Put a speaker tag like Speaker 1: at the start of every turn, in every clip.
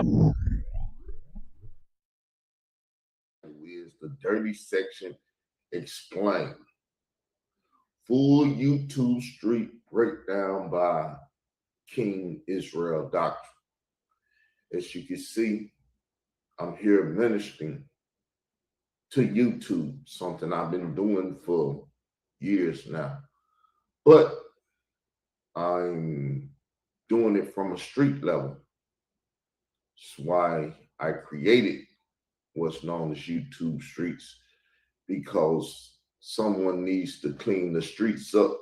Speaker 1: Is the dirty section explained. Full YouTube street breakdown by King Israel Doctrine. As you can see, I'm here ministering to YouTube, something I've been doing for years now. But I'm doing it from a street level. That's why I created what's known as YouTube Streets, because someone needs to clean the streets up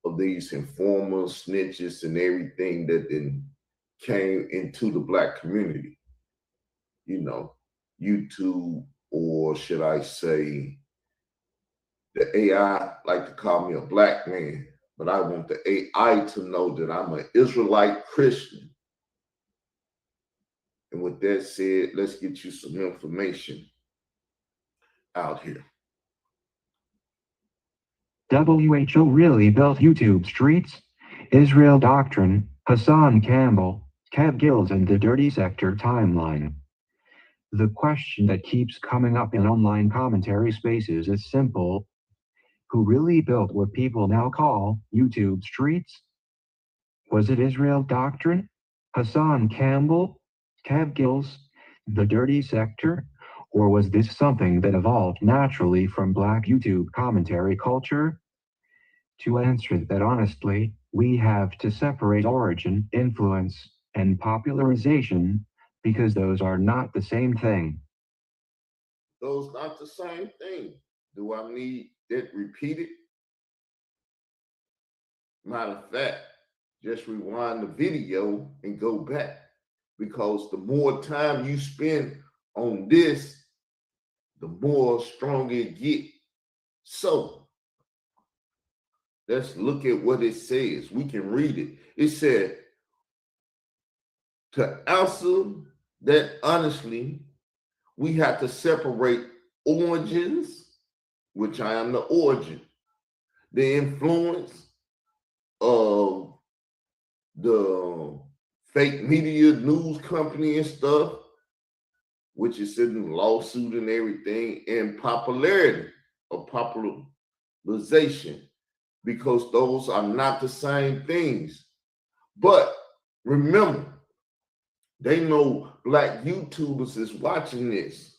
Speaker 1: of these informers, snitches, and everything that then came into the Black community. You know, YouTube, or should I say, the AI like to call me a black man, but I want the AI to know that I'm an Israelite Christian. And with that said, let's get you some information out here.
Speaker 2: WHO really built YouTube Streets? Israel Doctrine, Hassan Campbell, Kev Gills, and the Dirty Sector Timeline. The question that keeps coming up in online commentary spaces is simple. Who really built what people now call YouTube Streets? Was it Israel Doctrine, Hassan Campbell, Kev Gills, the Dirty Sector? Or was this something that evolved naturally from Black YouTube commentary culture? To answer that honestly, we have to separate origin, influence, and popularization, because those are not the same thing.
Speaker 1: Those not the same thing. Do I need that repeated? Matter of fact, just rewind the video and go back, because the more time you spend on this, the more stronger it gets. So let's look at what it says. We can read it. It said, to answer that honestly, we have to separate origins, which I am the origin, the influence of the fake media news company and stuff, which is sitting in lawsuit and everything, and popularity or popularization, because those are not the same things. But remember, they know Black YouTubers is watching this.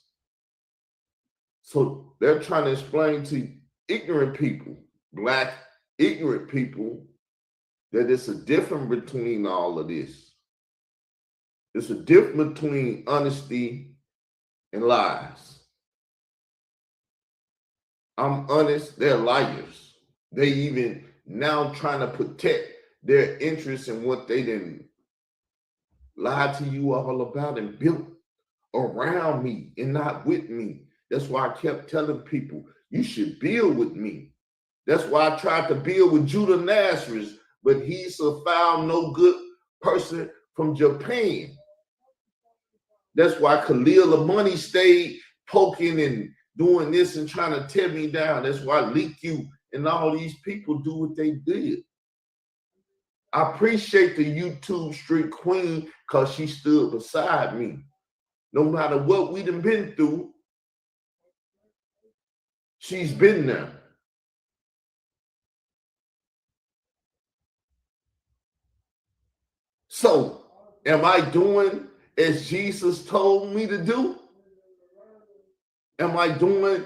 Speaker 1: So they're trying to explain to ignorant people, Black ignorant people, that it's a difference between all of this. It's a difference between honesty and lies. I'm honest, they're liars. They even now trying to protect their interests in what they didn't lie to you all about and built around me and not with me. That's why I kept telling people, you should build with me. That's why I tried to build with Judah Nazareth, but he's a foul, no good person from Japan. That's why Khalil Money stayed poking and doing this and trying to tear me down. That's why Leak You and all these people do what they did. I appreciate the YouTube Street Queen because she stood beside me. No matter what we done been through, she's been there. So, am I doing as Jesus told me to do? Am I doing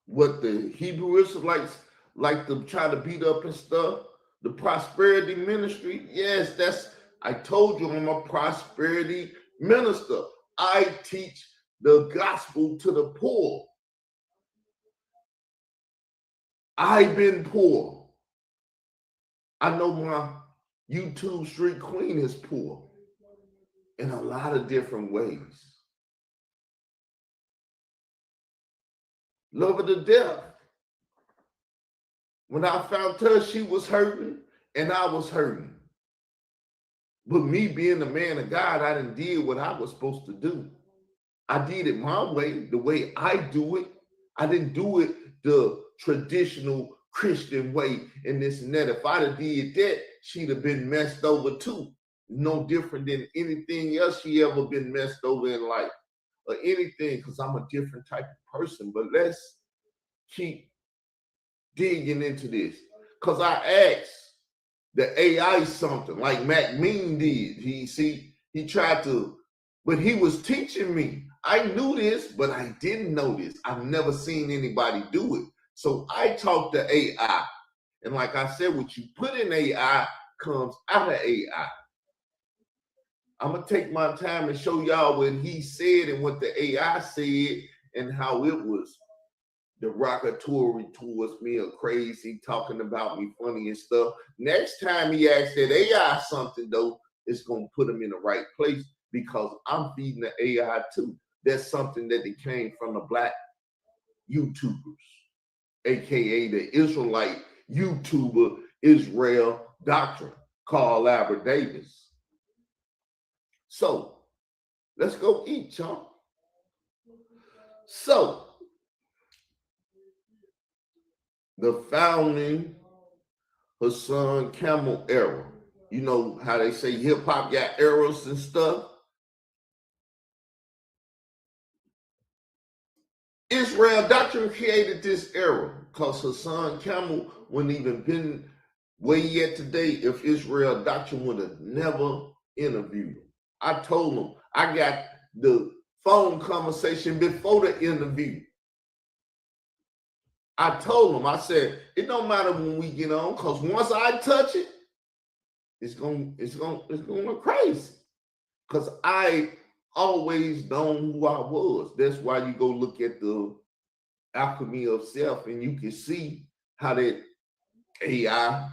Speaker 1: what the Hebrew Israelites like to try to beat up and stuff? The prosperity ministry? Yes, I told you I'm a prosperity minister. I teach the gospel to the poor. I've been poor. I know my YouTube Street Queen is poor in a lot of different ways. Love her to death. When I found her, she was hurting and I was hurting. But me being the man of God, I didn't do what I was supposed to do. I did it my way, the way I do it. I didn't do it the traditional Christian way and this and that. If I'd have did that, she'd have been messed over too. No different than anything else she ever been messed over in life or anything, because I'm a different type of person. But let's keep digging into this, because I asked the AI something like Mac Mean did. He tried to, but he was teaching me. I knew this, but I didn't know this. I've never seen anybody do it. So I talked to AI. And like I said, what you put in AI comes out of AI. I'm going to take my time and show y'all what he said and what the AI said and how it was derogatory towards me or crazy, talking about me funny and stuff. Next time he asks that AI something, though, it's going to put him in the right place, because I'm feeding the AI too. That's something that it came from the black YouTubers, aka the Israelite YouTuber Israel Doctrine, Carl Albert Davis. So let's go eat, y'all. So the founding Hassan Camel era. You know how they say hip hop got eras and stuff? Israel Doctrine created this era because Hassan Camel wouldn't even been where he at today if Israel Doctrine would have never interviewed him. I told him, I got the phone conversation before the interview. I told him, I said, it don't matter when we get on, because once I touch it, it's gonna go crazy. Because I always known who I was. That's why you go look at the alchemy of self, and you can see how that AI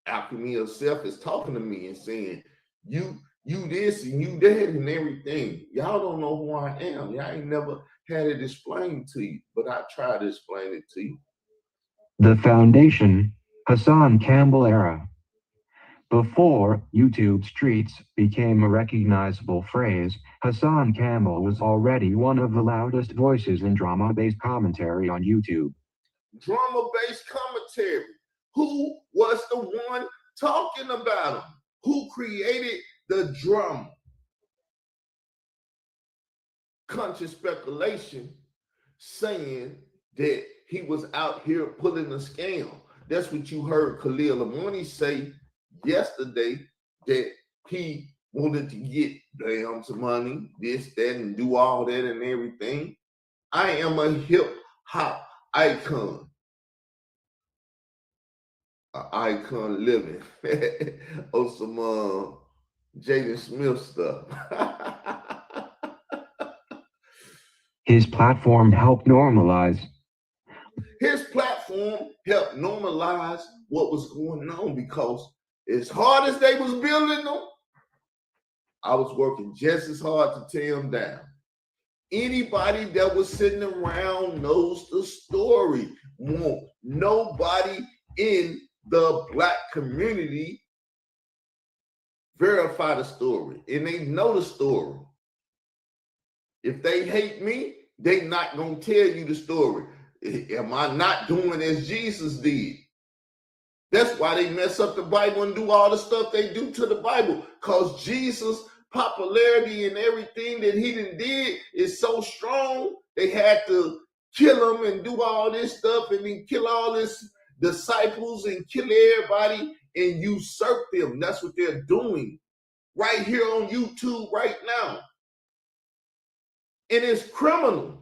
Speaker 1: alchemy of self is talking to me and saying, you this and you that and everything. Y'all don't know who I am. Y'all ain't never had it explained to you, but I try to explain it to you.
Speaker 2: The foundation, Hassan Campbell era. Before YouTube Streets became a recognizable phrase, Hassan Campbell was already one of the loudest voices in drama-based commentary on YouTube.
Speaker 1: Drama-based commentary. Who was the one talking about him? Who created the drama? Conscious speculation saying that he was out here pulling a scam. That's what you heard Khalil Amoni say yesterday, that he wanted to get damn some money, this, that, and do all that and everything. I am a hip hop icon. An icon living. Oh, some Jaden Smith stuff.
Speaker 2: His platform helped normalize.
Speaker 1: His platform helped normalize what was going on, because as hard as they was building them, I was working just as hard to tear them down. Anybody that was sitting around knows the story. Nobody in the black community verify the story, and they know the story. If they hate me, they not gonna tell you the story. Am I not doing as Jesus did? That's why they mess up the Bible and do all the stuff they do to the Bible, because Jesus' popularity and everything that he did is so strong, they had to kill him and do all this stuff, and then kill all his disciples and kill everybody and usurp them. That's what they're doing right here on YouTube right now. And it's criminal.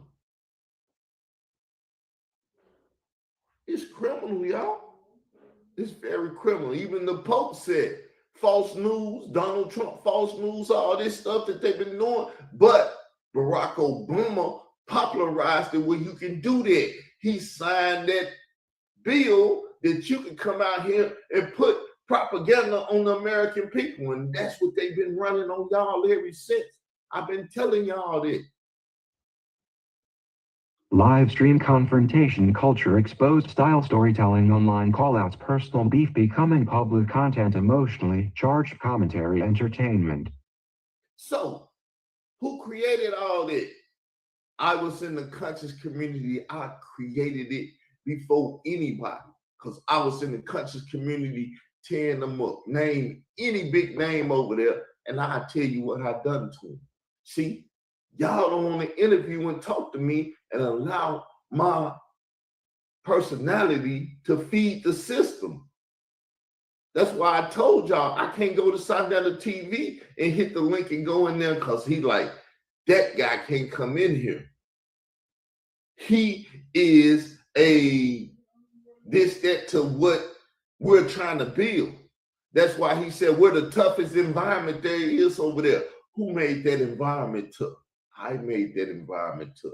Speaker 1: It's criminal, y'all. It's very criminal. Even the Pope said false news, Donald Trump, false news, all this stuff that they've been doing. But Barack Obama popularized it where you can do that. He signed that bill that you can come out here and put propaganda on the American people. And that's what they've been running on y'all ever since. I've been telling y'all that.
Speaker 2: Live stream confrontation culture exposed style storytelling, online callouts, personal beef becoming public content, emotionally charged commentary, entertainment.
Speaker 1: So, who created all that? I was in the conscious community. I created it before anybody, because I was in the conscious community tearing them up. Name any big name over there, and I'll tell you what I done to them. See, y'all don't want to interview and talk to me and allow my personality to feed the system. That's why I told y'all I can't go to Sundown TV and hit the link and go in there because he like, that guy can't come in here. He is a this, that to what we're trying to build. That's why he said we're the toughest environment there is over there. Who made that environment tough? I made that environment tough.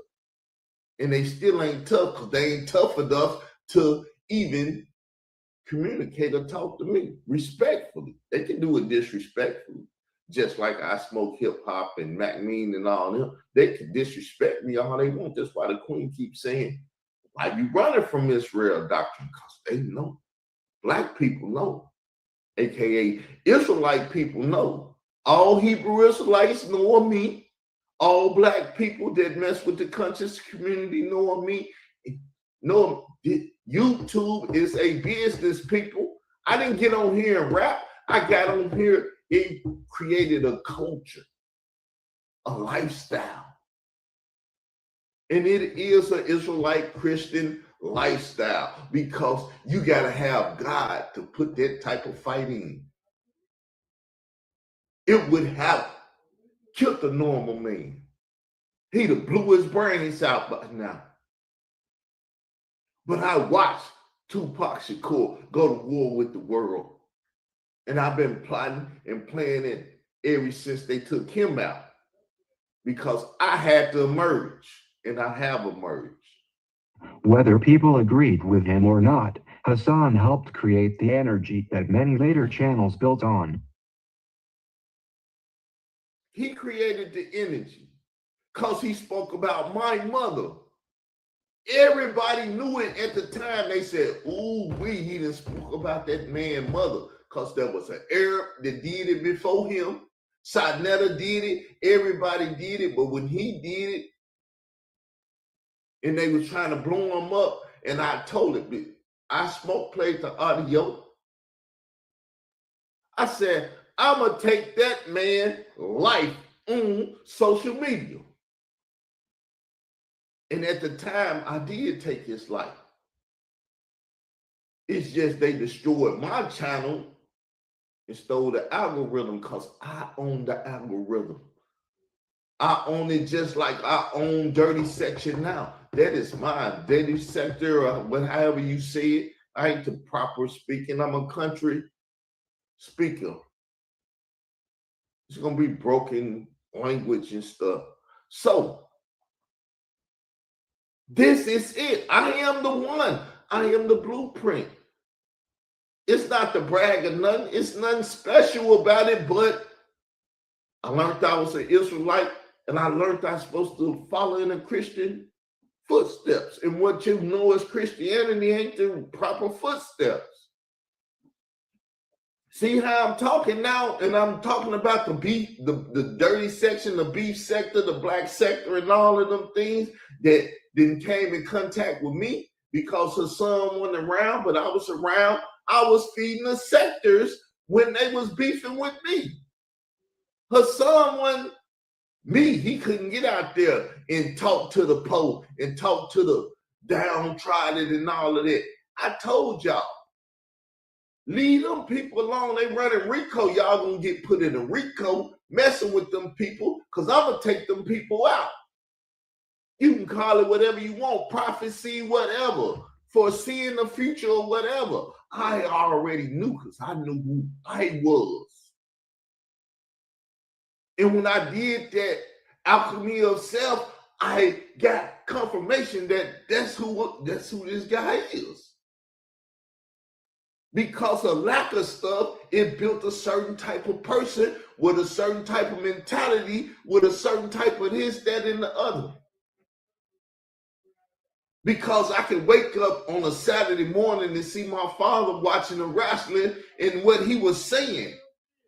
Speaker 1: And they still ain't tough because they ain't tough enough to even communicate or talk to me respectfully. They can do it disrespectfully. Just like I smoke hip hop and Mac Mean and all them. They can disrespect me all they want. That's why the Queen keeps saying, why you running from Israel doctrine? Because they know. Black people know. AKA Israelite people know. All Hebrew Israelites know of me. All black people that mess with the conscious community know of me. Know YouTube is a business, people. I didn't get on here and rap. I got on here. It created a culture, a lifestyle. And it is an Israelite Christian lifestyle because you got to have God to put that type of fight in. It would have killed the normal man. He'd have blew his brains out by now. But I watched Tupac Shakur go to war with the world. And I've been plotting and planning it ever since they took him out. Because I had to emerge, and I have emerged.
Speaker 2: Whether people agreed with him or not, Hassan helped create the energy that many later channels built on.
Speaker 1: He created the energy because he spoke about my mother. Everybody knew it at the time. They said, ooh, he done spoke about that man's mother because there was an Arab that did it before him. Sadnetta did it. Everybody did it. But when he did it, and they was trying to blow him up, and I told it, I played the audio. I said, I'm going to take that man's life on social media. And at the time, I did take his life. It's just they destroyed my channel and stole the algorithm because I own the algorithm. I own it just like I own Dirty Section now. That is mine. Dirty Sector, or however you say it. I ain't the proper speaking. I'm a country speaker. It's going to be broken language and stuff. So, this is it. I am the one. I am the blueprint. It's not to brag or nothing. It's nothing special about it, but I learned I was an Israelite, and I learned I was supposed to follow in the Christian footsteps. And what you know as Christianity ain't the proper footsteps. See how I'm talking now? And I'm talking about the beef, the dirty section, the beef sector, the black sector, and all of them things that didn't came in contact with me because her son wasn't around, but I was around. I was feeding the sectors when they was beefing with me. Her son wasn't me. He couldn't get out there and talk to the poor and talk to the downtrodden and all of that. I told y'all, leave them people alone. They running RICO. Y'all gonna get put in a RICO messing with them people because I'm gonna take them people out. You can call it whatever you want, prophecy, whatever, foreseeing the future or whatever. I already knew because I knew who I was. And when I did that alchemy of self, I got confirmation that that's who this guy is. Because of lack of stuff, it built a certain type of person with a certain type of mentality, with a certain type of this, that, and the other. Because I could wake up on a Saturday morning and see my father watching the wrestling and what he was saying.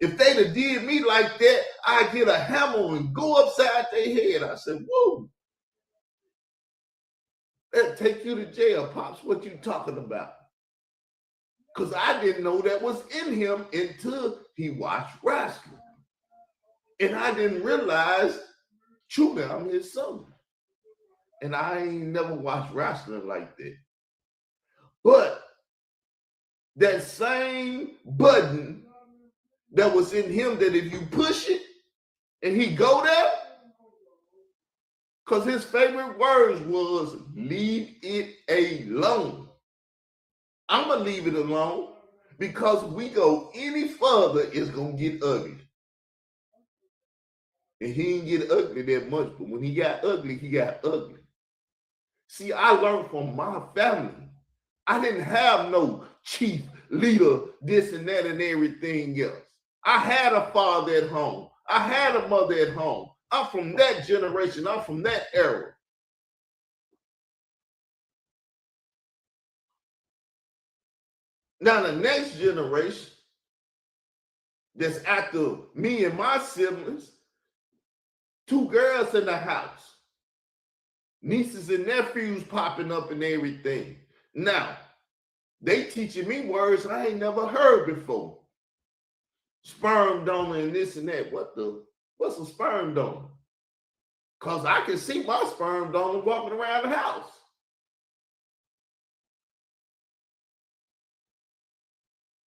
Speaker 1: If they'd have did me like that, I'd get a hammer and go upside their head. I said, whoa. That'd take you to jail, Pops. What you talking about? Because I didn't know that was in him until he watched wrestling. And I didn't realize, truly, I'm his son. And I ain't never watched wrestling like that. But that same button that was in him, that if you push it and he go there, because his favorite words was, leave it alone. I'm going to leave it alone, because we go any further, it's going to get ugly. And he didn't get ugly that much, but when he got ugly, he got ugly. See, I learned from my family. I didn't have no chief leader, this and that and everything else. I had a father at home. I had a mother at home. I'm from that generation. I'm from that era. Now the next generation that's after me and my siblings, 2 girls in the house, nieces and nephews popping up and everything. Now, they teaching me words I ain't never heard before. Sperm donor and this and that. What's a sperm donor? Because I can see my sperm donor walking around the house.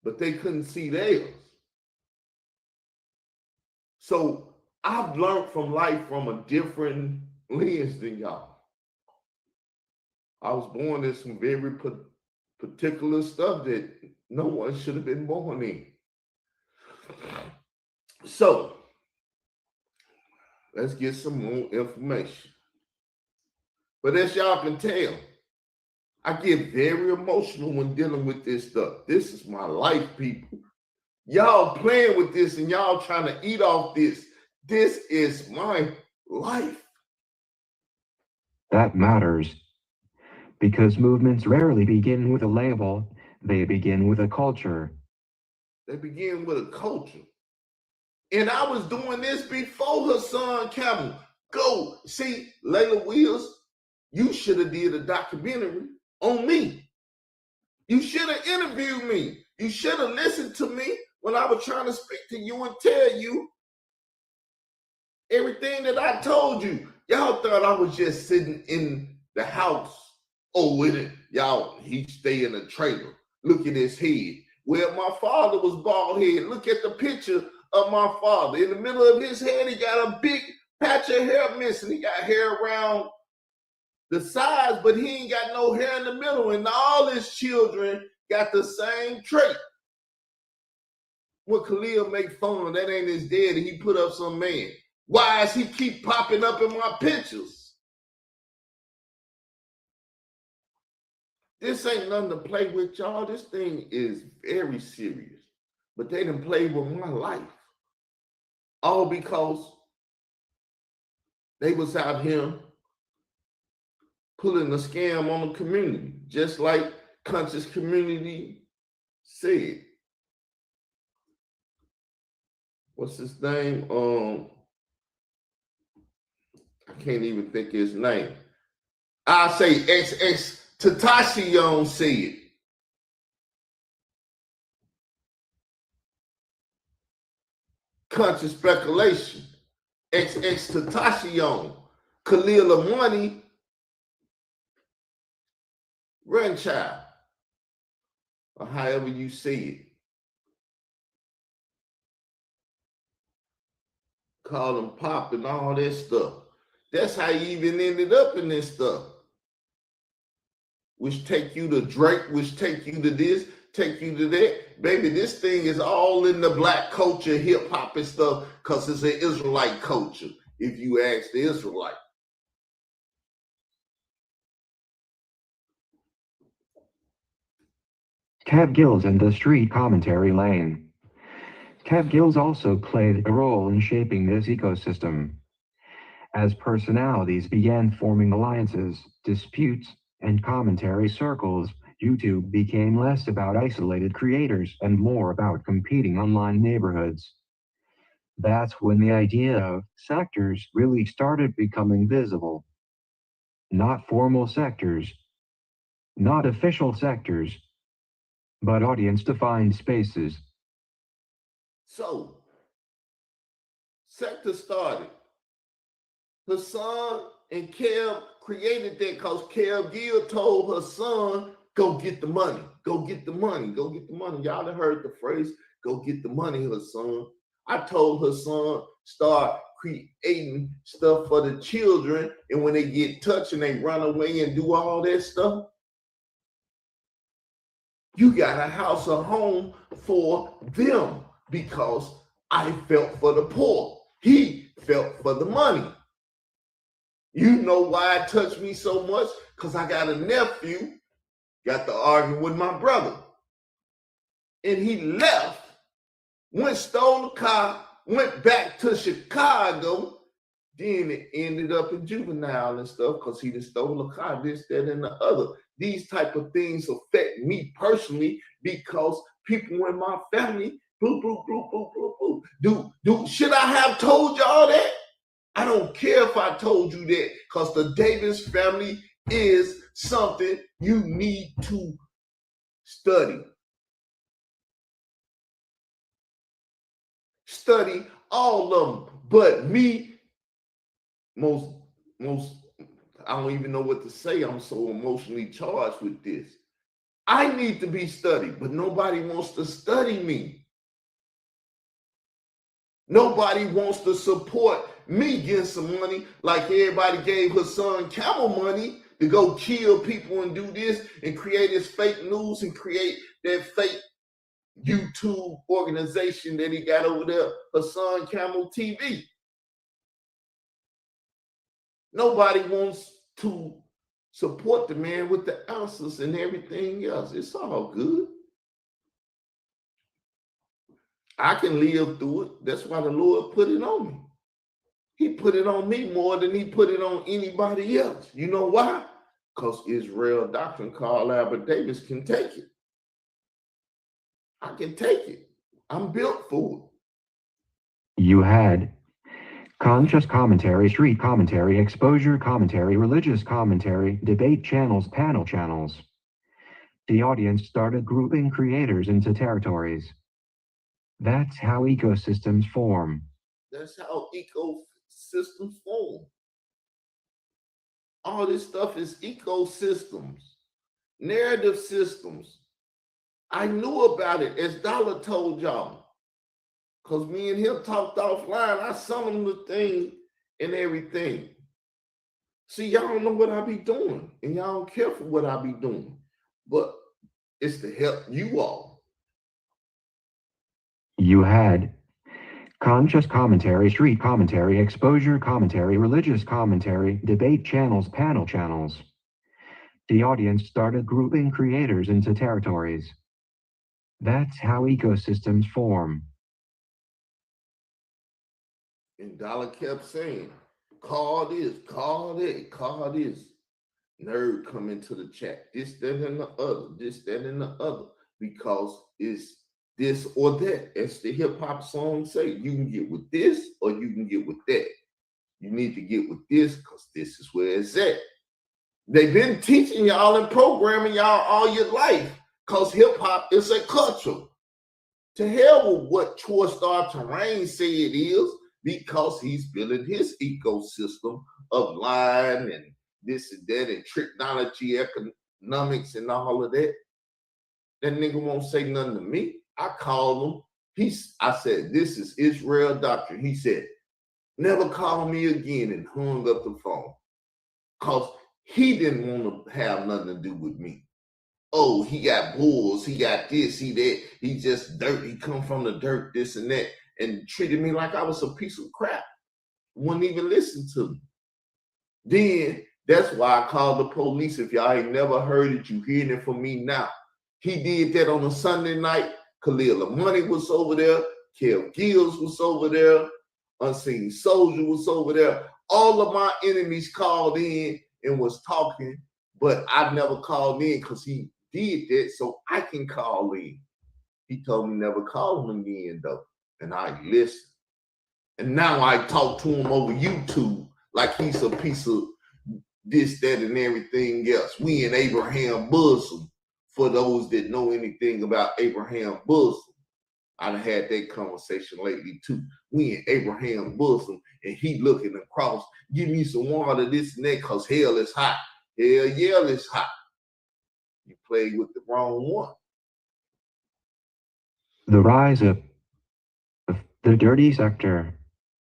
Speaker 1: But they couldn't see theirs. So I've learned from life from a different lens than y'all. I was born in some very particular stuff that no one should have been born in. So let's get some more information. But as y'all can tell, I get very emotional when dealing with this stuff. This is my life, people. Y'all playing with this and y'all trying to eat off this. This is my life.
Speaker 2: That matters. Because movements rarely begin with a label, they begin with a culture.
Speaker 1: They begin with a culture. And I was doing this before Hassan Campbell. Go see Layla Wills. You should have did a documentary on me. You should have interviewed me. You should have listened to me when I was trying to speak to you and tell you everything that I told you. Y'all thought I was just sitting in the house. Oh, with it. Y'all, he stay in a trailer. Look at his head. Well, my father was bald head. Look at the picture of my father. In the middle of his head, he got a big patch of hair missing. He got hair around the sides, but he ain't got no hair in the middle. And all his children got the same trait. When Khalil make fun, that ain't his daddy. He put up some man. Why does he keep popping up in my pictures? This ain't nothing to play with, y'all. This thing is very serious. But they done played with my life. All because they was out here pulling a scam on the community, just like Conscious Community said. What's his name? I can't even think his name. I say XX Tentacion said. Conscious speculation. XX Tentacion. Khalil Amani. Grandchild. Or however you say it. Call him Pop and all that stuff. That's how you even ended up in this stuff. Which take you to Drake, which take you to this, take you to that. Baby, this thing is all in the black culture, hip hop and stuff, because it's an Israelite culture, if you ask the Israelite.
Speaker 2: Kev Gills in the street commentary lane. Kev Gills also played a role in shaping this ecosystem. As personalities began forming alliances, disputes, and commentary circles, YouTube became less about isolated creators and more about competing online neighborhoods. That's when the idea of sectors really started becoming visible. Not formal sectors, not official sectors, but audience-defined spaces.
Speaker 1: So, Sector started. Hassan and Kev created that because Kev Gill told Hassan, go get the money, go get the money, go get the money. Y'all have heard the phrase, go get the money, Hassan. I told Hassan, start creating stuff for the children, and when they get touched and they run away and do all that stuff, you got a house, a home for them, because I felt for the poor. He felt for the money. You know why it touched me so much? Because I got a nephew, got to argue with my brother. And he left, went, stole the car, went back to Chicago. Then it ended up in juvenile and stuff because he just stole a car, this, that, and the other. These type of things affect me personally because people in my family, boo, boo, boo, boo, boo, boo. Should I have told y'all that? I don't care if I told you that, because the Davis family is something you need to study. Study all of them. But me, most, I don't even know what to say. I'm so emotionally charged with this. I need to be studied, but nobody wants to study me. Nobody wants to support me getting some money like everybody gave Hassan Camel money to go kill people and do this and create this fake news and create that fake YouTube organization that he got over there, Hassan Camel TV. Nobody wants to support the man with the answers and everything else. It's all good. I can live through it. That's why the Lord put it on me. He put it on me more than he put it on anybody else. You know why? Because Israel Doctrine, Carl Albert Davis can take it. I can take it. I'm built for it.
Speaker 2: You had conscious commentary, street commentary, exposure commentary, religious commentary, debate channels, panel channels. The audience started grouping creators into territories. That's how ecosystems form.
Speaker 1: That's how ecosystems form. All this stuff is ecosystems, narrative systems. I knew about it, as Dollar told y'all, because me and him talked offline. I sent him the thing and everything. See, y'all don't know what I be doing, and y'all don't care for what I be doing, but it's to help you all.
Speaker 2: You had conscious commentary, street commentary, exposure commentary, religious commentary, debate channels, panel channels. The audience started grouping creators into territories. That's how ecosystems form.
Speaker 1: And Dollar kept saying, call this, call that, call this. Nerd come into the chat, this, that, and the other, this, that, and the other, because it's this or that. As the hip hop song say, you can get with this or you can get with that. You need to get with this because this is where it's at. They've been teaching y'all and programming y'all all your life because hip hop is a culture. To hell with what Troy Star Terrain say it is, because he's building his ecosystem of line and this and that and technology, economics, and all of that. That nigga won't say nothing to me. I called him. I said, this is Israel Doctrine. He said, never call me again, and hung up the phone. Because he didn't want to have nothing to do with me. Oh, he got bulls, he got this, he that, he just dirt, he come from the dirt, this and that, and treated me like I was a piece of crap. Wouldn't even listen to me. Then, that's why I called the police. If y'all ain't never heard it, you hearing it from me now. He did that on a Sunday night. Khalil Money was over there. Kev Gills was over there. Unseen Soldier was over there. All of my enemies called in and was talking, but I never called in because he did that so I can call in. He told me never call him again though, and I listened. And now I talk to him over YouTube like he's a piece of this, that, and everything else. We in Abraham bosom for those that know anything about Abraham bosom. I've had that conversation lately too. We in Abraham bosom and he looking across, give me some water, this and that, because hell is hot. Hell yeah, it's hot. You played with the wrong one.
Speaker 2: The rise of the dirty sector.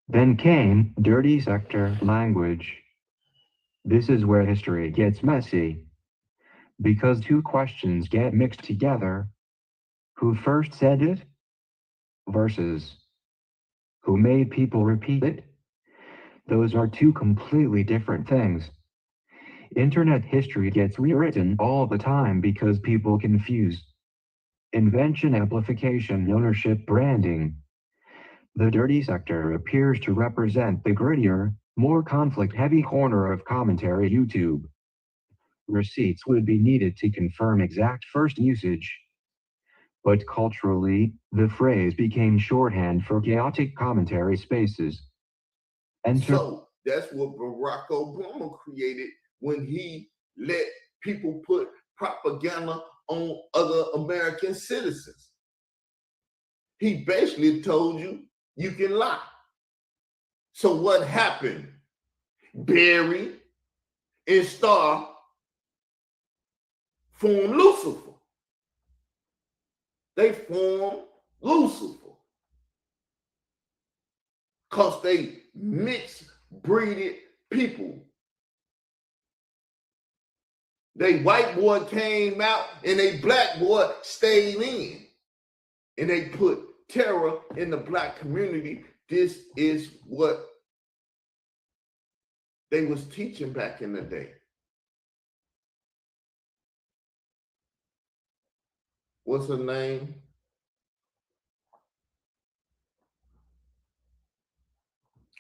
Speaker 2: Then came dirty sector language. This is where history gets messy. Because two questions get mixed together. Who first said it? Versus who made people repeat it? Those are two completely different things. Internet history gets rewritten all the time because people confuse invention, amplification, ownership, branding. The dirty sector appears to represent the grittier, more conflict-heavy corner of commentary YouTube. Receipts would be needed to confirm exact first usage. But culturally, the phrase became shorthand for chaotic commentary spaces.
Speaker 1: So that's what Barack Obama created when he let people put propaganda on other American citizens. He basically told you, you can lie. So what happened? Barry and Star formed Lucifer. They formed Lucifer because they mixed breeded people. They white boy came out and they black boy stayed in. And they put terror in the black community. This is what they was teaching back in the day. What's her name?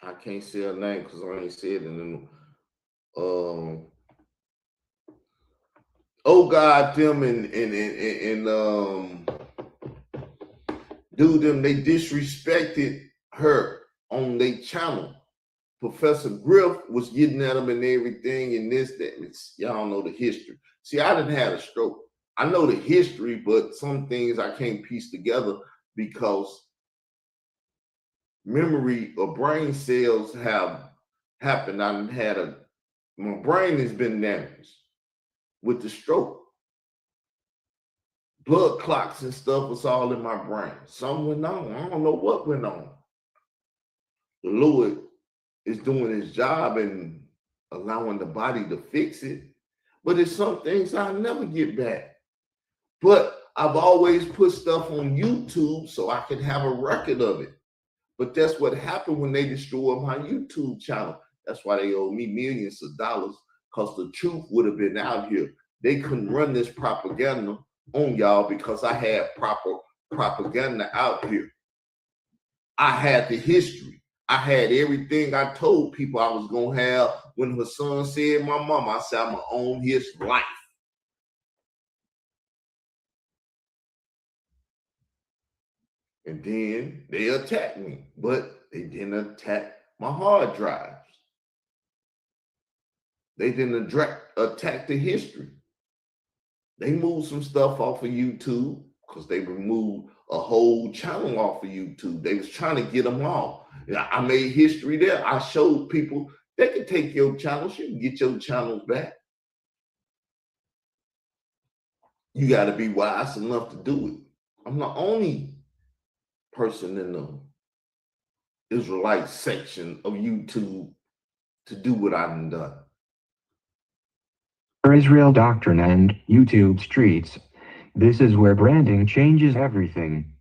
Speaker 1: I can't say her name because I ain't said it in oh God, them and dude, them, they disrespected her on their channel. Professor Griff was getting at them and everything, and this, that. Y'all know the history. See, I didn't have a stroke. I know the history, but some things I can't piece together because memory or brain cells have happened. My brain has been damaged with the stroke. Blood clots and stuff was all in my brain. Some went on. I don't know what went on. The Lord is doing his job and allowing the body to fix it. But it's some things I'll never get back. But I've always put stuff on YouTube so I can have a record of it. But that's what happened when they destroyed my YouTube channel. That's why they owe me millions of dollars, because the truth would have been out here. They couldn't run this propaganda on y'all because I had proper propaganda out here. I had the history. I had everything I told people I was going to have. When her son said my mama, I said, I'm going to own his life. And then they attacked me, but they didn't attack my hard drives. They didn't attack the history. They moved some stuff off of YouTube because they removed a whole channel off of YouTube. They was trying to get them off. I made history there. I showed people they can take your channels. You can get your channels back. You got to be wise enough to do it. I'm the only person in the Israelite section of YouTube to do what I've done.
Speaker 2: For Israel Doctrine and YouTube Streets, this is where branding changes everything.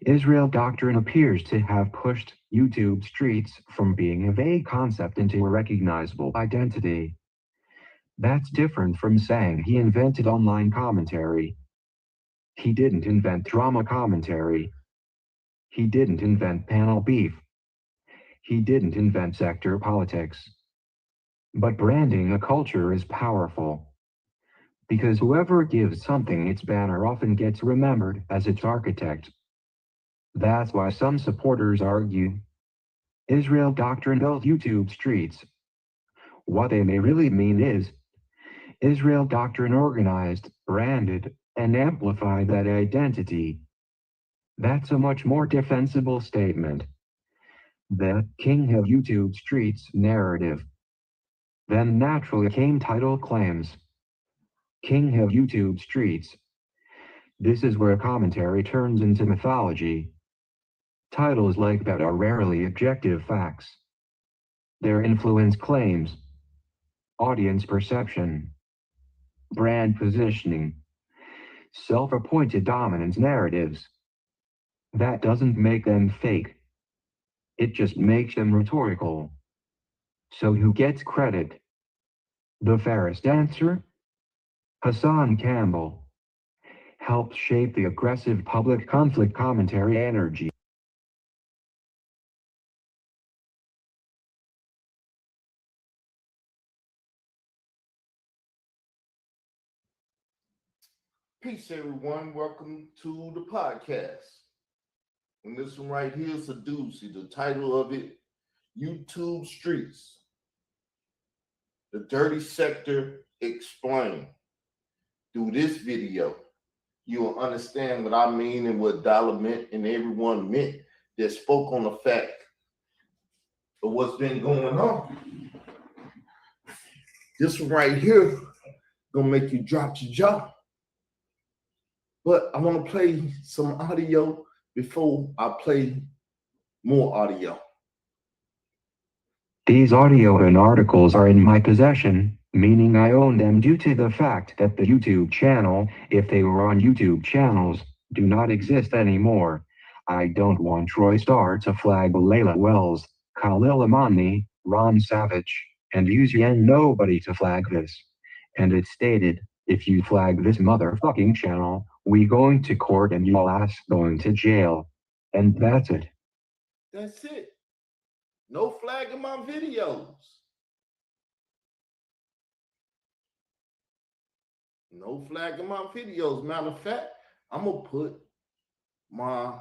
Speaker 2: Israel Doctrine appears to have pushed YouTube Streets from being a vague concept into a recognizable identity. That's different from saying he invented online commentary. He didn't invent drama commentary. He didn't invent panel beef. He didn't invent sector politics. But branding a culture is powerful. Because whoever gives something its banner often gets remembered as its architect. That's why some supporters argue Israel Doctrine built YouTube Streets. What they may really mean is Israel Doctrine organized, branded, and amplify that identity. That's a much more defensible statement. The King of YouTube Streets narrative. Then naturally came title claims. King of YouTube Streets. This is where commentary turns into mythology. Titles like that are rarely objective facts. They're influence claims, audience perception, brand positioning, self-appointed dominance narratives. That doesn't make them fake. It just makes them rhetorical. So who gets credit? The fairest answer? Hassan Campbell helped shape the aggressive public conflict commentary energy.
Speaker 1: Peace, everyone. Welcome to the podcast. And this one right here is a doozy. The title of it, YouTube Streets. The Dirty Sector Explained. Through this video, you'll understand what I mean and what Dollar meant and everyone meant that spoke on the fact of what's been going on. This one right here gonna make you drop your jaw. But I want to play some audio before I play more audio.
Speaker 2: These audio and articles are in my possession, meaning I own them due to the fact that the YouTube channel, if they were on YouTube channels, do not exist anymore. I don't want Troy Starr to flag Layla Wells, Khalil Imani, Ron Savage, and Uzian nobody to flag this. And it stated, if you flag this motherfucking channel, we going to court and your ass going to jail. And that's it.
Speaker 1: That's it. No flagging my videos. No flagging my videos. Matter of fact, I'm going to put my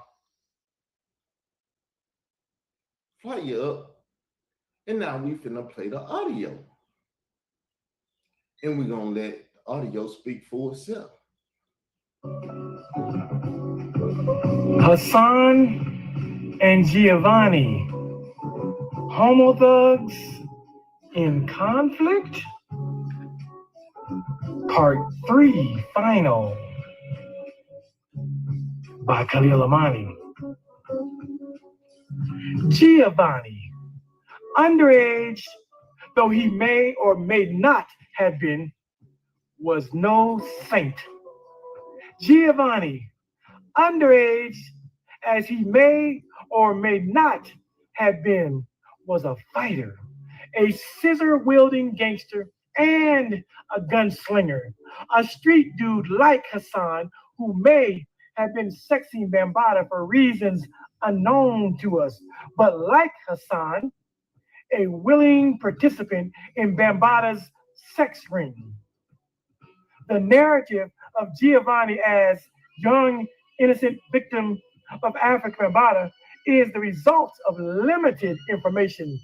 Speaker 1: flyer up. And now we finna play the audio. And we're going to let the audio speak for itself.
Speaker 3: Hassan and Giovanni, homo thugs in conflict, part 3, final, by Khalil Imani. Giovanni, underage though he may or may not have been, was no saint. Giovanni, underage as he may or may not have been, was a fighter, a scissor-wielding gangster, and a gunslinger, a street dude like Hassan, who may have been sexing Bambaataa for reasons unknown to us, but like Hassan, a willing participant in Bambaataa's sex ring. The narrative of Giovanni as young, innocent victim of African Bambaataa is the result of limited information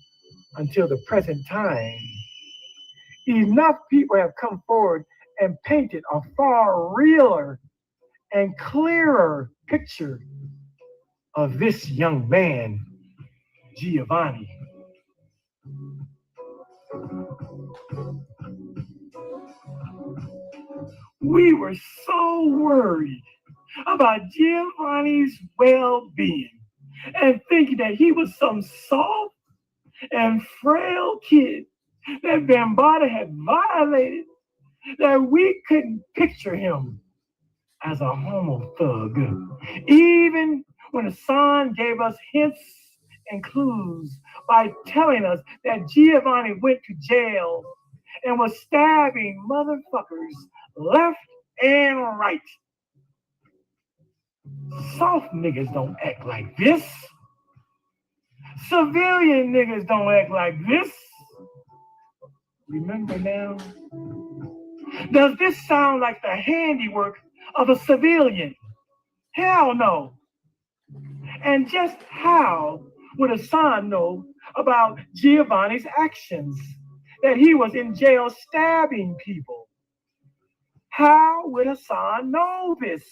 Speaker 3: until the present time. Enough people have come forward and painted a far realer and clearer picture of this young man, Giovanni. We were so worried about Giovanni's well-being and thinking that he was some soft and frail kid that Bambaataa had violated, that we couldn't picture him as a homo thug. Even when Hassan gave us hints and clues by telling us that Giovanni went to jail and was stabbing motherfuckers left and right. Soft niggas don't act like this. Civilian niggas don't act like this. Remember now? Does this sound like the handiwork of a civilian? Hell no. And just how would Hassan know about Giovanni's actions? That he was in jail stabbing people? How would Hassan know this?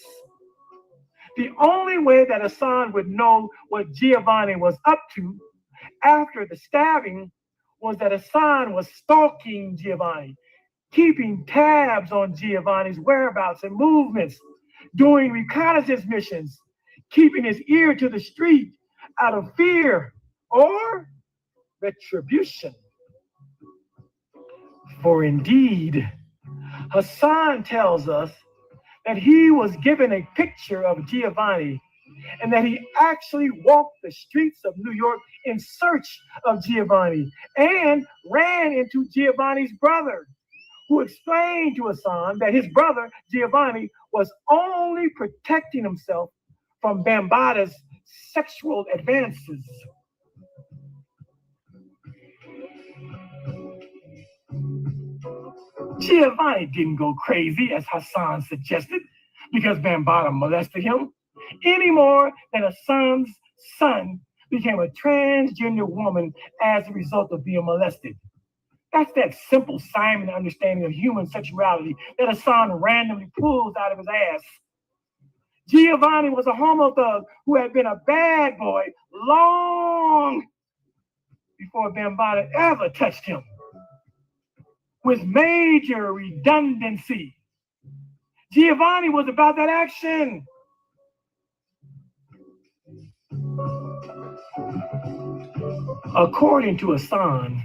Speaker 3: The only way that Hassan would know what Giovanni was up to after the stabbing was that Hassan was stalking Giovanni, keeping tabs on Giovanni's whereabouts and movements, doing reconnaissance missions, keeping his ear to the street out of fear or retribution. For indeed, Hassan tells us that he was given a picture of Giovanni and that he actually walked the streets of New York in search of Giovanni and ran into Giovanni's brother, who explained to Hassan that his brother, Giovanni, was only protecting himself from Bambata's sexual advances. Giovanni didn't go crazy, as Hassan suggested, because Bambata molested him, any more than Hassan's son became a transgender woman as a result of being molested. That's that simple Simon understanding of human sexuality that Hassan randomly pulls out of his ass. Giovanni was a homo thug who had been a bad boy long before Bambata ever touched him. With major redundancy. Giovanni was about that action. According to Hassan,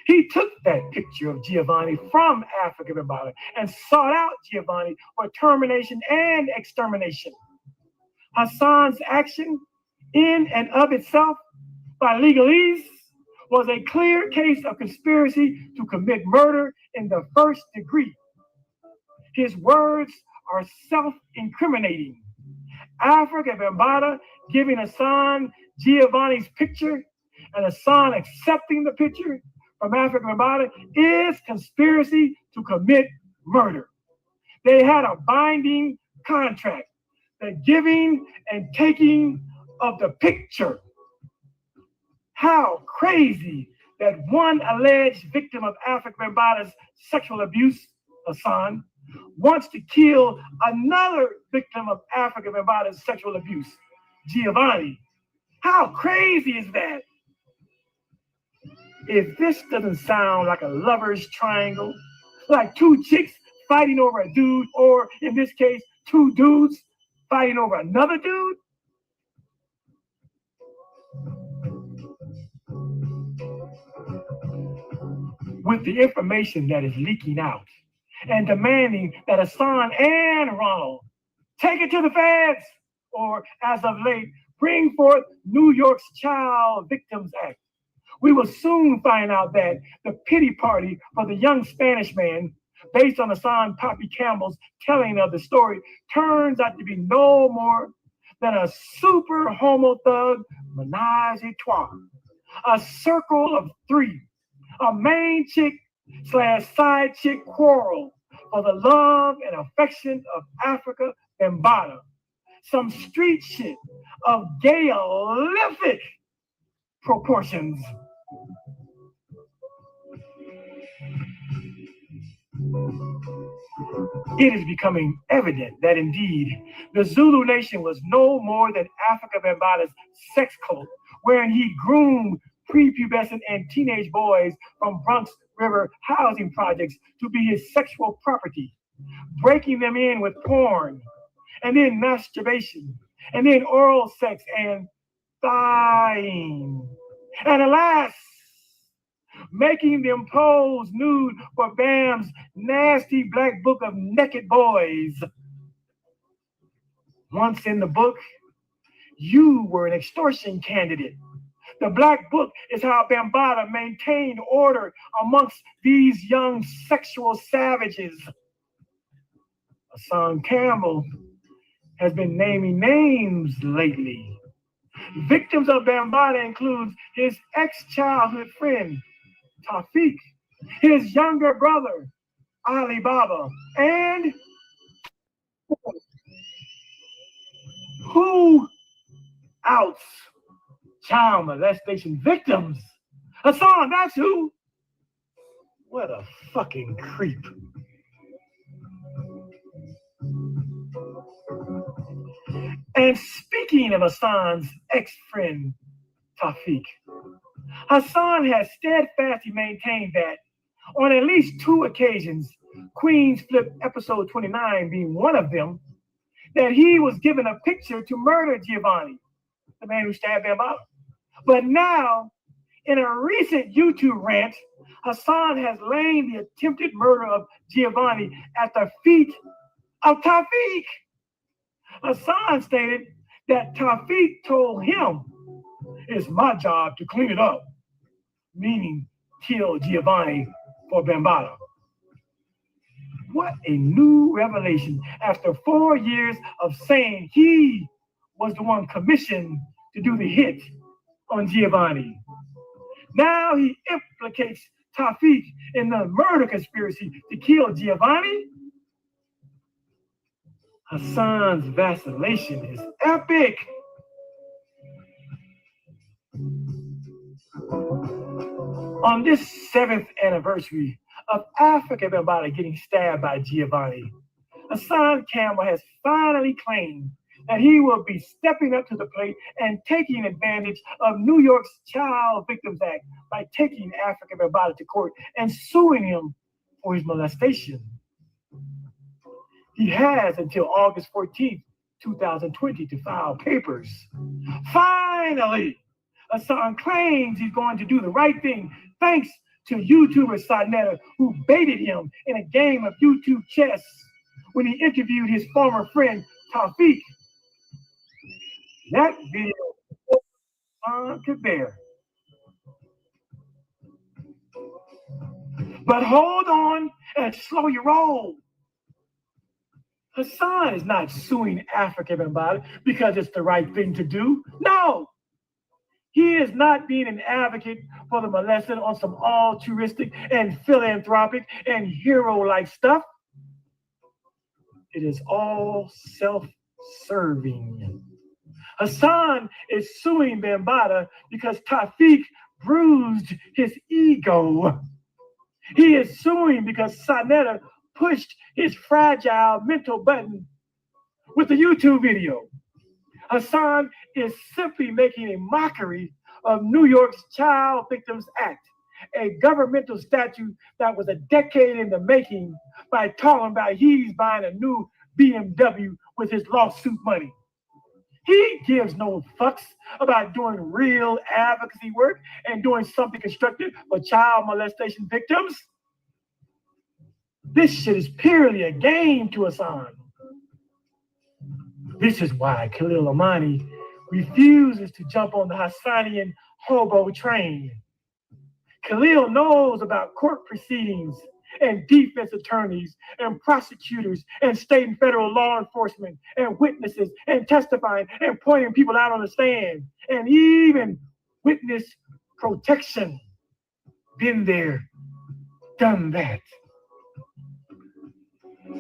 Speaker 3: he took that picture of Giovanni from Africa Bambata and sought out Giovanni for termination and extermination. Hassan's action in and of itself, by legalese, was a clear case of conspiracy to commit murder in the first degree. His words are self-incriminating. Africa Bambata giving Hassan Giovanni's picture and Hassan accepting the picture from Africa Bambata is conspiracy to commit murder. They had a binding contract, the giving and taking of the picture. How crazy that one alleged victim of Africa Bambata's sexual abuse, Hassan, wants to kill another victim of Africa Bambata's sexual abuse, Giovanni. How crazy is that? If this doesn't sound like a lover's triangle, like two chicks fighting over a dude, or in this case, two dudes fighting over another dude, with the information that is leaking out and demanding that Hassan and Ronald take it to the feds, or as of late, bring forth New York's Child Victims Act. We will soon find out that the pity party for the young Spanish man, based on Hassan Poppy Campbell's telling of the story, turns out to be no more than a super homo thug menage a trois, a circle of three, a main chick / side chick quarrel for the love and affection of Africa Bambata. Some street shit of Gaelic proportions. It is becoming evident that indeed the Zulu nation was no more than Africa Bambata's sex cult, wherein he groomed prepubescent and teenage boys from Bronx River housing projects to be his sexual property, breaking them in with porn, and then masturbation, and then oral sex and thigh-ing. And alas, making them pose nude for Bam's nasty black book of naked boys. Once in the book, you were an extortion candidate. The black book is how Bambata maintained order amongst these young sexual savages. Hassan Campbell has been naming names lately. Victims of Bambata includes his ex-childhood friend, Tawfiq, his younger brother, Ali Baba, and who outs child molestation victims? Hassan, that's who. What a fucking creep. And speaking of Hassan's ex-friend, Tawfiq, Hassan has steadfastly maintained that on at least 2 occasions, Queen's Flip episode 29 being one of them, that he was given a picture to murder Giovanni, the man who stabbed Bambaataa. But now, in a recent YouTube rant, Hassan has laid the attempted murder of Giovanni at the feet of Tawfiq. Hassan stated that Tawfiq told him, "It's my job to clean it up," meaning kill Giovanni for Bambaataa. What a new revelation after 4 years of saying he was the one commissioned to do the hit on Giovanni. Now he implicates Tawfiq in the murder conspiracy to kill Giovanni. Hassan's vacillation is epic. On this 7th anniversary of Africa Bambaataa getting stabbed by Giovanni, Hassan Campbell has finally claimed that he will be stepping up to the plate and taking advantage of New York's Child Victims Act by taking Africa Bambaataa to court and suing him for his molestation. He has until August 14th, 2020 to file papers. Finally, Hassan claims he's going to do the right thing thanks to YouTuber Sanetta, who baited him in a game of YouTube chess when he interviewed his former friend Tawfiq. That video Hassan could bear. But hold on and slow your roll. Hassan is not suing Africa Bambaataa because it's the right thing to do. No, he is not being an advocate for the molested on some altruistic and philanthropic and hero-like stuff. It is all self-serving. Hassan is suing Bambaataa because Tawfiq bruised his ego. He is suing because Sanetta pushed his fragile mental button with the YouTube video. Hassan is simply making a mockery of New York's Child Victims Act, a governmental statute that was a decade in the making, by talking about he's buying a new BMW with his lawsuit money. He gives no fucks about doing real advocacy work and doing something constructive for child molestation victims. This shit is purely a game to Hassan. This is why Khalil Amani refuses to jump on the Hassanian hobo train. Khalil knows about court proceedings and defense attorneys and prosecutors and state and federal law enforcement and witnesses and testifying and pointing people out on the stand and even witness protection. Been there, done that.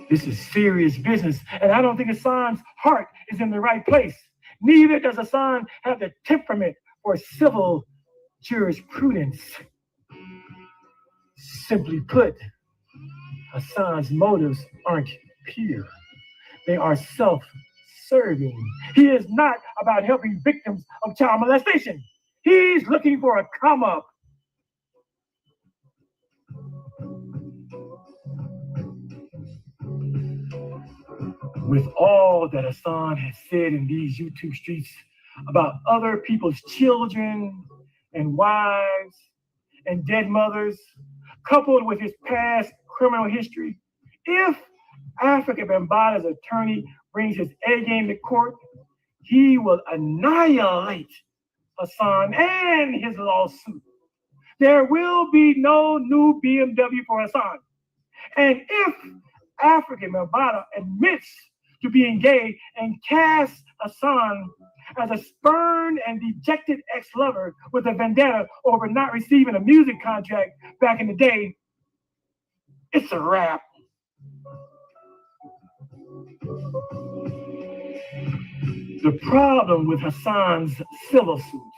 Speaker 3: This is serious business, and I don't think Hassan's heart is in the right place. Neither does Hassan have the temperament for civil jurisprudence. Simply put, Hassan's motives aren't pure. They are self-serving. He is not about helping victims of child molestation. He's looking for a come-up. With all that Hassan has said in these YouTube streets about other people's children and wives and dead mothers, coupled with his past criminal history, if Africa Bambaataa's attorney brings his A game to court, he will annihilate Hassan and his lawsuit. There will be no new BMW for Hassan. And if Africa Bambaataa admits to being gay and casts Hassan as a spurned and dejected ex-lover with a vendetta over not receiving a music contract back in the day, it's a wrap. The problem with Hassan's civil suit,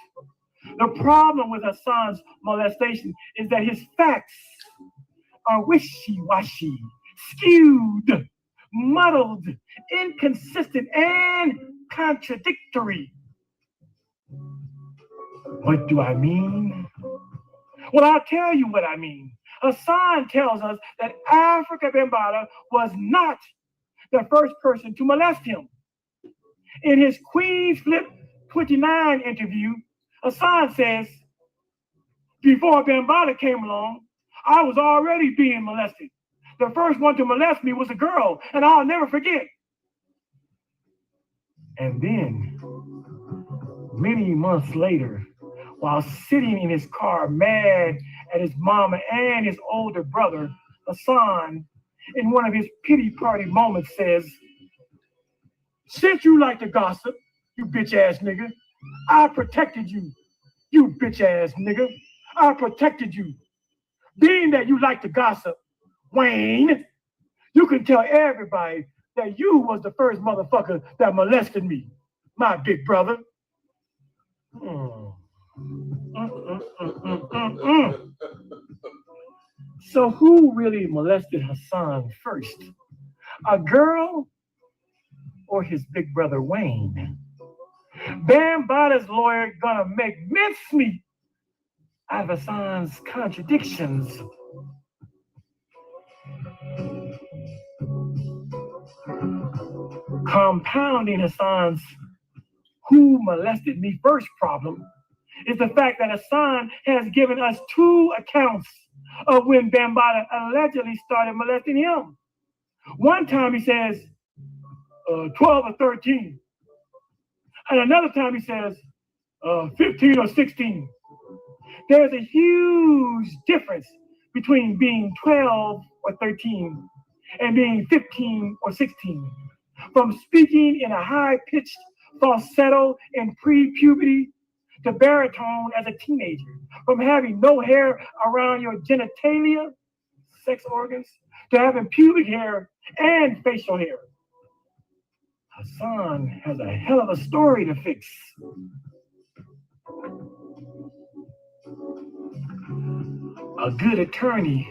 Speaker 3: the problem with Hassan's molestation is that his facts are wishy-washy, skewed, muddled, inconsistent, and contradictory. What do I mean? Well, I'll tell you what I mean. Hassan tells us that Africa Bambaataa was not the first person to molest him. In his Queen's Flip 29 interview, Hassan says, before Bambaataa came along, I was already being molested. The first one to molest me was a girl, and I'll never forget. And then, many months later, while sitting in his car mad at his mama and his older brother, Hassan, in one of his pity party moments says, since you like to gossip, you bitch ass nigga, I protected you, you bitch ass nigga, I protected you. Being that you like to gossip, Wayne, you can tell everybody that you was the first motherfucker that molested me, my big brother. So who really molested Hassan first? A girl or his big brother Wayne? Bambaataa's lawyer gonna make mincemeat out of Hassan's contradictions. Compounding Hassan's who molested me first problem is the fact that Hassan has given us two accounts of when Bambaataa allegedly started molesting him. One time he says 12 or 13. And another time he says 15 or 16. There's a huge difference between being 12 or 13 and being 15 or 16. From speaking in a high-pitched falsetto in pre-puberty to baritone as a teenager. From having no hair around your genitalia, sex organs, to having pubic hair and facial hair. Hassan has a hell of a story to fix. A good attorney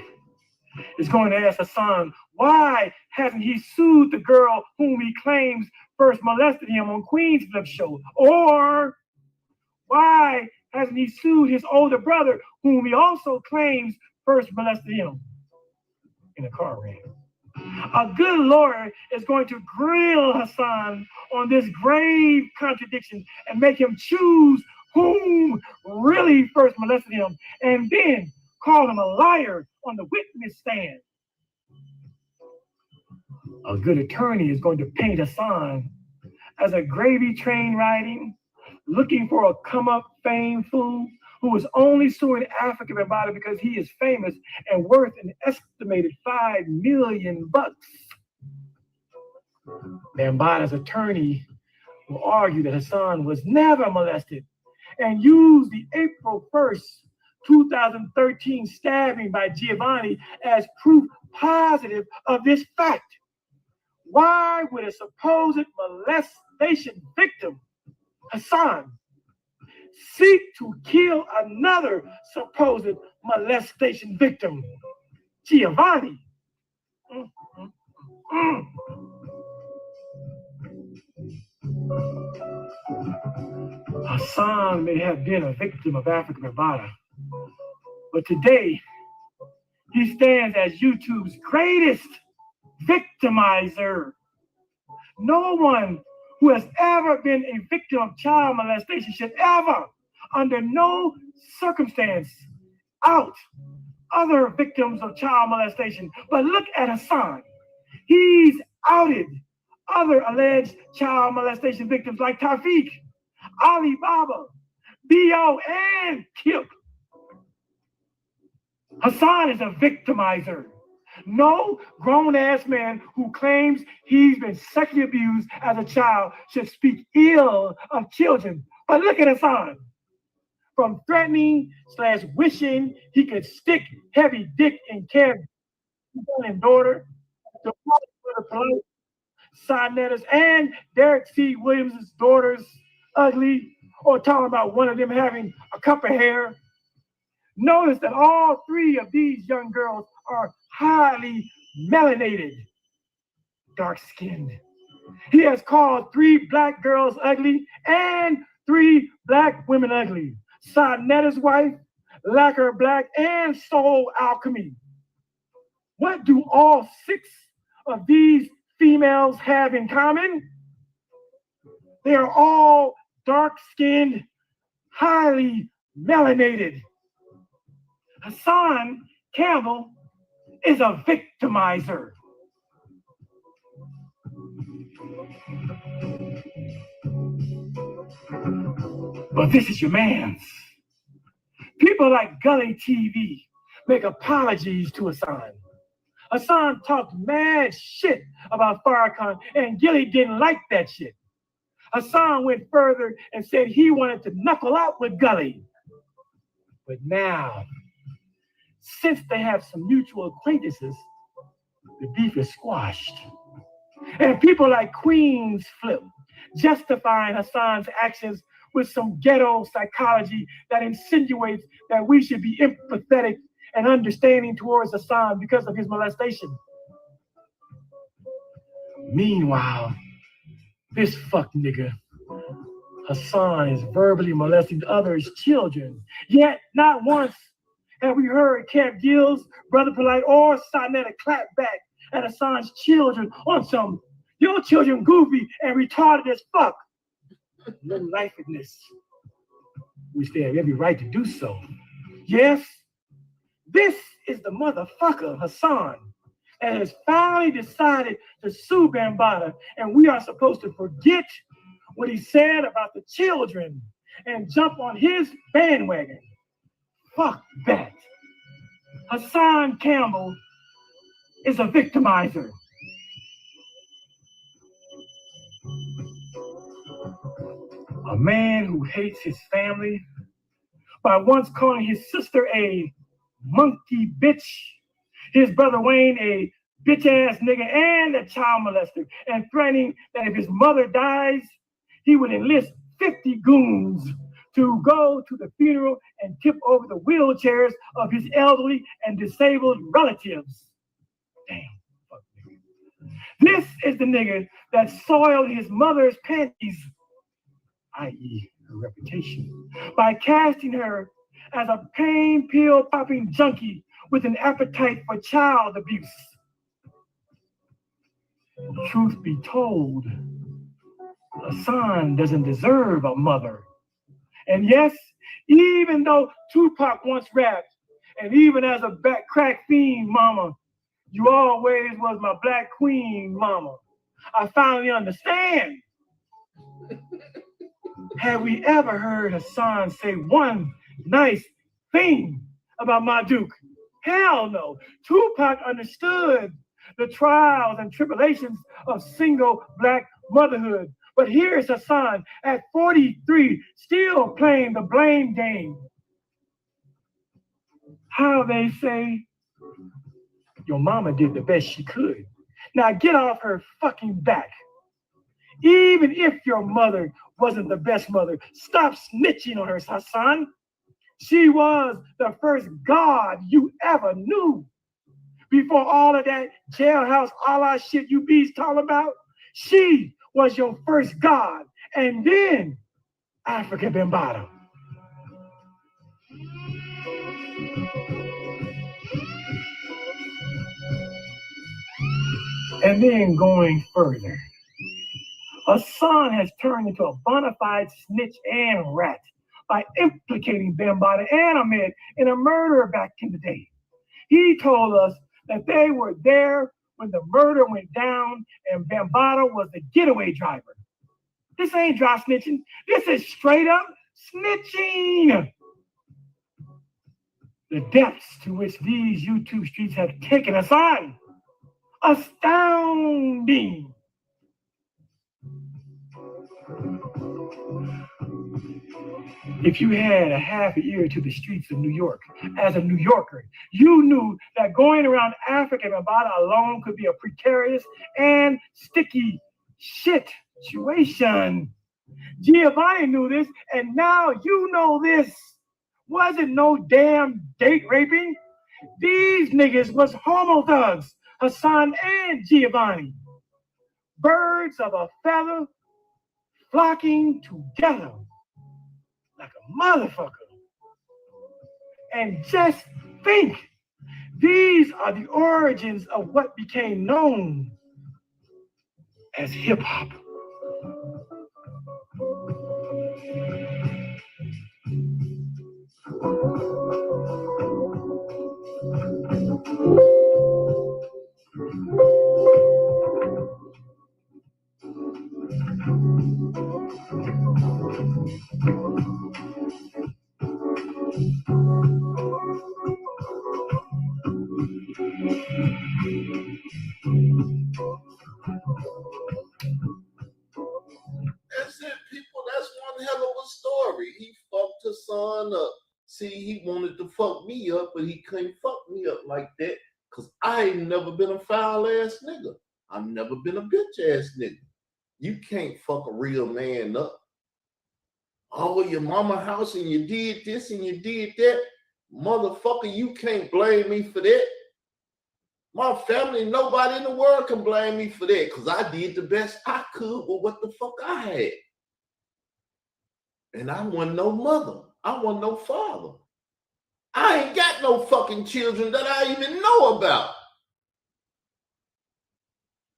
Speaker 3: is going to ask Hassan, why hasn't he sued the girl whom he claims first molested him on Queen's Flip show? Or why hasn't he sued his older brother whom he also claims first molested him in a car wreck? A good lawyer is going to grill Hassan on this grave contradiction and make him choose whom really first molested him and then call him a liar on the witness stand. A good attorney is going to paint Hassan as a gravy train riding, looking for a come-up fame fool who is only suing Africa Bambaataa because he is famous and worth an estimated $5 million. Bambaataa's attorney will argue that Hassan was never molested and use the April 1st, 2013 stabbing by Giovanni as proof positive of this fact. Why would a supposed molestation victim, Hassan, seek to kill another supposed molestation victim, Giovanni? Hassan may have been a victim of Africa Bambaataa, but today he stands as YouTube's greatest victimizer. No one who has ever been a victim of child molestation should ever, under no circumstance, out other victims of child molestation. But look at Hassan. He's outed other alleged child molestation victims like Tafiq, Ali Baba, B.O., and Kip. Hassan is a victimizer. No grown-ass man who claims he's been sexually abused as a child should speak ill of children. But look at Hassan. From threatening / wishing he could stick heavy dick in Kevin's son and daughter, to polite Sonetta's and Derek C. Williams' daughters ugly, or talking about one of them having a cup of hair. Notice that all three of these young girls are highly melanated. dark-skinned. He has called 3 black girls ugly and 3 black women ugly. Sonetta's wife, Lacquer Black, and Soul Alchemy. What do all 6 of these females have in common? They are all dark-skinned, highly melanated. Hassan Campbell is a victimizer. But this is your man's. People like Gully TV make apologies to Hassan. Hassan talked mad shit about Farrakhan, and Gilly didn't like that shit. Hassan went further and said he wanted to knuckle out with Gully. But now, since they have some mutual acquaintances, the beef is squashed. And people like Queens Flip, justifying Hassan's actions with some ghetto psychology that insinuates that we should be empathetic and understanding towards Hassan because of his molestation. Meanwhile, this fuck nigga, Hassan, is verbally molesting others' children. Yet, not once have we heard Camp Gills, Brother Polite, or Sonetta clap back at Hassan's children on some, your children goofy and retarded as fuck. No lifedness, which they have every right to do so. Yes, this is the motherfucker, Hassan, that has finally decided to sue Bambaataa, and we are supposed to forget what he said about the children and jump on his bandwagon. Fuck that. Hassan Campbell is a victimizer. A man who hates his family by once calling his sister a monkey bitch, his brother Wayne a bitch-ass nigga and a child molester, and threatening that if his mother dies, he would enlist 50 goons to go to the funeral and tip over the wheelchairs of his elderly and disabled relatives. Damn, fuck nigga. This is the nigga that soiled his mother's panties, i.e. her reputation, by casting her as a pain pill popping junkie with an appetite for child abuse. Truth be told, Hassan doesn't deserve a mother. And yes, even though Tupac once rapped, and even as a back crack fiend mama, you always was my black queen mama, I finally understand. Have we ever heard Hassan say one nice thing about my Duke? Hell no. Tupac understood the trials and tribulations of single black motherhood. But here's Hassan at 43, still playing the blame game. How they say, your mama did the best she could. Now get off her fucking back. Even if your mother wasn't the best mother, stop snitching on her, Hassan. She was the first God you ever knew. Before all of that jailhouse Allah shit you bees talking about, she was your first God, and then Africa Bambaataa. And then going further, Hassan has turned into a bona fide snitch and rat by implicating Bambaataa and Ahmed in a murder back in the day. He told us that they were there when the murder went down and Bambaataa was the getaway driver. This ain't dry snitching. This is straight up snitching. The depths to which these YouTube streets have taken us on. Astounding. If you had a half ear to the streets of New York, as a New Yorker, you knew that going around Africa Bambaataa alone could be a precarious and sticky shit situation. Giovanni knew this, and now you know this. Wasn't no damn date raping. These niggas was homo thugs, Hassan and Giovanni. birds of a feather flocking together like a motherfucker. And just think, these are the origins of what became known as hip hop.
Speaker 1: That's it, people. That's one hell of a story. He fucked his son up. See, he wanted to fuck me up, but he couldn't fuck me up like that because I ain't never been a foul ass nigga. I've never been a bitch ass nigga. You can't fuck a real man up. Oh, your mama house and you did this and you did that. Motherfucker, you can't blame me for that. My family, nobody in the world can blame me for that because I did the best I could with what the fuck I had. And I wasn't no mother. I wasn't no father. I ain't got no fucking children that I even know about.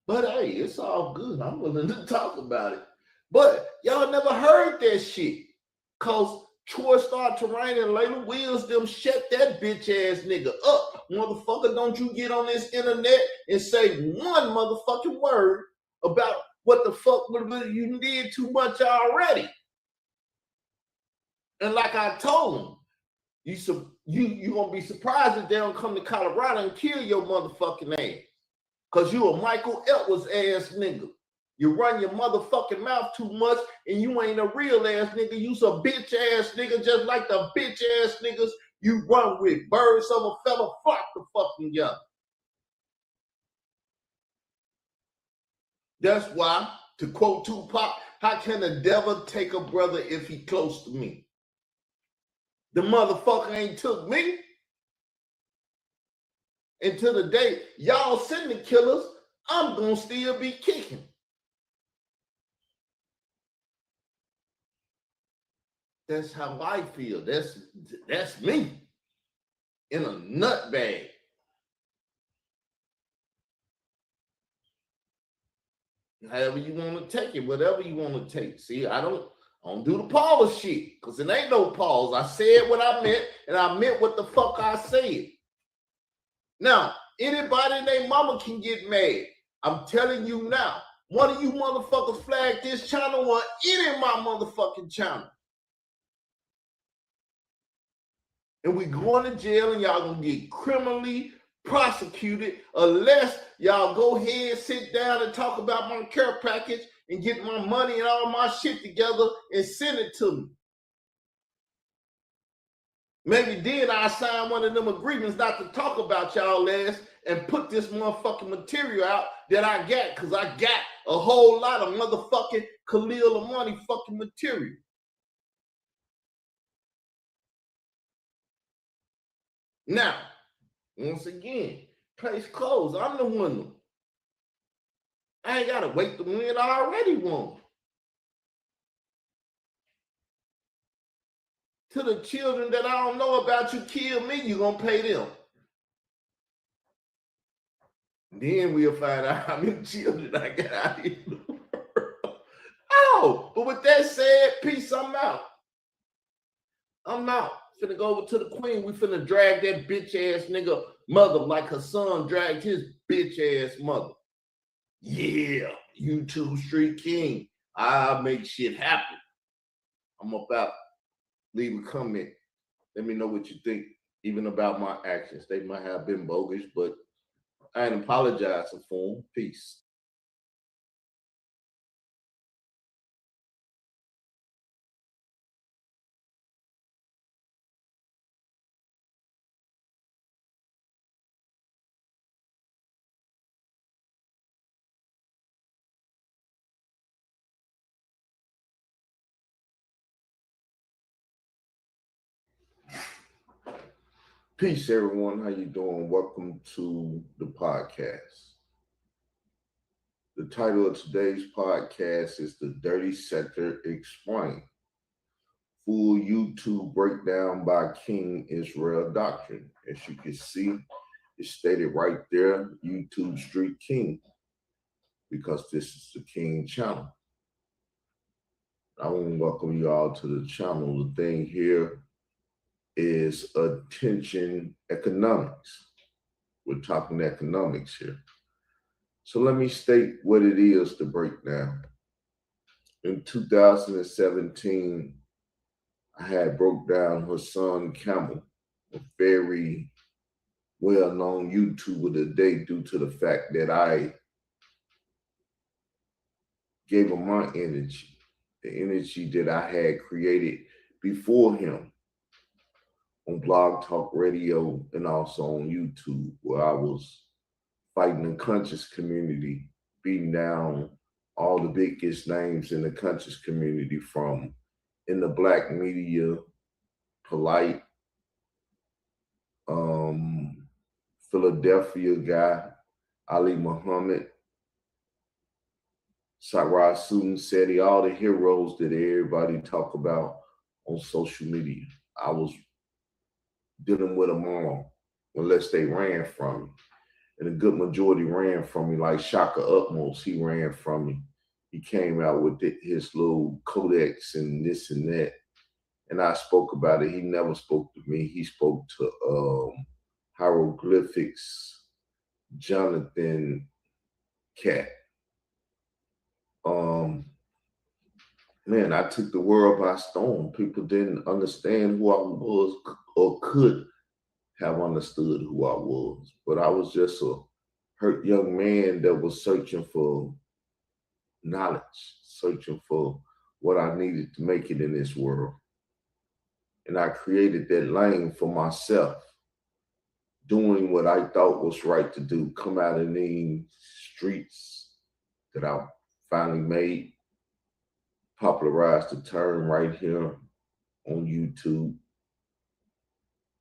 Speaker 1: But hey, it's all good. I'm willing to talk about it. But y'all never heard that shit. Cause Troy Star Terrain and Layla Wills them shut that bitch ass nigga up. Motherfucker, don't you get on this internet and say one motherfucking word about what the fuck you did too much already. And like I told him, you gonna be surprised if they don't come to Colorado and kill your motherfucking ass. Cause you a Michael Edwards ass nigga. You run your motherfucking mouth too much and you ain't a real ass nigga. You's a bitch ass nigga just like the bitch ass niggas you run with. Birds of a feather flock the fucking together. That's why, to quote Tupac, how can the devil take a brother if he close to me? The motherfucker ain't took me. Until the day y'all send the killers, I'm gonna still be kicking. That's how I feel. That's me in a nut bag. However you want to take it, whatever you want to take. See, I don't do the pause shit because it ain't no pause. I said what I meant and I meant what the fuck I said. Now, anybody and their mama can get mad. I'm telling you now, one of you motherfuckers flag this channel or any of my motherfucking channel. And we going to jail and y'all gonna get criminally prosecuted unless y'all go ahead, sit down and talk about my care package and get my money and all my shit together and send it to me. Maybe then I sign one of them agreements not to talk about y'all ass and put this motherfucking material out that I got because I got a whole lot of motherfucking Khalil Amani fucking material. Now, once again, case closed. I'm the winner. I ain't gotta wait to win. I already won. To the children that I don't know about, you kill me, you gonna pay them. Then we'll find out how many children I got out here in the world. Oh, but with that said, peace, I'm out. I'm out. Finna go over to the queen. We finna drag that bitch ass nigga mother like her son dragged his bitch ass mother. Yeah, YouTube Street King. I'll make shit happen. I'm about. Leave a comment. Let me know what you think, even about my actions. They might have been bogus, but I ain't apologizing for them. Peace. Peace, everyone. How you doing? Welcome to the podcast. The title of today's podcast is The Dirty Sector Explained. Full YouTube breakdown by King Israel Doctrine. As you can see, it's stated right there, YouTube Street King, because this is the King channel. I want to welcome you all to the channel. The thing here is attention economics. We're talking economics here. So let me state what it is to break down. In 2017, I had broke down Hassan Campbell, a very well-known YouTuber today, due to the fact that I gave him my energy, the energy that I had created before him on Blog Talk Radio and also on YouTube, where I was fighting the conscious community, beating down all the biggest names in the conscious community, from in the black media, Polite, Philadelphia guy, Ali Muhammad, Sarah Seti, all the heroes that everybody talk about on social media. I was dealing with them all, unless they ran from me. And a good majority ran from me, like Shaka Utmost, he ran from me. He came out with his little codex and this and that. And I spoke about it. He never spoke to me. He spoke to Hieroglyphics, Jonathan Cat. Man, I took the world by storm. People didn't understand who I was or could have understood who I was. But I was just a hurt young man that was searching for knowledge, searching for what I needed to make it in this world. And I created that lane for myself, doing what I thought was right to do, come out in these streets that I finally made, popularized the term right here on YouTube.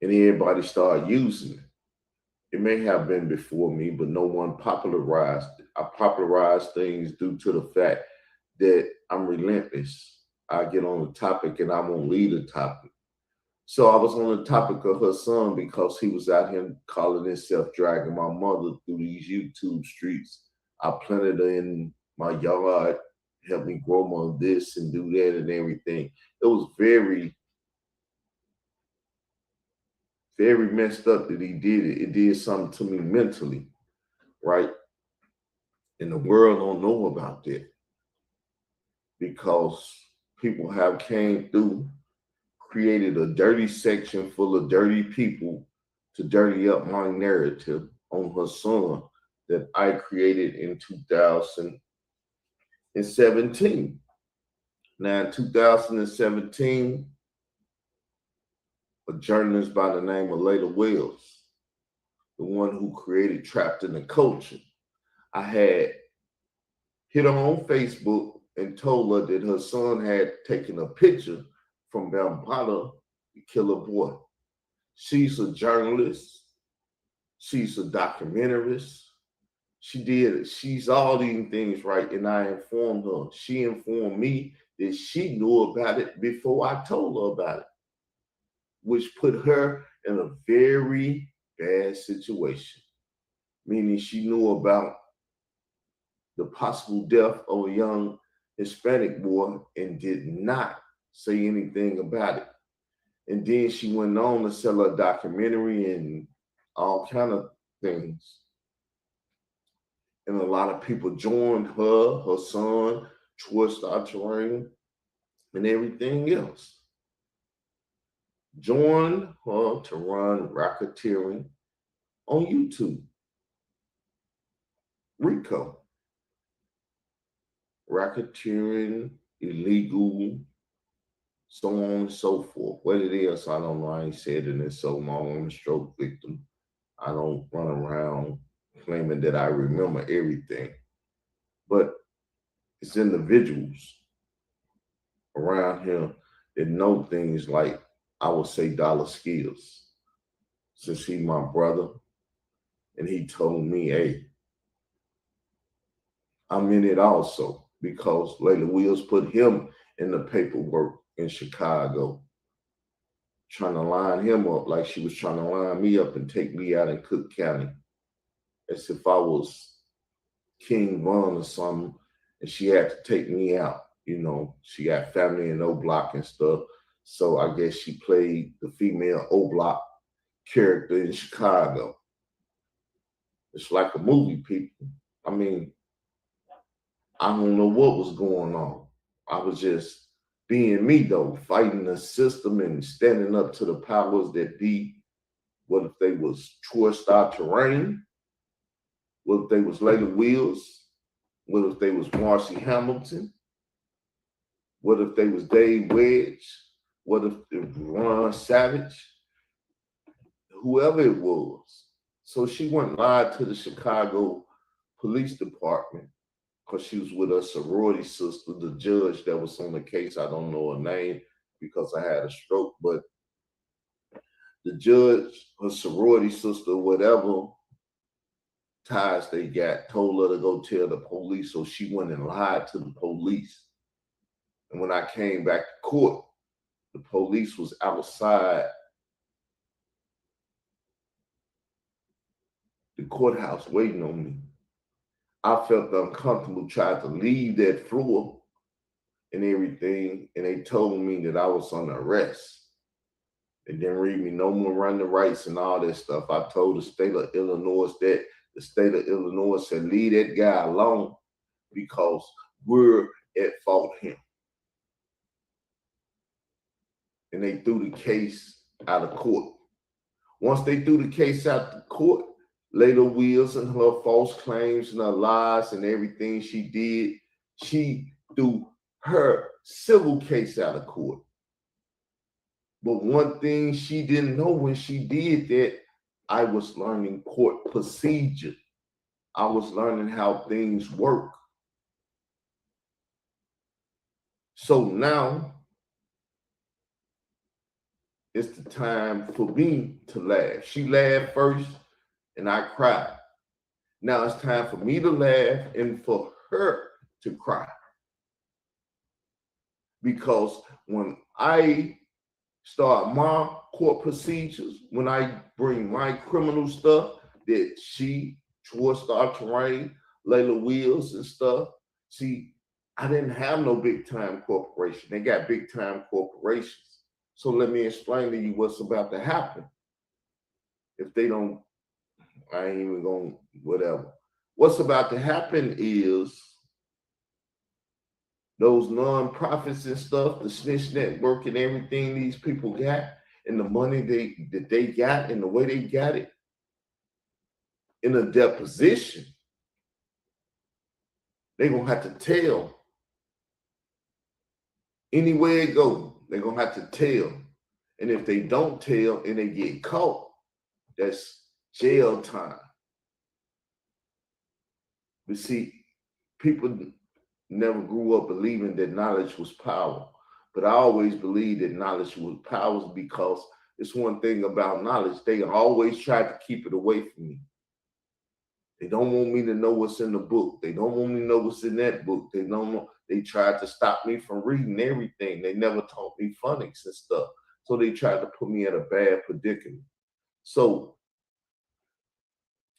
Speaker 1: And everybody started using it. It may have been before me, but no one popularized it. I popularized things due to the fact that I'm relentless. I get on the topic and I won't leave the topic. So I was on the topic of Hassan because he was out here calling himself dragging my mother through these YouTube streets. I planted her in my yard, helped me grow my this and do that and everything. It was very, very messed up that he did it. It did something to me mentally, right? And the world don't know about that, because people have came through, created a dirty section full of dirty people to dirty up my narrative on Hassan that I created in 2017. Now, in 2017, a journalist by the name of Leda Wells, the one who created Trapped in the Culture, I had hit her on Facebook and told her that her son had taken a picture from Bambaataa, the killer boy. She's a journalist. She's a documentarist. She's all these things, right? And I informed her. She informed me that she knew about it before I told her about it, which put her in a very bad situation, meaning she knew about the possible death of a young Hispanic boy and did not say anything about it. And then she went on to sell a documentary and all kind of things. And a lot of people joined her, her son, towards Doctrine, and everything else. Joined her to run racketeering on YouTube. RICO. Racketeering, illegal, so on and so forth. What it is, I don't know. I ain't said it in so long. I'm a stroke victim. I don't run around claiming that I remember everything. But it's individuals around here that know things like, I would say, Dollar Skills. Since he's my brother, and he told me, hey, I'm in it also because Layla Wills put him in the paperwork in Chicago, trying to line him up like she was trying to line me up and take me out in Cook County, as if I was King Von or something, and she had to take me out. You know, she got family in O Block and stuff. So I guess she played the female O Block character in Chicago. It's like a movie, people. I mean, I don't know what was going on. I was just being me though, fighting the system and standing up to the powers that be. What if they was Troy Star Terrain? What if they was Layla Wills? What if they was Marcy Hamilton? What if they was Dave Wedge? What if it was Ron Savage? Whoever it was. So she went live to the Chicago Police Department because she was with her sorority sister, the judge that was on the case. I don't know her name because I had a stroke, but the judge, her sorority sister, whatever ties they got, told her to go tell the police. So she went and lied to the police. And when I came back to court, the police was outside the courthouse waiting on me. I felt uncomfortable, tried to leave that floor and everything, and they told me that I was under arrest. They didn't read me no more Miranda rights and all that stuff. I told the state of Illinois that the state of Illinois said, leave that guy alone because we're at fault him. And they threw the case out of court. Once they threw the case out of court, Layla Wills and her false claims and her lies and everything she did, she threw her civil case out of court. But one thing she didn't know when she did that, I was learning court procedure. I was learning how things work. So now it's the time for me to laugh. She laughed first and I cried. Now it's time for me to laugh and for her to cry. Because when I start my court procedures, when I bring my criminal stuff that she, Troy Star Terrain, Layla Wills and stuff, see, I didn't have no big time corporation. They got big time corporations. So let me explain to you what's about to happen. If they don't, I ain't even gonna, whatever. What's about to happen is those nonprofits and stuff, the Snitch Network and everything these people got, and the money that they got and the way they got it in a deposition, they're gonna have to tell. Anywhere it goes, they're gonna have to tell. And if they don't tell and they get caught, that's jail time. But see, people never grew up believing that knowledge was power. But I always believed that knowledge was power because it's one thing about knowledge. They always try to keep it away from me. They don't want me to know what's in the book. They don't want me to know what's in that book. They don't want, they tried to stop me from reading everything. They never taught me phonics and stuff. So they tried to put me at a bad predicament. So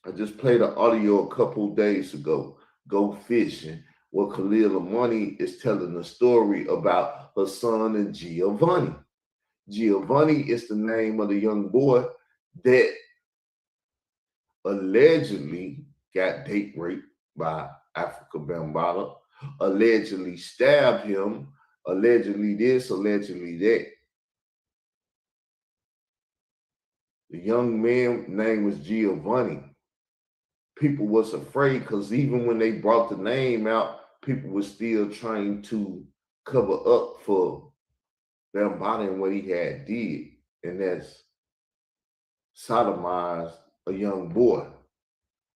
Speaker 1: I just played an audio a couple of days ago, Go Fishing, where Khalil Amani is telling a story about her son and Giovanni. Giovanni is the name of the young boy that allegedly got date raped by Africa Bambaataa, allegedly stabbed him, allegedly this, allegedly that. The young man's name was Giovanni. People was afraid because even when they brought the name out, people were still trying to cover up for Bambaataa and what he had did, and that's sodomized a young boy,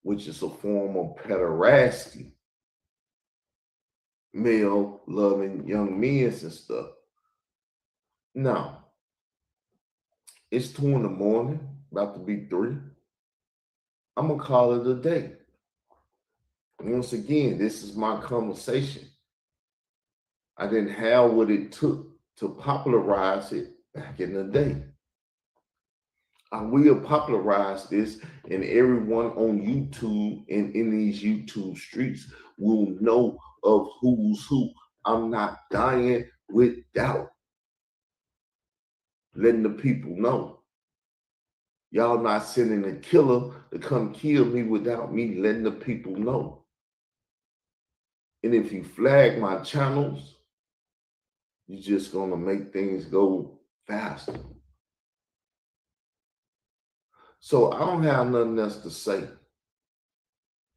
Speaker 1: which is a form of pederasty, male loving young men and stuff. Now, it's 2 in the morning, about to be 3. I'm gonna call it a day. Once again, this is my conversation. I didn't have what it took to popularize it back in the day. I will popularize this, and everyone on YouTube and in these YouTube streets will know of who's who. I'm not dying without letting the people know. Y'all not sending a killer to come kill me without me letting the people know. And if you flag my channels, you're just gonna make things go faster. So I don't have nothing else to say.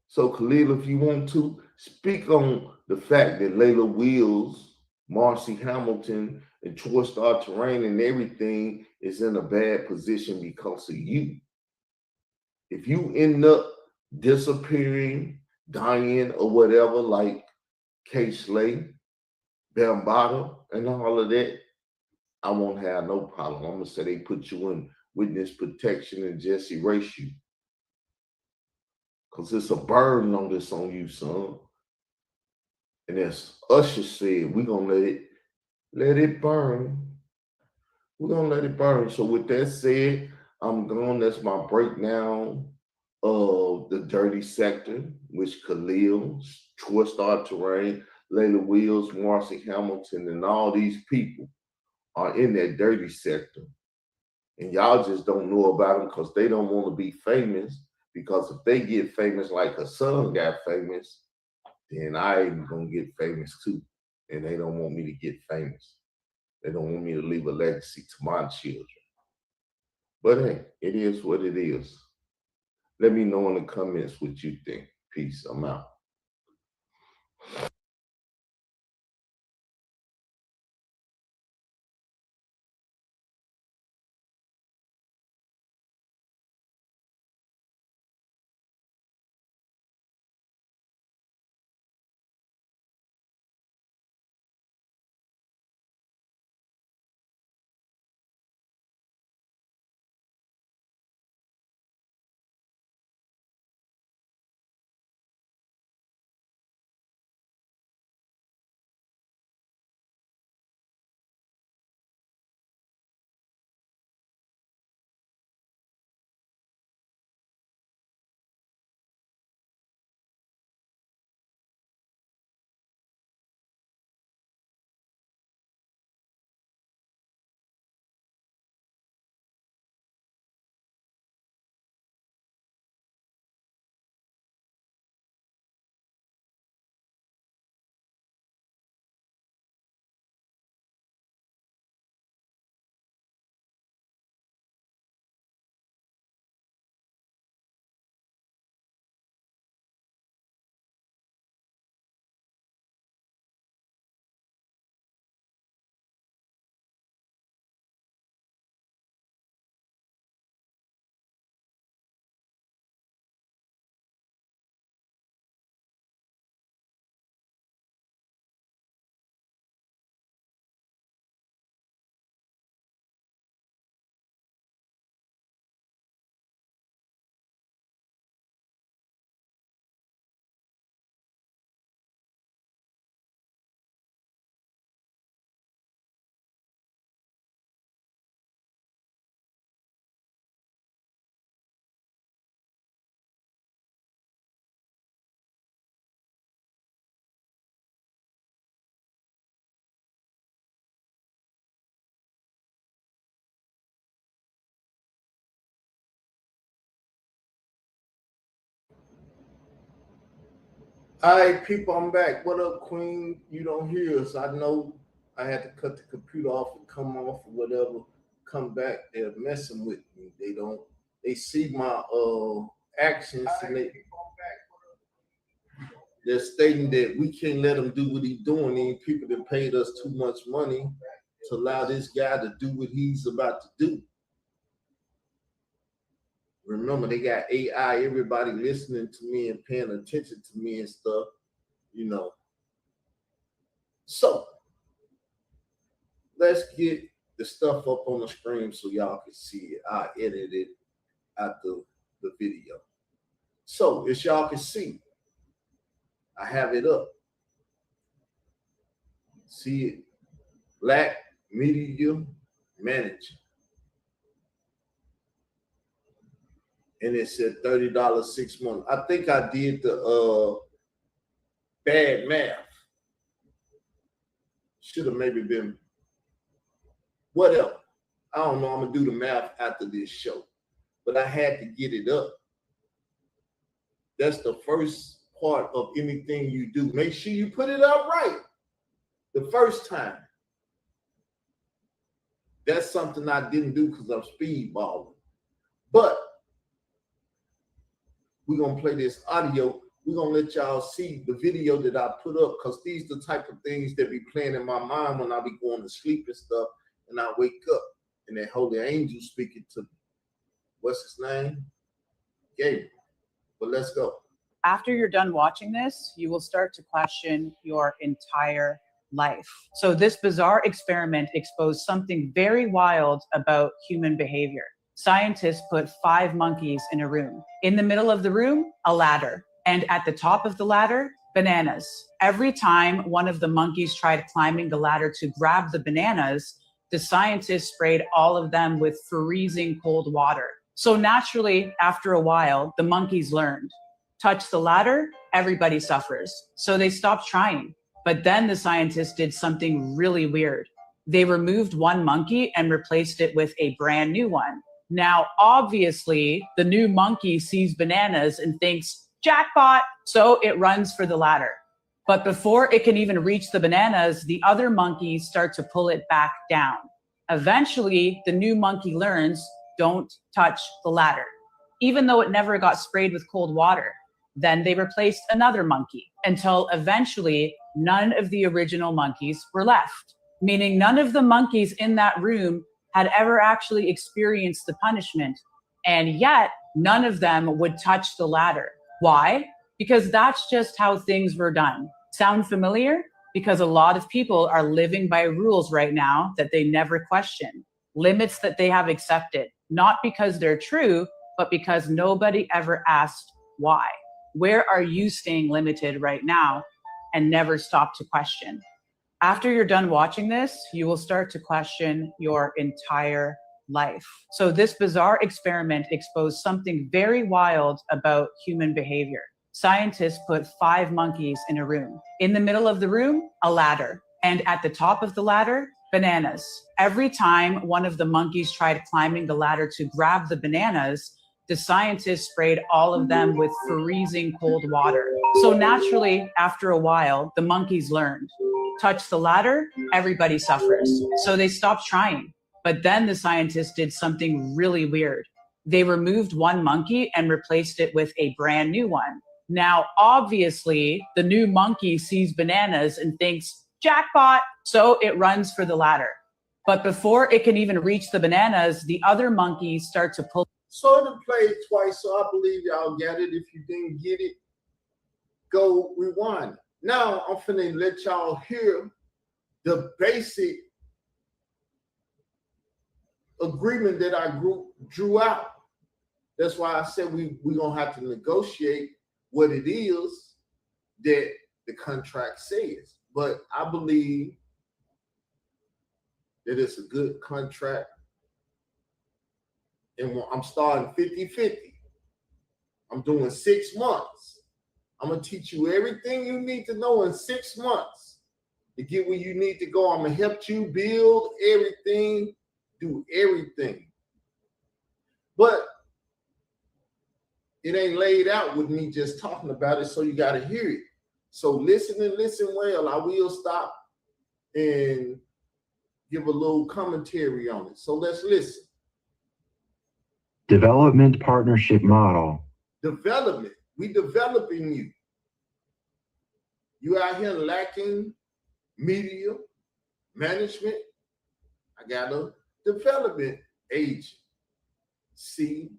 Speaker 1: So Khalil, if you want to, speak on the fact that Layla Wills, Marcy Hamilton, and Troy Star Terrain and everything is in a bad position because of you. If you end up disappearing, dying, or whatever, like K. Slay, Bambaataa, and all of that, I won't have no problem. I'm gonna say they put you in witness protection and just erase you. Because it's a burden on this on you, son. And as Usher said, we're gonna let it burn. We're gonna let it burn. So with that said, I'm gone. That's my breakdown of the dirty sector, which Khalil, Troy Star Terrain, Layla Wills, Marcy Hamilton, and all these people are in that dirty sector. And y'all just don't know about them because they don't want to be famous. Because if they get famous like her son got famous, then I ain't gonna get famous too. And they don't want me to get famous. They don't want me to leave a legacy to my children. But hey, it is what it is. Let me know in the comments what you think. Peace. I'm out. All right, people, I'm back. What up, Queen? You don't hear us. I know I had to cut the computer off and come off or whatever. Come back. They're messing with me. They see my actions and they're stating that we can't let him do what he's doing. These people that paid us too much money to allow this guy to do what he's about to do. Remember, they got AI, everybody listening to me and paying attention to me and stuff, you know. So let's get the stuff up on the screen so y'all can see it. I edited it out the video. So as y'all can see, I have it up. See it? Black Media Manager. And it said $30 6 months. I think I did the bad math. Should have maybe been whatever. I don't know. I'm gonna do the math after this show. But I had to get it up. That's the first part of anything you do. Make sure you put it up right the first time. That's something I didn't do because I'm speedballing. But we're going to play this audio. We're going to let y'all see the video that I put up because these are the type of things that be playing in my mind when I be going to sleep and stuff. And I wake up and that holy angel speaking to me. What's his name? Gabriel. But let's go.
Speaker 4: After you're done watching this, you will start to question your entire life. So this bizarre experiment exposed something very wild about human behavior. Scientists put 5 monkeys in a room. In the middle of the room, a ladder. And at the top of the ladder, bananas. Every time one of the monkeys tried climbing the ladder to grab the bananas, the scientists sprayed all of them with freezing cold water. So naturally, after a while, the monkeys learned. Touch the ladder, everybody suffers. So they stopped trying. But then the scientists did something really weird. They removed one monkey and replaced it with a brand new one. Now, obviously, the new monkey sees bananas and thinks, jackpot, so it runs for the ladder. But before it can even reach the bananas, the other monkeys start to pull it back down. Eventually, the new monkey learns, don't touch the ladder, even though it never got sprayed with cold water. Then they replaced another monkey until eventually none of the original monkeys were left, meaning none of the monkeys in that room had ever actually experienced the punishment. And yet none of them would touch the ladder. Why? Because that's just how things were done. Sound familiar? Because a lot of people are living by rules right now that they never question, limits that they have accepted, not because they're true, but because nobody ever asked why. Where are you staying limited right now and never stop to question? After you're done watching this, you will start to question your entire life. So this bizarre experiment exposed something very wild about human behavior. Scientists put 5 monkeys in a room. In the middle of the room, a ladder. And at the top of the ladder, bananas. Every time one of the monkeys tried climbing the ladder to grab the bananas, the scientists sprayed all of them with freezing cold water. So naturally, after a while, the monkeys learned. Touch the ladder, everybody suffers. So they stopped trying. But then the scientists did something really weird. They removed one monkey and replaced it with a brand new one. Now, obviously, the new monkey sees bananas and thinks, jackpot, so it runs for the ladder. But before it can even reach the bananas, the other monkeys start to pull.
Speaker 1: So it played twice, so I believe y'all got it. If you didn't get it, go rewind. Now I'm finna let y'all hear the basic agreement that I drew out. That's why I said we're gonna have to negotiate what it is that the contract says. But I believe that it's a good contract. And I'm starting 50-50. I'm doing 6 months. I'm going to teach you everything you need to know in 6 months to get where you need to go. I'm going to help you build everything, do everything. But it ain't laid out with me just talking about it, so you got to hear it. So listen and listen well. I will stop and give a little commentary on it. So let's listen.
Speaker 2: Development partnership model.
Speaker 1: Development. We developing you. You out here lacking media management. I got a development agency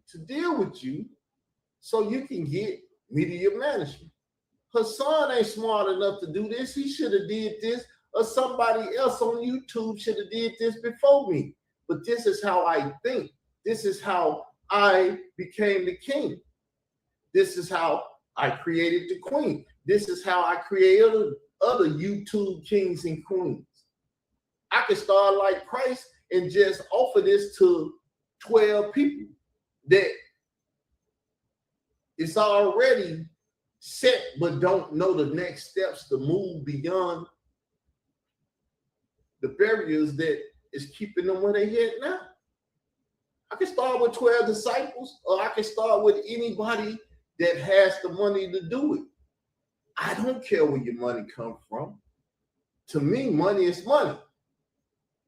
Speaker 1: to deal with you so you can get media management. Hassan ain't smart enough to do this. He should have did this, or somebody else on YouTube should have did this before me. But this is how I think. This is how I became the king. This is how I created the queen. This is how I created other YouTube kings and queens. I could start like Christ and just offer this to 12 people that it's already set, but don't know the next steps to move beyond the barriers that is keeping them where they at now. I can start with 12 disciples, or I can start with anybody that has the money to do it. I don't care where your money comes from. To me, money is money.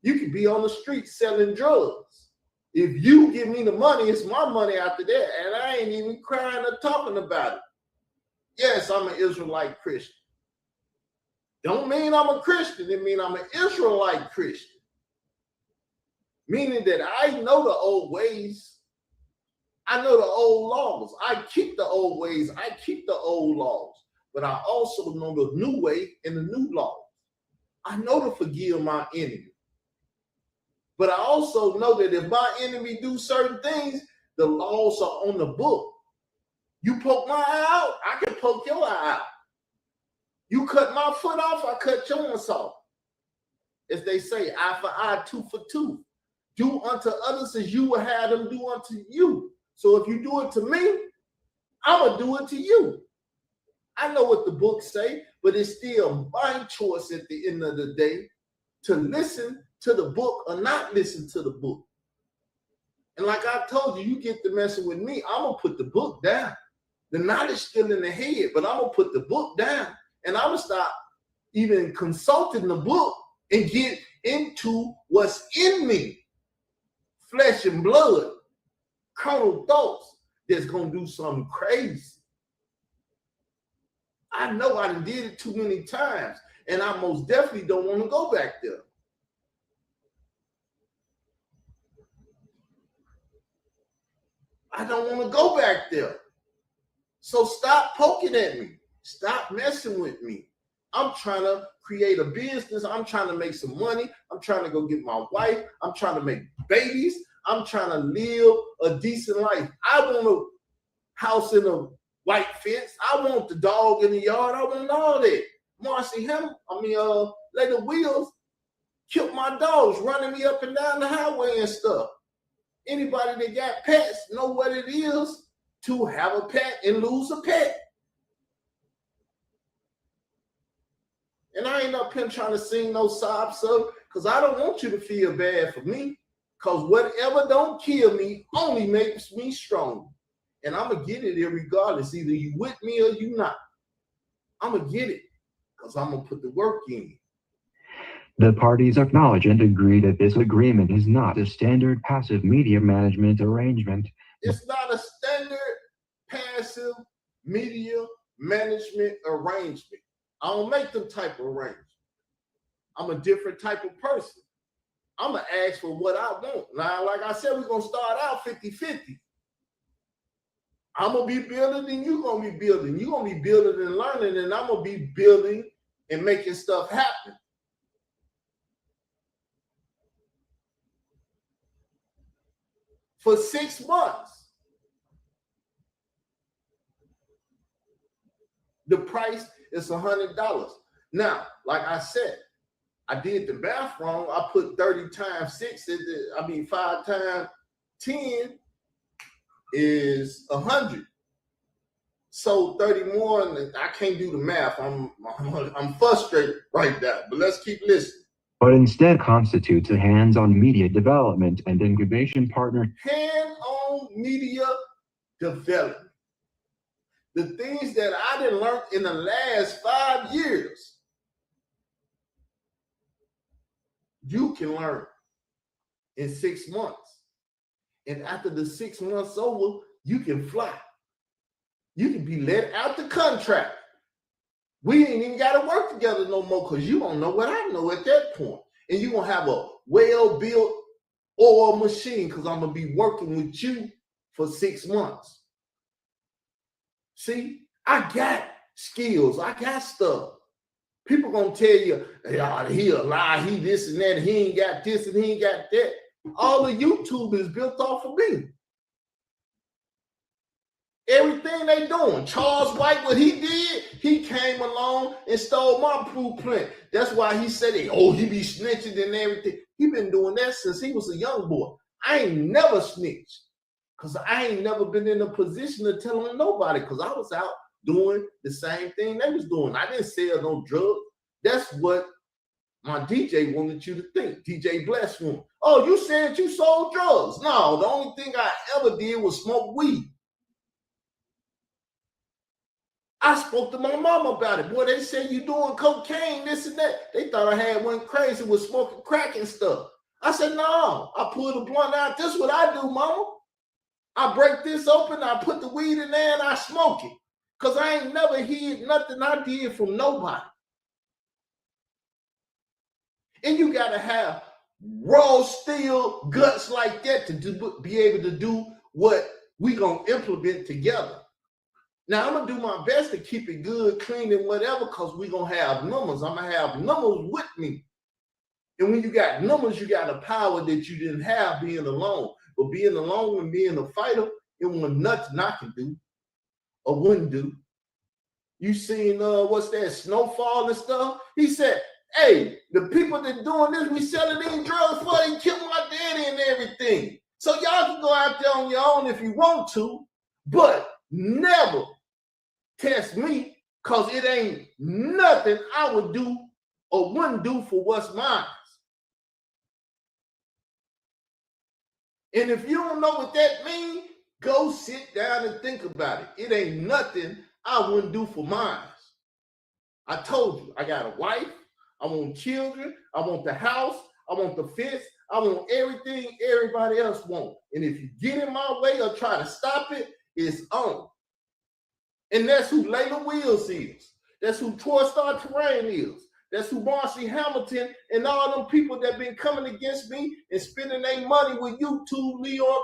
Speaker 1: You could be on the street selling drugs. If you give me the money, it's my money after that, and I ain't even crying or talking about it. Yes, I'm an Israelite Christian. Don't mean I'm a Christian. It means I'm an Israelite Christian. Meaning that I know the old ways. I know the old laws. I keep the old ways. I keep the old laws. But I also know the new way and the new laws. I know to forgive my enemy. But I also know that if my enemy do certain things, the laws are on the book. You poke my eye out, I can poke your eye out. You cut my foot off, I cut yours off. As they say, eye for eye, tooth for tooth. Do unto others as you will have them do unto you. So if you do it to me, I'm going to do it to you. I know what the books say, but it's still my choice at the end of the day to listen to the book or not listen to the book. And like I told you, you get to messing with me, I'm going to put the book down. The knowledge still in the head, but I'm going to put the book down. And I'm going to stop even consulting the book and get into what's in me. Flesh and blood, carnal thoughts that's going to do something crazy. I know I done did it too many times, and I most definitely don't want to go back there. I don't want to go back there. So stop poking at me. Stop messing with me. I'm trying to create a business. I'm trying to make some money. I'm trying to go get my wife. I'm trying to make babies. I'm trying to live a decent life. I want a house in a white fence. I want the dog in the yard. I want all that. Lady Wheels killed my dogs running me up and down the highway and stuff. Anybody that got pets know what it is to have a pet and lose a pet. And I ain't up here trying to sing no sob song because I don't want you to feel bad for me, because whatever don't kill me only makes me strong. And I'm going to get it regardless. Either you with me or you not. I'm going to get it because I'm going to put the work in.
Speaker 2: The parties acknowledge and agree that this agreement is not a standard passive media management arrangement.
Speaker 1: It's not a standard passive media management arrangement. I don't make them type of arrangements. I'm a different type of person. I'm going to ask for what I want. Now, like I said, we're going to start out 50-50. I'm going to be building and you're going to be building. You're going to be building and learning, and I'm going to be building and making stuff happen. For 6 months. The price is $100. Now, like I said, I did the math wrong. I put 30 times 6, 5 times 10 is 100. So 30 more, and I can't do the math. I'm frustrated right now, but let's keep listening.
Speaker 2: But instead constitutes a hands-on media development and incubation partner.
Speaker 1: Hands-on media development. The things that I done learned in the last 5 years, you can learn in 6 months. And after the 6 months over, you can fly. You can be let out the contract. We ain't even got to work together no more because you don't know what I know at that point. And you're going to have a well-built oil machine because I'm going to be working with you for 6 months. See, I got skills. I got stuff. People going to tell you, hey, he a lie, he this and that, he ain't got this and he ain't got that. All of YouTube is built off of me. Everything they doing. Charles White, what he did, he came along and stole my blueprint. That's why he said, he be snitching and everything. He been doing that since he was a young boy. I ain't never snitched because I ain't never been in a position to tell on nobody because I was out doing the same thing they was doing. I didn't sell no drugs. That's what my DJ wanted you to think. DJ Bless one. Oh, you said you sold drugs. No, the only thing I ever did was smoke weed. I spoke to my mom about it. Boy, they said you doing cocaine, this and that. They thought I had one crazy with smoking crack and stuff. I said, no, I pulled the blunt out. This is what I do, mama. I break this open, I put the weed in there, and I smoke it. Because I ain't never hid nothing I did from nobody. And you got to have raw steel guts like that to be able to do what we going to implement together. Now, I'm going to do my best to keep it good, clean, and whatever, because we're going to have numbers. I'm going to have numbers with me. And when you got numbers, you got a power that you didn't have being alone. But being alone and being a fighter, it was nothing I can do or wouldn't do. You seen, what's that, Snowfall and stuff? He said, hey, the people that doing this, we selling these drugs for, they kill my daddy and everything. So y'all can go out there on your own if you want to, but never test me, because it ain't nothing I would do or wouldn't do for what's mine. And if you don't know what that means, go sit down and think about it. It ain't nothing I wouldn't do for mine. I told you, I got a wife, I want children, I want the house, I want the fence, I want everything everybody else wants. And if you get in my way or try to stop it, it's on. And that's who Layla Wills is. That's who Troy Star Terrain is. That's who Marcy Hamilton and all them people that been coming against me and spending their money with YouTube, Leon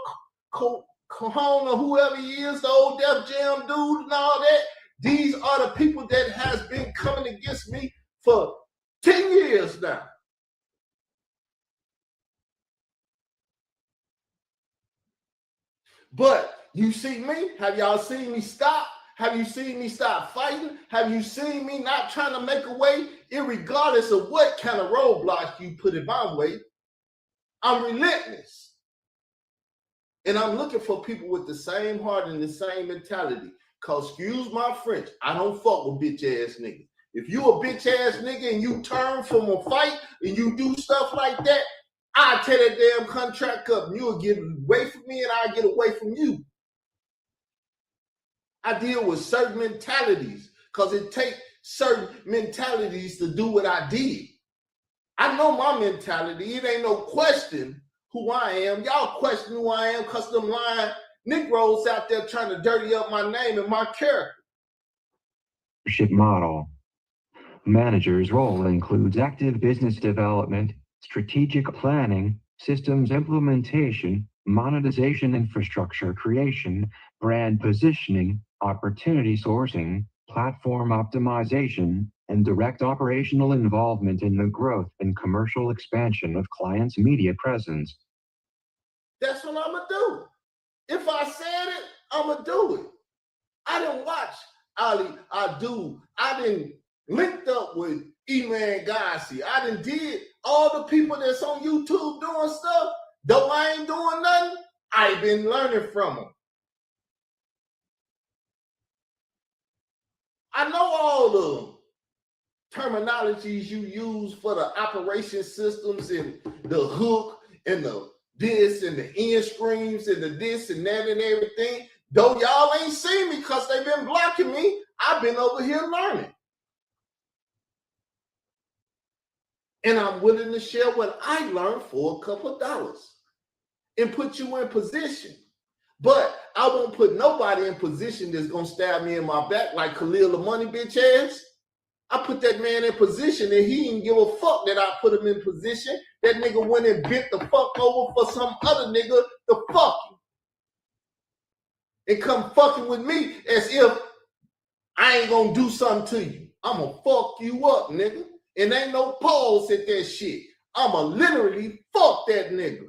Speaker 1: Cajon or whoever he is, the old Def Jam dude and all that. These are the people that has been coming against me for 10 years now. But you see me? Have y'all seen me stop? Have you seen me stop fighting? Have you seen me not trying to make a way? Irregardless of what kind of roadblocks you put in my way, I'm relentless. And I'm looking for people with the same heart and the same mentality. Because, excuse my French, I don't fuck with bitch-ass niggas. If you a bitch-ass nigga and you turn from a fight and you do stuff like that, I tear that damn contract up and you'll get away from me and I'll get away from you. I deal with certain mentalities because it takes certain mentalities to do what I did. I know my mentality. It ain't no question who I am. Y'all question who I am because them lying Negroes out there trying to dirty up my name and my character.
Speaker 2: Leadership model. Manager's role includes active business development, strategic planning, systems implementation, monetization infrastructure creation, brand positioning, opportunity sourcing, platform optimization, and direct operational involvement in the growth and commercial expansion of clients' media presence.
Speaker 1: That's what I'm going to do. If I said it, I'm going to do it. I didn't watch Ali Adu. I didn't linked up with E-Man Gassi. I done did all the people that's on YouTube doing stuff. Though I ain't doing nothing, I've been learning from them. I know all the terminologies you use for the operation systems and the hook and the this and the end screens and the this and that and everything. Though y'all ain't seen me because they've been blocking me, I've been over here learning. And I'm willing to share what I learned for a couple of dollars and put you in position. But I won't put nobody in position that's going to stab me in my back like Khalil the money bitch ass. I put that man in position and he didn't give a fuck that I put him in position. That nigga went and bent the fuck over for some other nigga to fuck you. And come fucking with me as if I ain't going to do something to you. I'm going to fuck you up, nigga. And ain't no pause at that shit. I'ma literally fuck that nigga.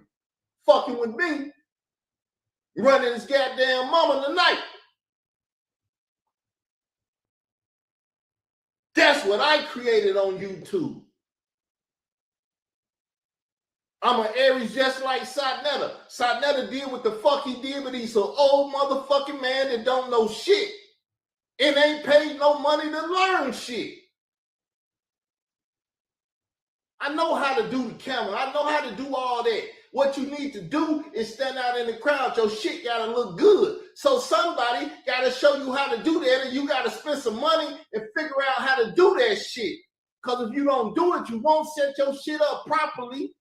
Speaker 1: Fucking with me. Running his goddamn mama tonight. That's what I created on YouTube. I'm an Aries just like Satnetta. Satnetta did what the fuck he did, but he's an old motherfucking man that don't know shit and ain't paid no money to learn shit. I know how to do the camera. I know how to do all that. What you need to do is stand out in the crowd. Your shit gotta look good. So somebody gotta show you how to do that, and you gotta spend some money and figure out how to do that shit. Because if you don't do it, you won't set your shit up properly.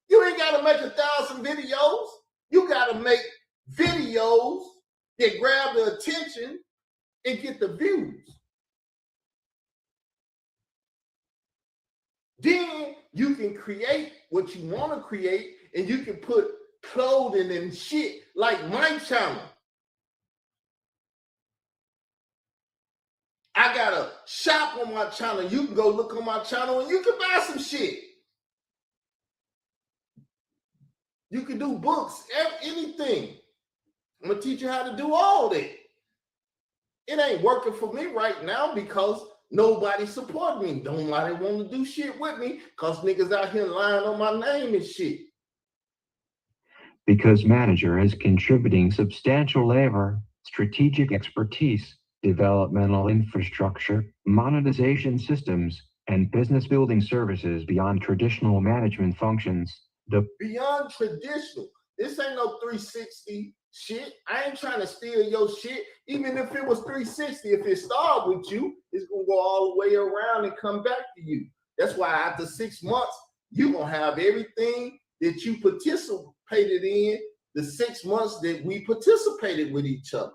Speaker 1: You ain't gotta make 1,000 videos. You gotta make videos that grab the attention and get the views. Then you can create what you want to create, and you can put clothing and shit like my channel. I got a shop on my channel. You can go look on my channel and you can buy some shit. You can do books, anything. I'm going to teach you how to do all that. It ain't working for me right now because nobody support me. Nobody want to do shit with me because niggas out here lying on my name and shit.
Speaker 2: Because manager is contributing substantial labor, strategic expertise, developmental infrastructure, monetization systems, and business building services beyond traditional management functions.
Speaker 1: Beyond traditional. This ain't no 360 shit. I ain't trying to steal your shit. Even if it was 360, if it started with you, it's going to go all the way around and come back to you. That's why after 6 months, you're going to have everything that you participated in the 6 months that we participated with each other.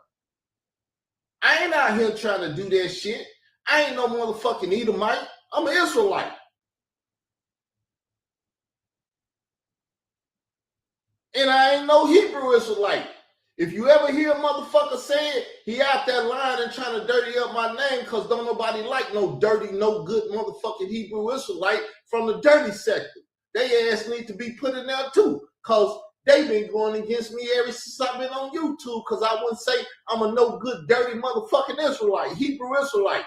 Speaker 1: I ain't out here trying to do that shit. I ain't no motherfucking Edomite. I'm an Israelite. And I ain't no Hebrew Israelite. If you ever hear a motherfucker saying he out there lying and trying to dirty up my name because don't nobody like no dirty, no good motherfucking Hebrew Israelite from the dirty sector. They ass need to be put in there too because they been going against me ever since I've been on YouTube because I wouldn't say I'm a no good, dirty motherfucking Israelite, Hebrew Israelite.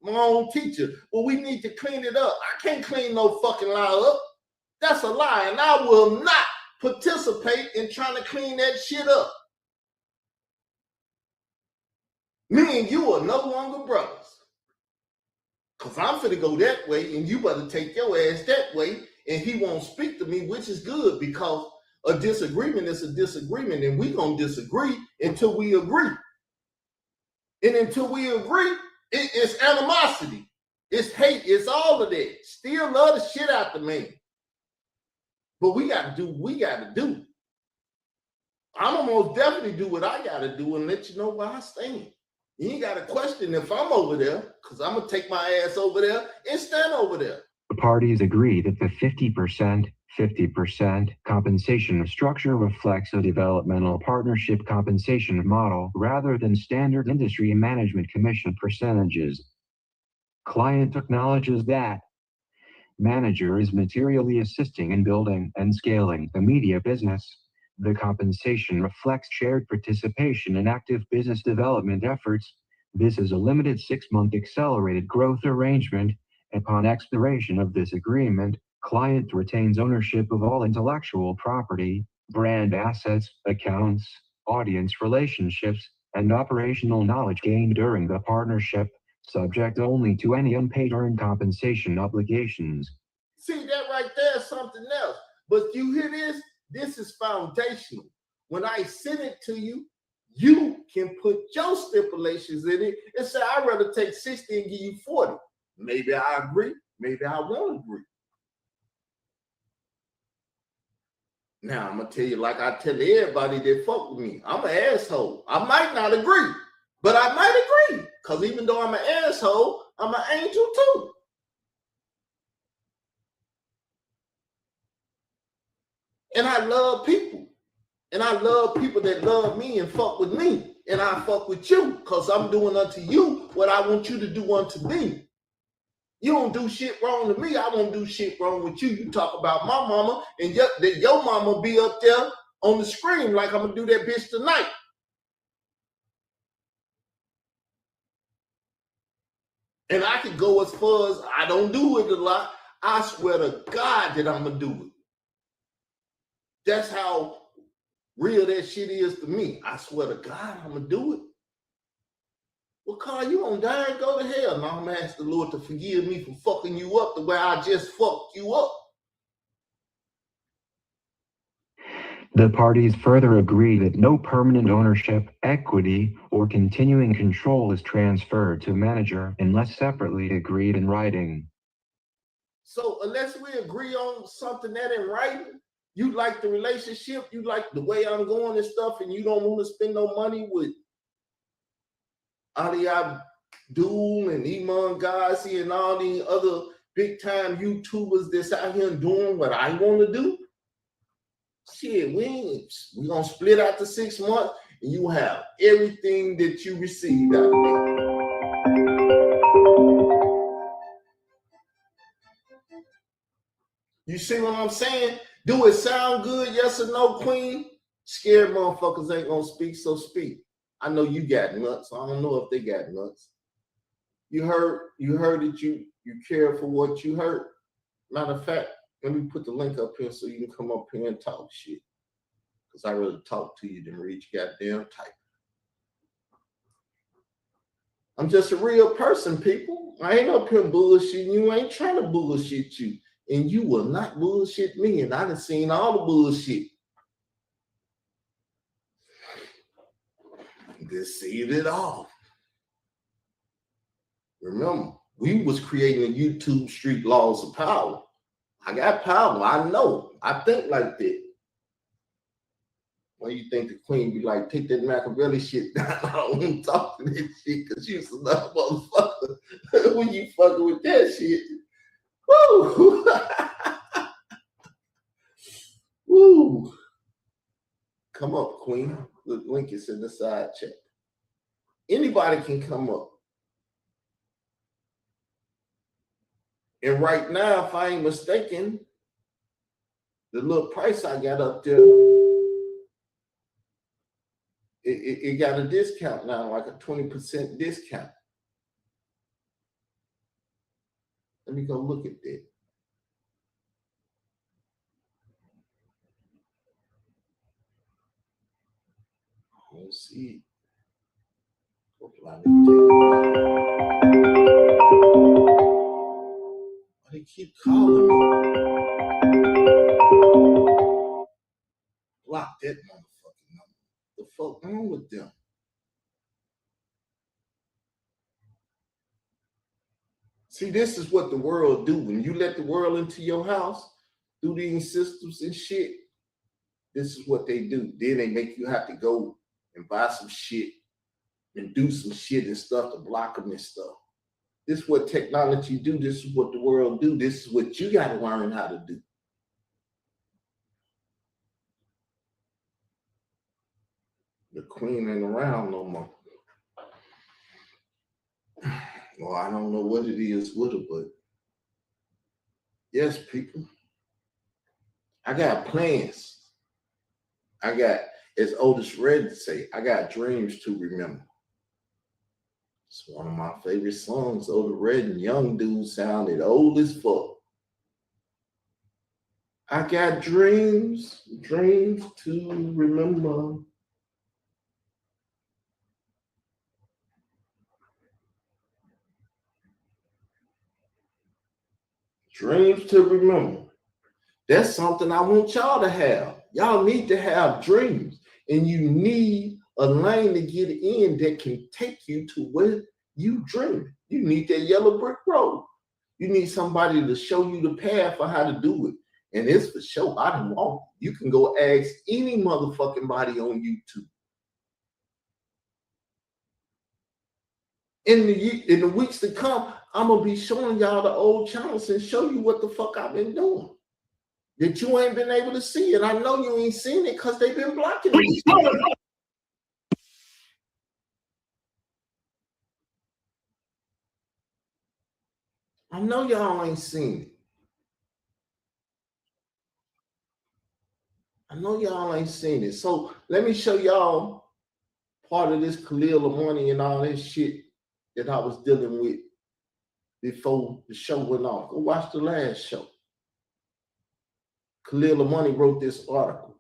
Speaker 1: My own teacher. Well, we need to clean it up. I can't clean no fucking lie up. That's a lie, and I will not participate in trying to clean that shit up. Me and you are no longer brothers. Because I'm finna go that way, and you better take your ass that way, and he won't speak to me, which is good, because a disagreement is a disagreement, and we gonna disagree until we agree. And until we agree, it's animosity, it's hate, it's all of that. Still love the shit out the man. But we got to do what we got to do. I'm gonna most definitely do what I got to do and let you know where I stand. You ain't got to question if I'm over there, because I'm going to take my ass over there and stand over there.
Speaker 2: The parties agree that the 50% compensation structure reflects a developmental partnership compensation model rather than standard industry and management commission percentages. Client acknowledges that manager is materially assisting in building and scaling the media business. The compensation reflects shared participation in active business development efforts. This is a limited 6-month accelerated growth arrangement. Upon expiration of this agreement, client retains ownership of all intellectual property, brand assets, accounts, audience relationships, and operational knowledge gained during the partnership, subject only to any unpaid earned compensation obligations.
Speaker 1: See, that right there is something else. But you hear this? This is foundational. When I send it to you, you can put your stipulations in it and say, I'd rather take 60 and give you 40. Maybe I agree. Maybe I won't agree. Now, I'm going to tell you, like I tell everybody that fuck with me, I'm an asshole. I might not agree, but I might agree. Because even though I'm an asshole, I'm an angel too. And I love people. And I love people that love me and fuck with me. And I fuck with you because I'm doing unto you what I want you to do unto me. You don't do shit wrong to me. I won't do shit wrong with you. You talk about my mama and your mama be up there on the screen like I'm going to do that bitch tonight. And I can go as far as I don't do it a lot. I swear to God that I'm gonna do it. That's how real that shit is to me. I swear to God, I'm gonna do it. Well, Carl, you gonna die and go to hell. No, I'm gonna ask the Lord to forgive me for fucking you up the way I just fucked you up.
Speaker 2: The parties further agree that no permanent ownership, equity, or continuing control is transferred to manager unless separately agreed in writing.
Speaker 1: So unless we agree on something that in writing, you like the relationship, you like the way I'm going and stuff, and you don't want to spend no money with Ali Abdul and Iman Ghazi and all these other big time YouTubers that's out here doing what I want to do. Shit, we gonna split out the 6 months and you have everything that you received out of me. You see what I'm saying? Do it sound good? Yes or no, Queen? Scared motherfuckers ain't gonna speak, so speak. I know you got nuts. I don't know if they got nuts. You heard that you care for what you heard. Matter of fact, let me put the link up here so you can come up here and talk shit. Because I'd rather talk to you than read your goddamn type. I'm just a real person, people. I ain't up here bullshitting you. I ain't trying to bullshit you. And you will not bullshit me. And I done seen all the bullshit. Deceived it all. Remember, we was creating the YouTube street laws of power. I got power. I know. I think like that. Why you think the Queen be like, take that Machiavelli shit down? I don't want to talk to that shit because you're another motherfucker. When you fucking with that shit. Woo! Woo! Come up, Queen. The link is in the side chat. Anybody can come up. And right now, if I ain't mistaken, the little price I got up there, it got a discount now, like a 20% discount. Let me go look at that. I don't see it. Why they keep calling me? Block that motherfucking number. The fuck wrong with them? See, this is what the world do. When you let the world into your house through these systems and shit, this is what they do. Then they make you have to go and buy some shit and do some shit and stuff to block them and stuff. This is what technology do. This is what the world do. This is what you got to learn how to do. The Queen ain't around no more. Well, I don't know what it is with her, but yes, people, I got plans. I got, as Otis Red say, I got dreams to remember. It's one of my favorite songs. Otis Red and young dude sounded old as fuck. I got dreams to remember. Dreams to remember. That's something I want y'all to have. Y'all need to have dreams, and you need a lane to get in that can take you to where you dream. You need that yellow brick road. You need somebody to show you the path for how to do it. And it's for sure. I don't want. You can go ask any motherfucking body on YouTube. In the weeks to come, I'm gonna be showing y'all the old channels and show you what the fuck I've been doing that you ain't been able to see. And I know you ain't seen it because they've been blocking it. I know y'all ain't seen it. I know y'all ain't seen it. So let me show y'all part of this Khalil money and all that shit that I was dealing with before the show went off. Go watch the last show. Khalil Amani wrote this article.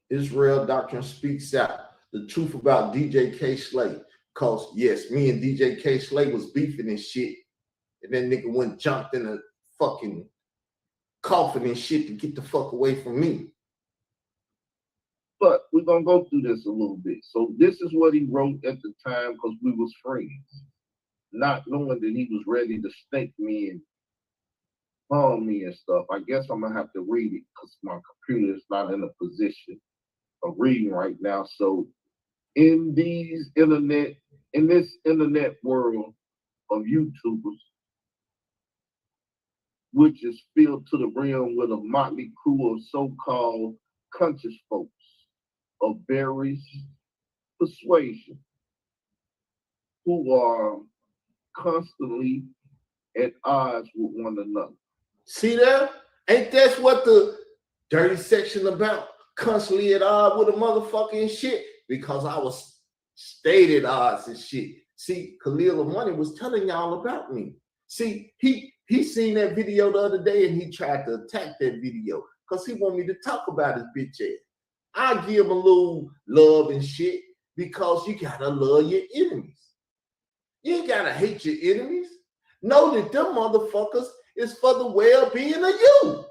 Speaker 1: Israel Doctrine speaks out the truth about DJ K. Slay. Cause yes, me and DJ K. Slay was beefing and shit. And that nigga went jumped in a fucking coffin and shit to get the fuck away from me.
Speaker 5: But we're gonna go through this a little bit. So this is what he wrote at the time because we was friends, not knowing that he was ready to stake me and harm me and stuff. I guess I'm gonna have to read it because my computer is not in a position of reading right now. So in this internet world of YouTubers, which is filled to the brim with a motley crew of so-called conscious folks of various persuasion who are constantly at odds with one another.
Speaker 1: See that? Ain't that what the dirty section about? Constantly at odds with a motherfucking shit. Because I was stayed at odds and shit. See, Khalil Amani was telling y'all about me. See, he seen that video the other day and he tried to attack that video because he wanted me to talk about his bitch ass. I give him a little love and shit because you gotta love your enemies. You ain't gotta hate your enemies. Know that them motherfuckers is for the well-being of you.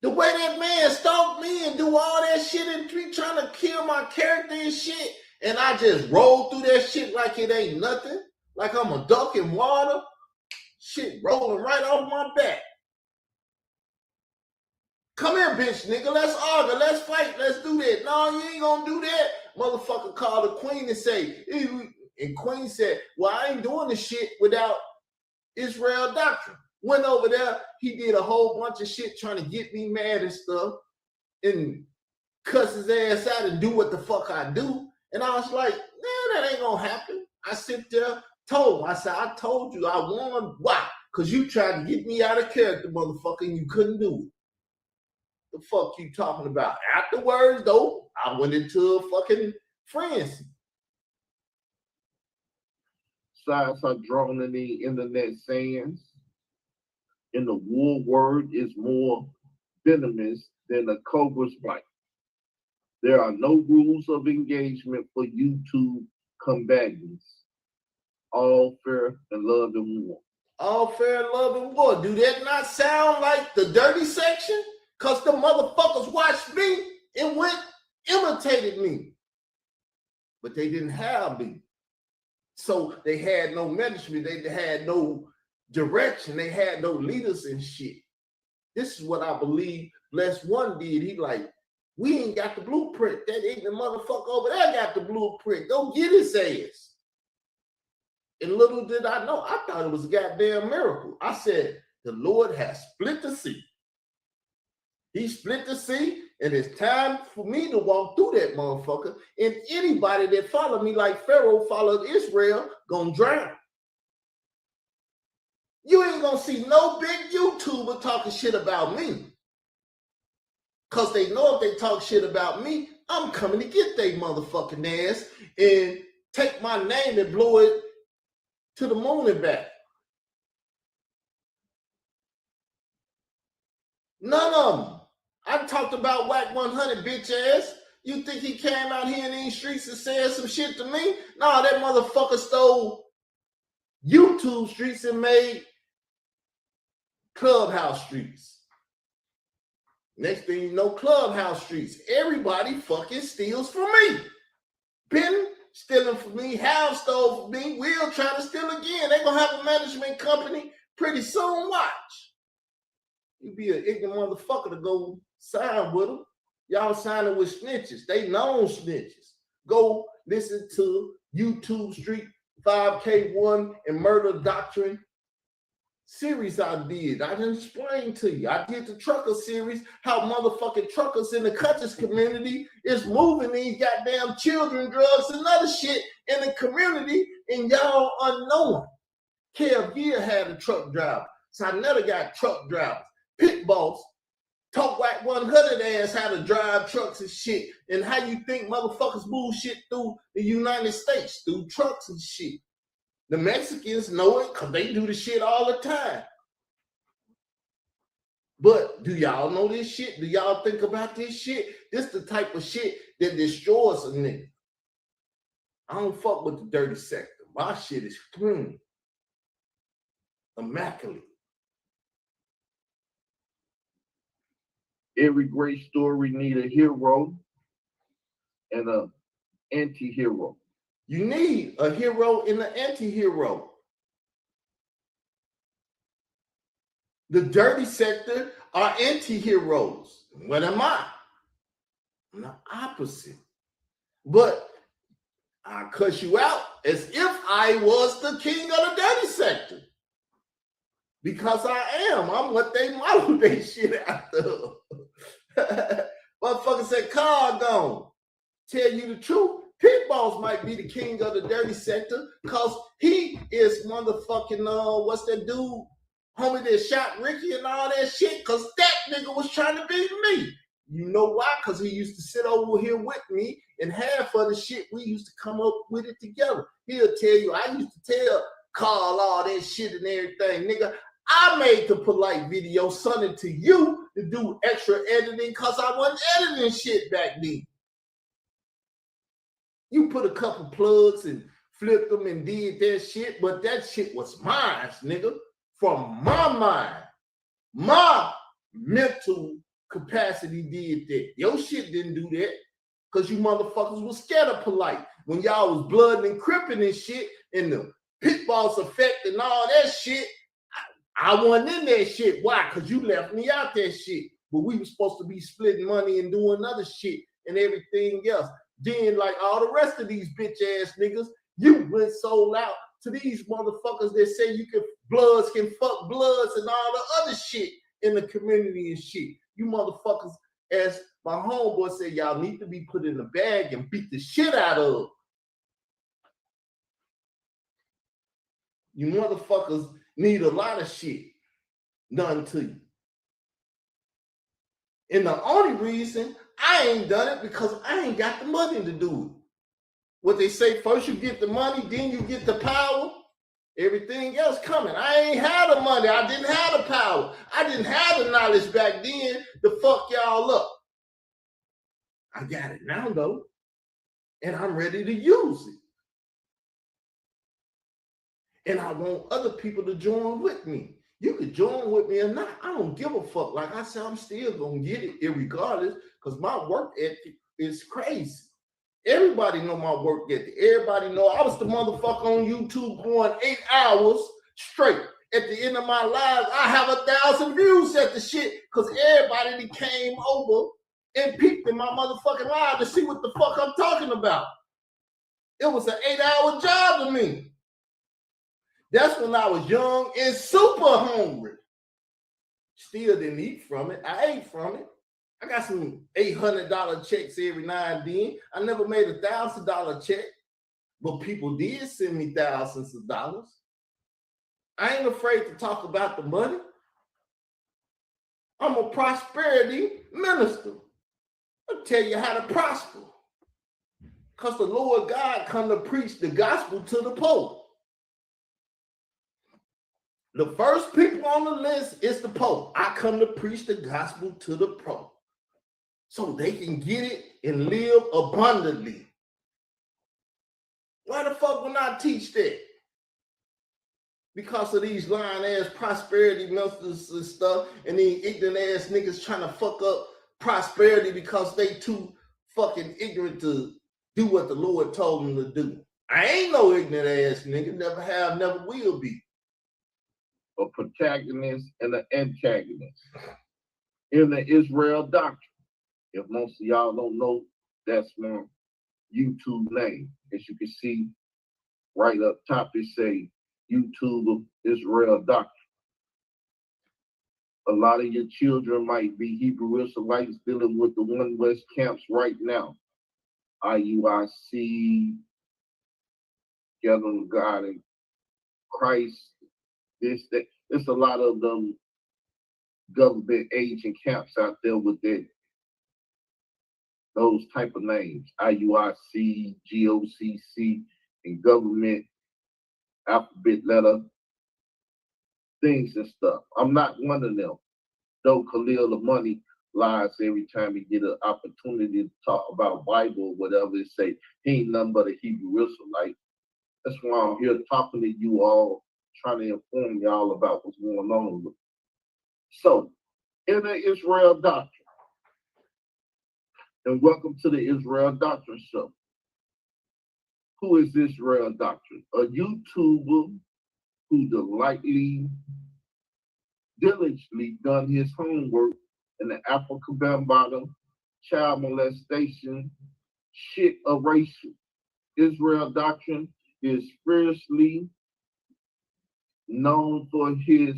Speaker 1: The way that man stalked me and do all that shit and trying to kill my character and shit, and I just roll through that shit like it ain't nothing, like I'm a duck in water, shit rolling right off my back. Come here, bitch, nigga. Let's argue. Let's fight. Let's do that. No, you ain't gonna do that. Motherfucker called the queen and say, and queen said, well, I ain't doing this shit without Israel Doctrine. Went over there. He did a whole bunch of shit trying to get me mad and stuff and cuss his ass out and do what the fuck I do. And I was like, man, that ain't gonna happen. I sit there, told him. I said, I told you I won. Why? Because you tried to get me out of character, motherfucker, and you couldn't do it. The fuck you talking about? Afterwards, though, I went into a fucking frenzy.
Speaker 5: Sides are drawn in the internet sayings, and the war word is more venomous than a cobra's bite. There are no rules of engagement for YouTube combatants. All fair and love and war.
Speaker 1: All fair and love and war. Do that not sound like the dirty section? Because the motherfuckers watched me and went imitated me. But they didn't have me. So they had no management. They had no direction. They had no leaders and shit. This is what I believe Bless One did. He like, we ain't got the blueprint. That ignorant motherfucker over there got the blueprint. Go get his ass. And little did I know, I thought it was a goddamn miracle. I said, the Lord has split the sea. He split the sea, and it's time for me to walk through that motherfucker. And anybody that followed me like Pharaoh followed Israel, gonna drown. You ain't gonna see no big YouTuber talking shit about me. Because they know if they talk shit about me, I'm coming to get their motherfucking ass and take my name and blow it to the moon and back. None of them. I talked about Whack 100, bitch ass. You think he came out here in these streets and said some shit to me? No, that motherfucker stole YouTube streets and made Clubhouse streets. Next thing you know, Clubhouse streets. Everybody fucking steals from me. Ben stealing from me. Hal stole from me. Will trying to steal again. They gonna have a management company pretty soon. Watch. You be an ignorant motherfucker to go sign with them. Y'all signing with snitches. They known snitches. Go listen to YouTube Street 5K1 and Murder Doctrine series I did. I didn't explain to you. I did the trucker series, how motherfucking truckers in the conscious community is moving these goddamn children, drugs, and other shit in the community, and y'all unknowing. Kev Gear had a truck driver. So I never got truck drivers. Pit boss taught Whack 100 ass how to drive trucks and shit, and how you think motherfuckers move shit through the United States, through trucks and shit. The Mexicans know it because they do the shit all the time. But do y'all know this shit? Do y'all think about this shit? This the type of shit that destroys a nigga. I don't fuck with the dirty sector. My shit is clean. Immaculate.
Speaker 5: Every great story need a hero and an anti-hero.
Speaker 1: You need a hero and an anti-hero. The dirty sector are anti-heroes. What am I? I'm the opposite. But I cuss you out as if I was the king of the dirty sector. Because I am. I'm what they model they shit after. Motherfucker said, Carl gone. Tell you the truth, Pit Boss might be the king of the dirty sector because he is motherfucking, what's that dude? Homie that shot Ricky and all that shit because that nigga was trying to beat me. You know why? Because he used to sit over here with me and half of the shit, we used to come up with it together. He'll tell you, I used to tell Carl all that shit and everything. Nigga, I made the polite video, sent it to you to do extra editing because I wasn't editing shit back then. You put a couple plugs and flipped them and did that shit, but that shit was mine, nigga. From my mind, my mental capacity did that. Your shit didn't do that because you motherfuckers was scared of polite. When y'all was blood and cripping and shit and the Pit Boss effect and all that shit, I wasn't in that shit. Why? Because you left me out that shit. But we were supposed to be splitting money and doing other shit and everything else. Then, like all the rest of these bitch ass niggas, you went sold out to these motherfuckers that say you can bloods can fuck bloods and all the other shit in the community and shit. You motherfuckers, as my homeboy said, y'all need to be put in a bag and beat the shit out of. You motherfuckers need a lot of shit done to you. And the only reason I ain't done it because I ain't got the money to do it. What they say, first you get the money, then you get the power. Everything else coming. I ain't had the money. I didn't have the power. I didn't have the knowledge back then to fuck y'all up. I got it now though. And I'm ready to use it. And I want other people to join with me. You could join with me or not. I don't give a fuck. Like I said, I'm still gonna get it irregardless because my work ethic is crazy. Everybody know my work ethic. Everybody know I was the motherfucker on YouTube going 8 hours straight. At the end of my life, I have 1,000 views at the shit because everybody that came over and peeked in my motherfucking live to see what the fuck I'm talking about. It was an 8-hour job to me. That's when I was young and super hungry. Still didn't eat from it. I ate from it. I got some $800 checks every now and then. I never made a $1,000 check, but people did send me thousands of dollars. I ain't afraid to talk about the money. I'm a prosperity minister. I'll tell you how to prosper. Because the Lord God come to preach the gospel to the poor. The first people on the list is the poor. I come to preach the gospel to the poor so they can get it and live abundantly. Why the fuck would I teach that? Because of these lying ass prosperity ministers and stuff and these ignorant ass niggas trying to fuck up prosperity because they too fucking ignorant to do what the Lord told them to do. I ain't no ignorant ass nigga, never have, never will be.
Speaker 5: A protagonist and an antagonist in the Israel Doctrine. If most of y'all don't know, that's my YouTube name. As you can see right up top, it say YouTube of Israel Doctrine. A lot of your children might be Hebrew Israelites dealing with the One West camps right now. IUIC, Gathering God in Christ, this, that. There's a lot of them government agent camps out there with those type of names. IUIC, GOCC, and government alphabet letter things and stuff. I'm not one of them. Though Khalil the money lies every time he get an opportunity to talk about Bible or whatever, it say he ain't nothing but a Hebrew Israelite. That's why I'm here talking to you all, trying to inform y'all about what's going on. So, in the Israel Doctrine, and welcome to the Israel Doctrine Show. Who is Israel Doctrine? A YouTuber who diligently done his homework in the Africa Bambaataa, child molestation, shit erasure. Israel Doctrine is fiercely known for his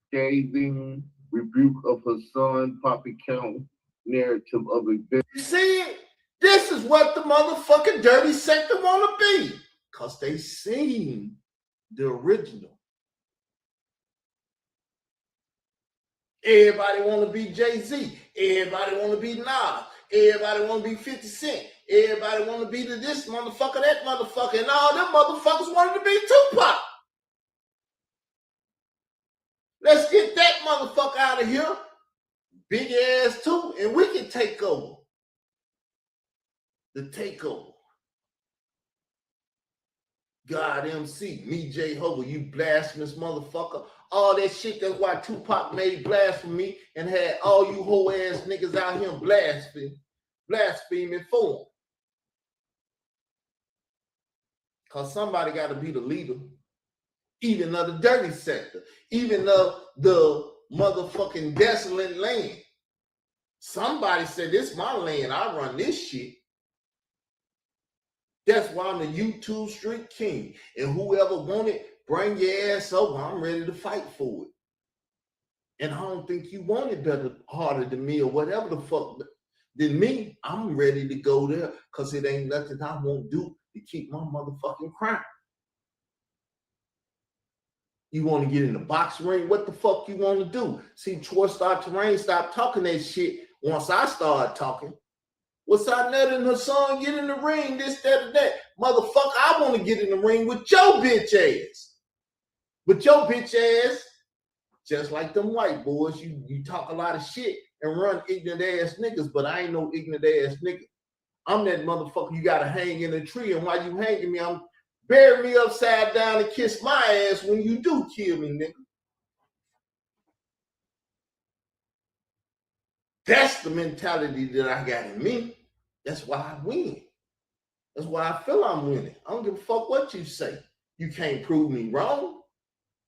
Speaker 5: scathing rebuke of her son, Poppy Count narrative of events.
Speaker 1: See, this is what the motherfucking dirty sector want to be. Because they seen the original. Everybody want to be Jay-Z. Everybody want to be Nas. Everybody want to be 50 Cent. Everybody want to be this motherfucker, that motherfucker. And all them motherfuckers wanted to be Tupac. Let's get that motherfucker out of here. Big ass too. And we can take over. The takeover. God MC, me Jehovah, you blasphemous motherfucker. All that shit, that's why Tupac made blasphemy and had all you whole ass niggas out here blaspheming for him. Cause somebody gotta be the leader. Even of the dirty sector. Even of the motherfucking desolate land. Somebody said, this is my land, I run this shit. That's why I'm the YouTube street king. And whoever want it, bring your ass over. I'm ready to fight for it. And I don't think you want it better, harder than me or whatever the fuck than me. I'm ready to go there because it ain't nothing I won't do to keep my motherfucking crown. You want to get in the box ring? What the fuck you want to do? See, Troy Doctrine stop talking that shit once I start talking. What's up, Ned and her son? Get in the ring, this, that, and that. Motherfucker, I want to get in the ring with your bitch ass. But your bitch ass, just like them white boys, you talk a lot of shit and run ignorant ass niggas, but I ain't no ignorant ass nigga. I'm that motherfucker you gotta hang in a tree, and while you hanging me, I'm bury me upside down and kiss my ass when you do kill me, nigga. That's the mentality that I got in me. That's why I win. That's why I feel I'm winning. I don't give a fuck what you say. You can't prove me wrong.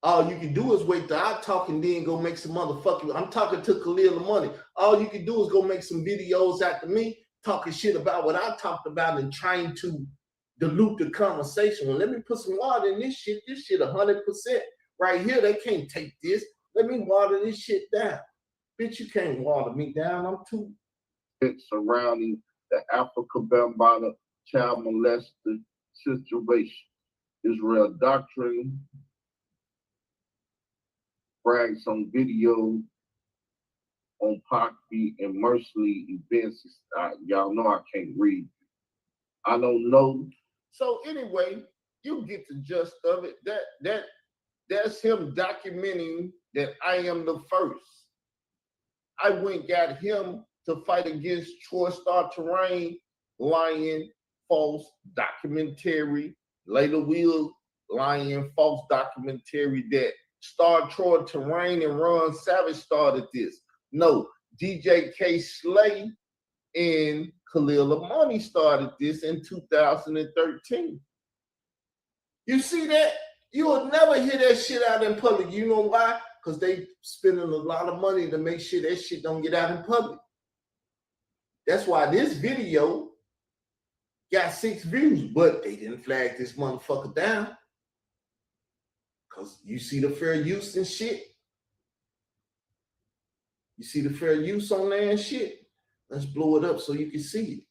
Speaker 1: All you can do is wait till I talk and then go make some motherfucking. I'm talking to Khalil the money. All you can do is go make some videos after me talking shit about what I talked about and trying to dilute the conversation. Well, let me put some water in this shit. This shit 100% right here. They can't take this. Let me water this shit down. Bitch, you can't water me down. I'm too.
Speaker 5: Surrounding the Africa Bambaataa child molester situation. Israel Doctrine brags on video on Poppy and Mercilessly events. Y'all know I can't read. I don't know.
Speaker 1: So anyway, you get the gist of it. That's him documenting that I am the first. I went and got him to fight against Troy Doctrine, lying, false documentary. Later will lying, false documentary that starred Troy Terrain and Ron Savage started this. No, DJ K. Slay and Khalil Amani started this in 2013. You see that? You will never hear that shit out in public. You know why? Because they spending a lot of money to make sure that shit don't get out in public. That's why this video got 6 views, but they didn't flag this motherfucker down. Because you see the fair use and shit. You see the fair use on there and shit. Let's blow it up so you can see it.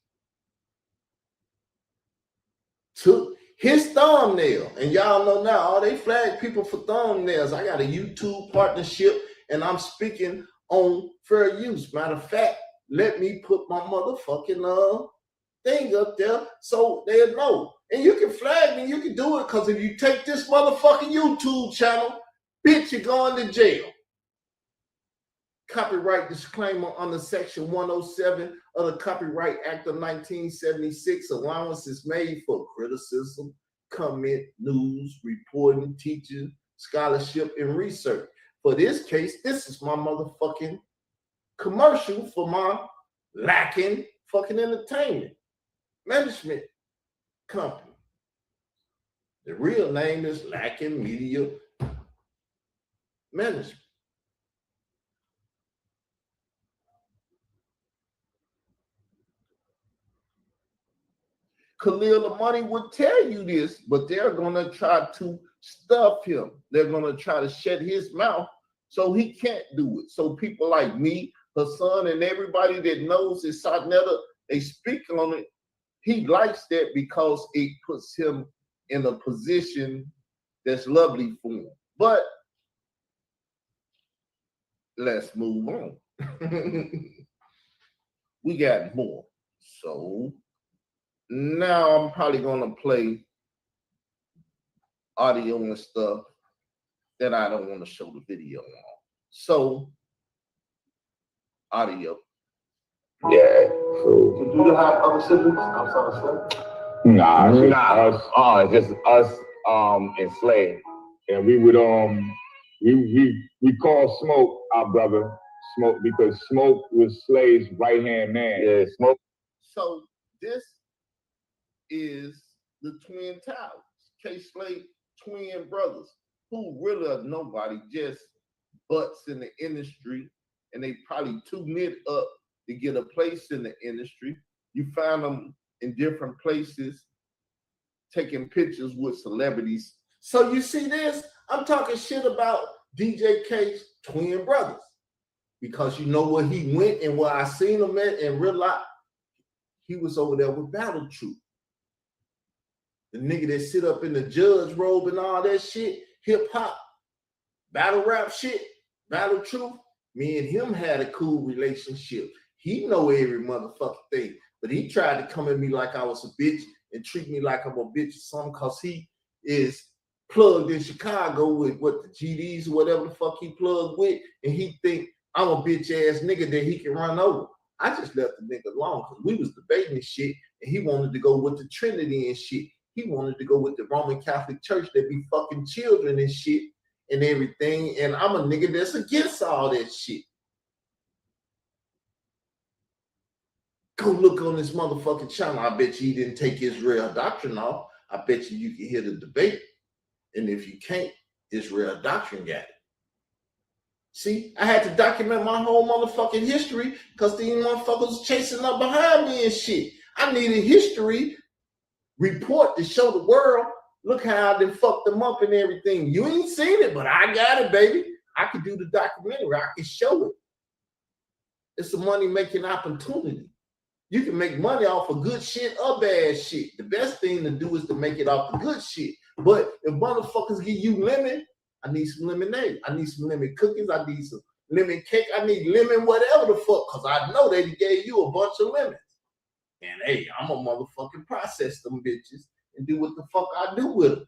Speaker 1: Took his thumbnail, and y'all know now, they flag people for thumbnails. I got a YouTube partnership, and I'm speaking on fair use. Matter of fact, let me put my motherfucking thing up there so they'll know. And you can flag me, you can do it, because if you take this motherfucking YouTube channel, bitch, you're going to jail. Copyright disclaimer under Section 107 of the Copyright Act of 1976. Allowance is made for criticism, comment, news, reporting, teaching, scholarship, and research. For this case, this is my motherfucking commercial for my lacking fucking entertainment management company. The real name is Lacking Media Management. Khalil the Money would tell you this, but they're gonna try to stuff him. They're gonna try to shut his mouth so he can't do it. So people like me, Hassan, and everybody that knows his Sarnetta, they speak on it. He likes that because it puts him in a position that's lovely for him. But let's move on. We got more. So now I'm probably gonna play audio and stuff that I don't want to show the video on. So audio.
Speaker 6: Yeah. So
Speaker 5: Do you have other siblings outside of slaves?
Speaker 6: nah. Just us enslaved. And we would we call Smoke our brother, Smoke, because Smoke was Slave's right-hand man. Yeah, Smoke.
Speaker 1: So this is the Twin Towers, K-Slate twin brothers, who really are nobody, just butts in the industry, and they probably too knit up to get a place in the industry. You find them in different places, taking pictures with celebrities. So you see this? I'm talking shit about DJ K's twin brothers, because you know where he went and where I seen him at in real life. He was over there with Battle Truth. The nigga that sit up in the judge robe and all that shit, hip hop, battle rap shit, Battle Truth. Me and him had a cool relationship. He know every motherfucking thing, but he tried to come at me like I was a bitch and treat me like I'm a bitch or something, because he is plugged in Chicago with what the GDs or whatever the fuck he plugged with, and he think I'm a bitch ass nigga that he can run over. I just left the nigga alone because we was debating this shit, and he wanted to go with the Trinity and shit. He wanted to go with the Roman Catholic Church that be fucking children and shit and everything. And I'm a nigga that's against all that shit. Go look on this motherfucking channel. I bet you he didn't take Israel Doctrine off. I bet you can hear the debate. And if you can't, Israel Doctrine got it. See, I had to document my whole motherfucking history because these motherfuckers was chasing up behind me and shit. I needed history report to show the world, look how I done fucked them up and everything. You ain't seen it, but I got it, baby. I can do the documentary. I can show it. It's a money-making opportunity. You can make money off of good shit or bad shit. The best thing to do is to make it off the good shit. But if motherfuckers give you lemon, I need some lemonade. I need some lemon cookies. I need some lemon cake. I need lemon whatever the fuck, because I know they gave you a bunch of lemons. And hey, I'm a motherfucking process them bitches and do what the fuck I do with them.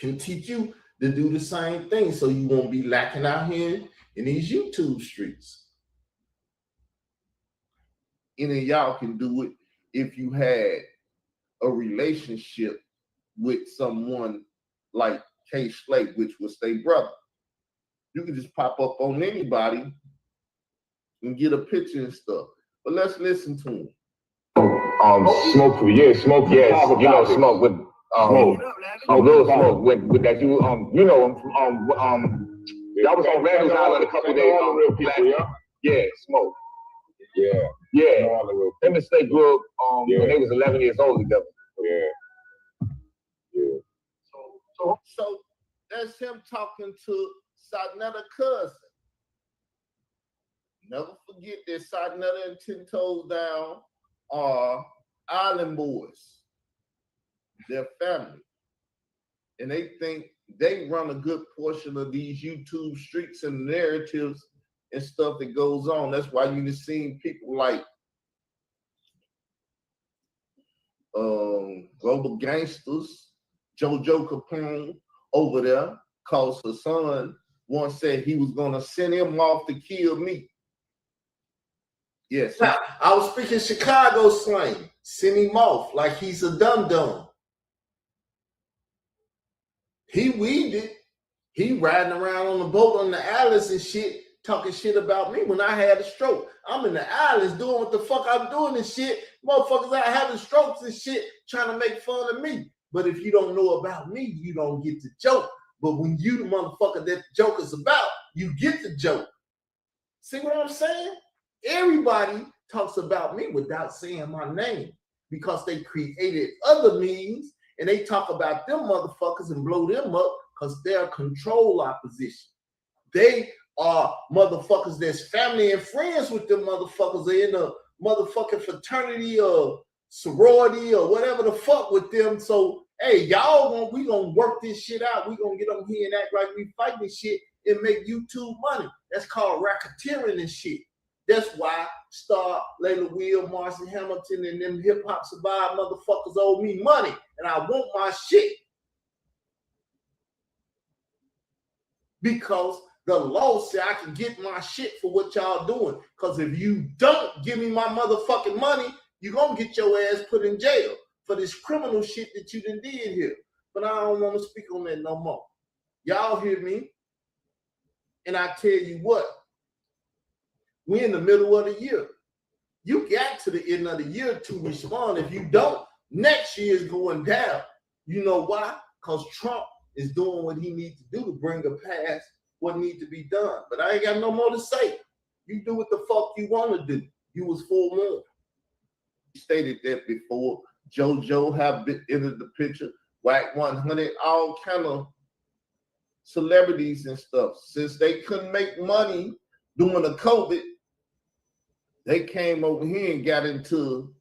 Speaker 1: Can teach you to do the same thing so you won't be lacking out here in these YouTube streets. Any of y'all can do it if you had a relationship with someone like K Slate, which was their brother. You can just pop up on anybody and get a picture and stuff. But let's listen to him.
Speaker 6: Smoke, Smoke, yes, you know, Smoke with Little Smoke with that you know him from that was on Randall's Island a couple of days. Yeah, Smoke. Yeah. Them and Slate grew up when they was 11 years old together. Yeah.
Speaker 1: So that's him talking to Sarnetta cousin. Never forget that Sarnetta and 10 Toes Down are island boys. Their family. And they think they run a good portion of these YouTube streets and narratives and stuff that goes on. That's why you just seen people like Global Gangsters, JoJo Capone over there, cause her son once said he was gonna send him off to kill me. Yes, I was speaking Chicago slang. Send him off like he's a dum-dum. He weaved it. He riding around on the boat on the islands and shit, talking shit about me when I had a stroke. I'm in the islands doing what the fuck I'm doing and shit. Motherfuckers out having strokes and shit, trying to make fun of me. But if you don't know about me, you don't get the joke. But when you the motherfucker that the joke is about, you get the joke. See what I'm saying? Everybody talks about me without saying my name because they created other memes and they talk about them motherfuckers and blow them up because they're control opposition. They are motherfuckers that's family and friends with them motherfuckers. They're in a motherfucking fraternity or sorority or whatever the fuck with them. So, hey, y'all, we gonna work this shit out. We gonna get on here and act like we fighting this shit and make YouTube money. That's called racketeering and shit. That's why Star, Layla Will, Marcy Hamilton, and them hip-hop survive motherfuckers owe me money, and I want my shit. Because the law said I can get my shit for what y'all doing. Because if you don't give me my motherfucking money, you're going to get your ass put in jail for this criminal shit that you done did here. But I don't want to speak on that no more. Y'all hear me? And I tell you what, we're in the middle of the year. You got to the end of the year to respond. If you don't, next year is going down. You know why? Because Trump is doing what he needs to do to bring a past what needs to be done. But I ain't got no more to say. You do what the fuck you want to do. You was forewarned. Stated that before. JoJo have been entered the picture. Whack 100, all kind of celebrities and stuff. Since they couldn't make money during the COVID, they came over here and got into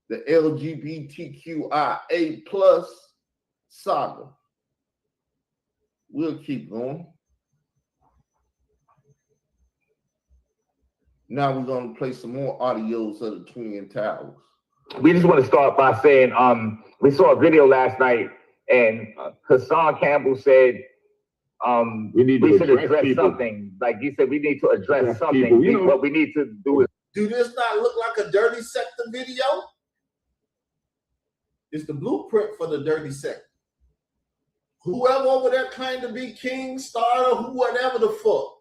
Speaker 1: the LGBTQIA plus saga. We'll keep going. Now we're going to play some more audios of the Twin Towers.
Speaker 6: We just want to start by saying, we saw a video last night, and Hassan Campbell said, we should address something. Like he said, we need to address something. What we need to do is.
Speaker 1: Do this not look like a Dirty Sector video? It's the blueprint for the Dirty Sector. Whoever over there claimed to be King, Star, or whatever the fuck,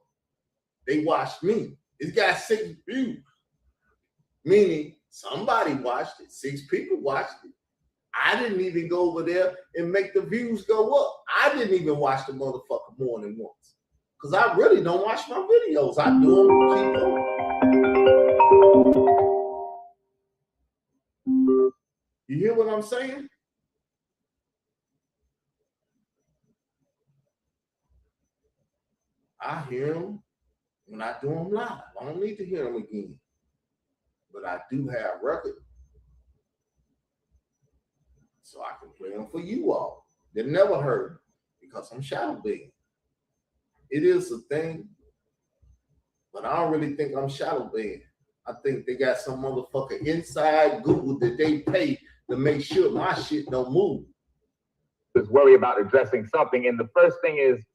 Speaker 1: they watched me. It's got 6 views. Meaning somebody watched it. 6 people watched it. I didn't even go over there and make the views go up. I didn't even watch the motherfucker more than once. Because I really don't watch my videos. I do them to keep going. You hear what I'm saying? I hear them when I do them live. I don't need to hear them again. But I do have record. So I can play them for you all that never heard because I'm shadow banned. It is a thing, but I don't really think I'm shadow banned. I think they got some motherfucker inside Google that they pay to make sure my shit don't move.
Speaker 6: Just worry about addressing something. And the first thing is,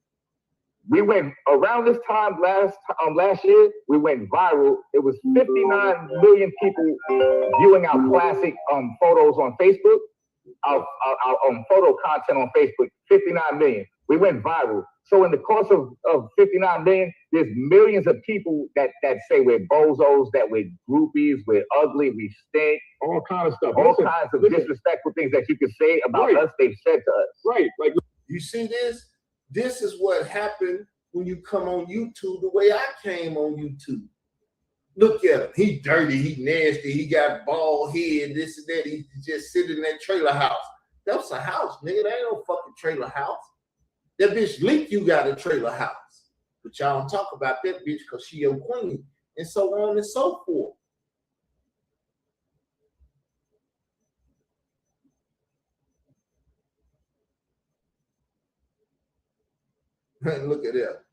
Speaker 6: we went around this time last year, we went viral. It was 59 million people viewing our classic photos on Facebook, our photo content on Facebook, 59 million. We went viral. So in the course of 59 million, there's millions of people that say we're bozos, that we're groupies, we're ugly, we stink.
Speaker 7: All kinds of stuff.
Speaker 6: All kinds of disrespectful things that you can say about us, they've said to us.
Speaker 7: Right. Like,
Speaker 1: you see this? This is what happened when you come on YouTube the way I came on YouTube. Look at him. He dirty, he nasty, he got bald head, this and that. He just sitting in that trailer house. That's a house, nigga. That ain't no fucking trailer house. That bitch leaked you got a trailer house. But y'all don't talk about that bitch because she your queen. And so on and so forth. Look at that.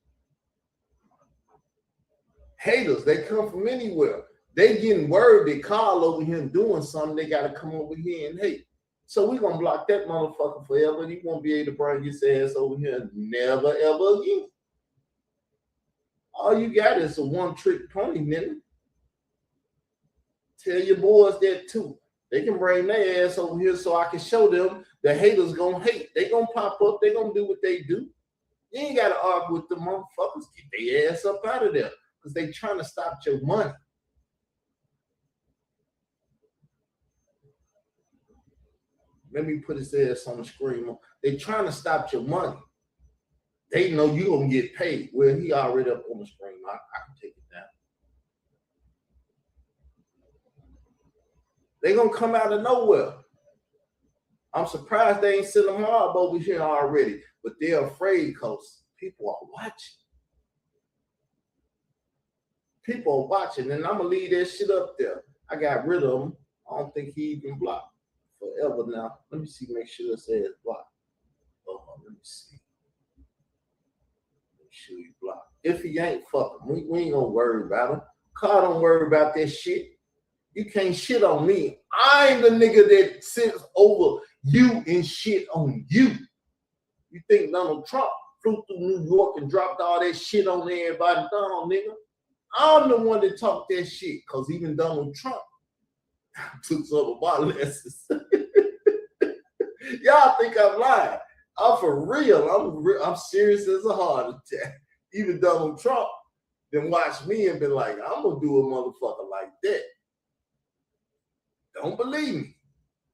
Speaker 1: Haters, they come from anywhere. They getting word that Carl over here doing something, they gotta come over here and hate. So we gonna block that motherfucker forever, and he won't be able to bring his ass over here never ever again. All you got is a one-trick pony, nigga. Tell your boys that too. They can bring their ass over here so I can show them the haters gonna hate. They gonna pop up, they gonna do what they do. You ain't gotta argue with the motherfuckers. Get their ass up out of there. Because they trying to stop your money. Let me put his ass on the screen. They trying to stop your money. They know you gonna get paid. Well, he already up on the screen. I can take it down. They gonna come out of nowhere. I'm surprised they ain't sent them mob over here already, but they're afraid because people are watching. People are watching, and I'm gonna leave that shit up there. I got rid of him. I don't think he even blocked forever now. Let me see, make sure it says blocked. Oh, let me see. Make sure he blocked. If he ain't, fuck him. We ain't gonna worry about him. Carl don't worry about that shit. You can't shit on me. I'm the nigga that sits over you and shit on you. You think Donald Trump flew through New York and dropped all that shit on everybody? No, nigga. I'm the one that talked that shit, because even Donald Trump took some of my lessons. Y'all think I'm lying. I'm for real. I'm serious as a heart attack. Even Donald Trump then watched me and been like, I'm going to do a motherfucker like that. Don't believe me.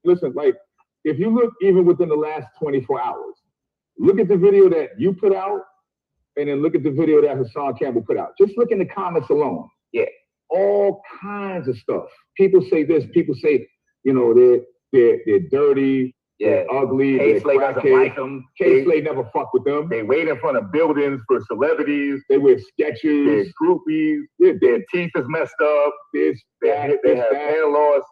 Speaker 6: Listen, like, if you look even within the last 24 hours, look at the video that you put out, and then look at the video that Hassan Campbell put out. Just look in the comments alone. Yeah. All kinds of stuff. People say this, people say, you know, they're dirty, they're ugly, they're doesn't like them. K-Slade never fuck with them. They wait in front of buildings for celebrities. They wear sketches. They're groupies. Their teeth is messed up. They have hair loss.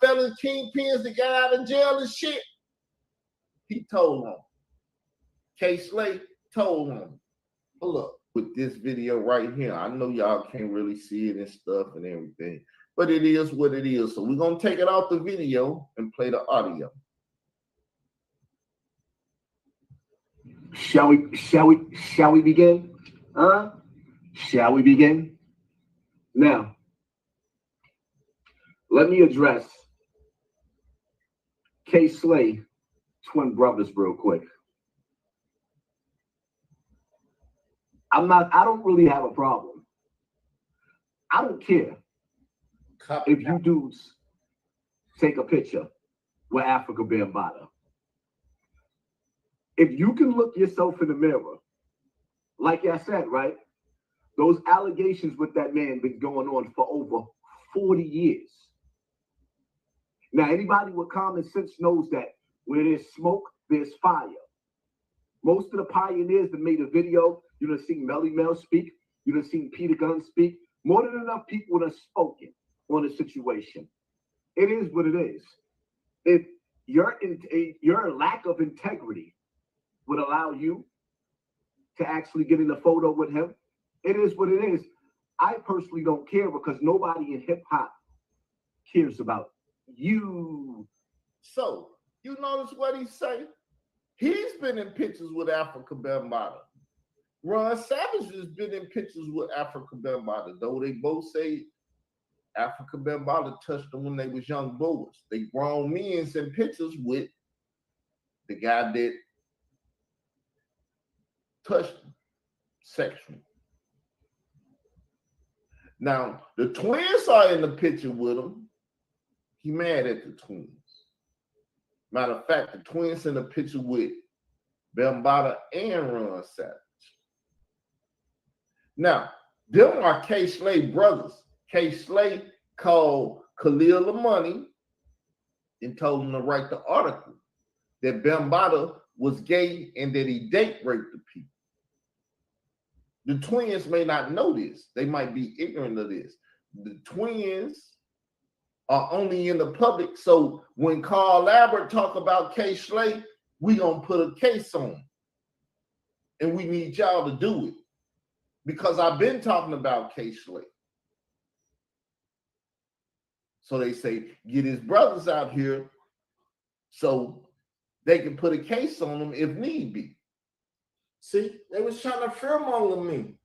Speaker 1: Felon kingpins that got out of jail and shit. He told them. K-Slade told him. Hold up. With this video right here, I know y'all can't really see it and stuff and everything, but it is what it is. So we're gonna take it off the video and play the audio.
Speaker 7: Shall we begin? Shall we begin? Now, let me address K-Slade twin brothers real quick. I don't really have a problem. I don't care if you dudes take a picture with Africa Bambaataa. If you can look yourself in the mirror, like I said, right? Those allegations with that man been going on for over 40 years. Now, anybody with common sense knows that where there's smoke, there's fire. Most of the pioneers that made a video, you done seen Melly Mel speak, you done seen Peter Gunn speak. More than enough people have spoken on the situation. It is what it is. If your lack of integrity would allow you to actually get in a photo with him, it is what it is. I personally don't care because nobody in hip hop cares about you.
Speaker 1: So, you notice what he's saying? He's been in pictures with Africa Bambaataa. Ron Savage has been in pictures with Africa Bambaataa, though they both say Africa Bambaataa touched them when they was young boys. They grown men in pictures with the guy that touched them sexually. Now, the twins are in the picture with him. He mad at the twins. Matter of fact, the twins in the picture with Bambaataa and Ron Savage. Now, them are K-Slade brothers. K-Slade called Khalil the money and told him to write the article that Bambaataa was gay and that he date raped the people. The twins may not know this. They might be ignorant of this. The twins are only in the public. So when Carl Lambert talk about K-Slade, we gonna put a case on him. And we need y'all to do it. because I've been talking about K-Slate. So they say, get his brothers out here so they can put a case on him if need be. See, they was trying to fearmonger me.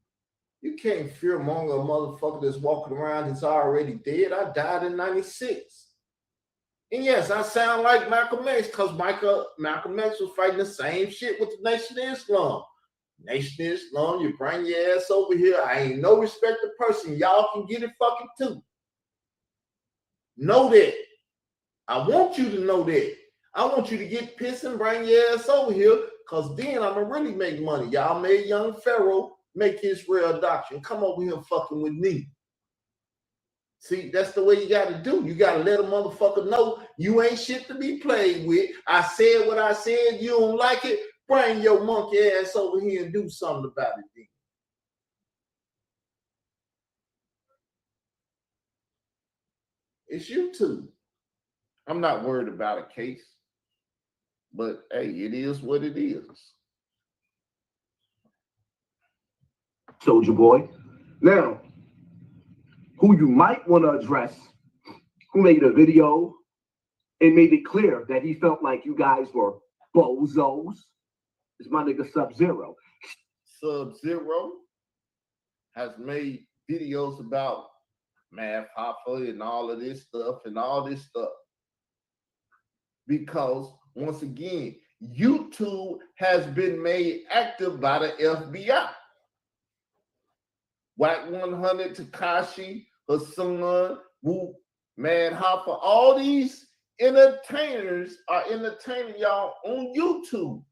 Speaker 1: You can't fearmonger a motherfucker that's walking around that's already dead. I died in 96. And yes, I sound like Malcolm X because Malcolm X was fighting the same shit with the Nation of Islam. Nation of Islam, you bring your ass over here. I ain't no respected person. Y'all can get it fucking too. Know that. I want you to know that. I want you to get pissed and bring your ass over here because then I'm going to really make money. Y'all made young Pharaoh make his real doctrine. Come over here fucking with me. See, that's the way you got to do. You got to let a motherfucker know you ain't shit to be played with. I said what I said. You don't like it? Bring your monkey ass over here and do something about it then. It's YouTube. I'm not worried about a case. But, hey, it is what it is.
Speaker 7: Soldier Boy. Now, who you might want to address, who made a video and made it clear that he felt like you guys were bozos, is my nigga Sub-Zero.
Speaker 1: Sub-Zero has made videos about Math Hoffa and all of this stuff. Because, once again, YouTube has been made active by the FBI. Wack 100, Tekashi, Hassan, Whoop, Mad Hoffa, all these entertainers are entertaining y'all on YouTube.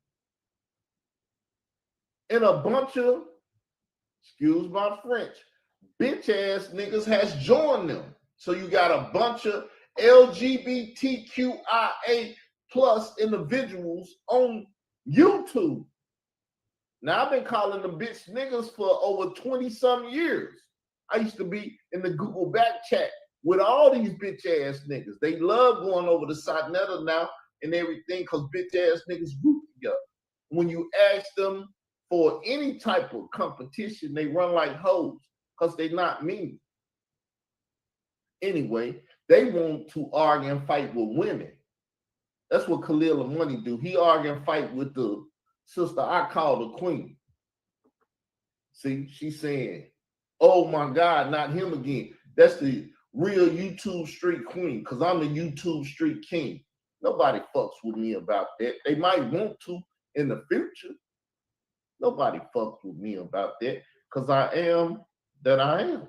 Speaker 1: And a bunch of, excuse my French, bitch ass niggas has joined them. So you got a bunch of LGBTQIA plus individuals on YouTube. Now, I've been calling them bitch niggas for over 20-some years. I used to be in the Google back chat with all these bitch ass niggas. They love going over to Satnetta now and everything because bitch ass niggas group together. When you ask them for any type of competition, they run like hoes because they not mean. Anyway, they want to argue and fight with women. That's what Khalil Money do. He argue and fight with the sister I call the queen. See, she's saying, oh my God, not him again. That's the real YouTube street queen because I'm the YouTube street king. Nobody fucks with me about that. They might want to in the future. Nobody fucks with me about that because I am that I am.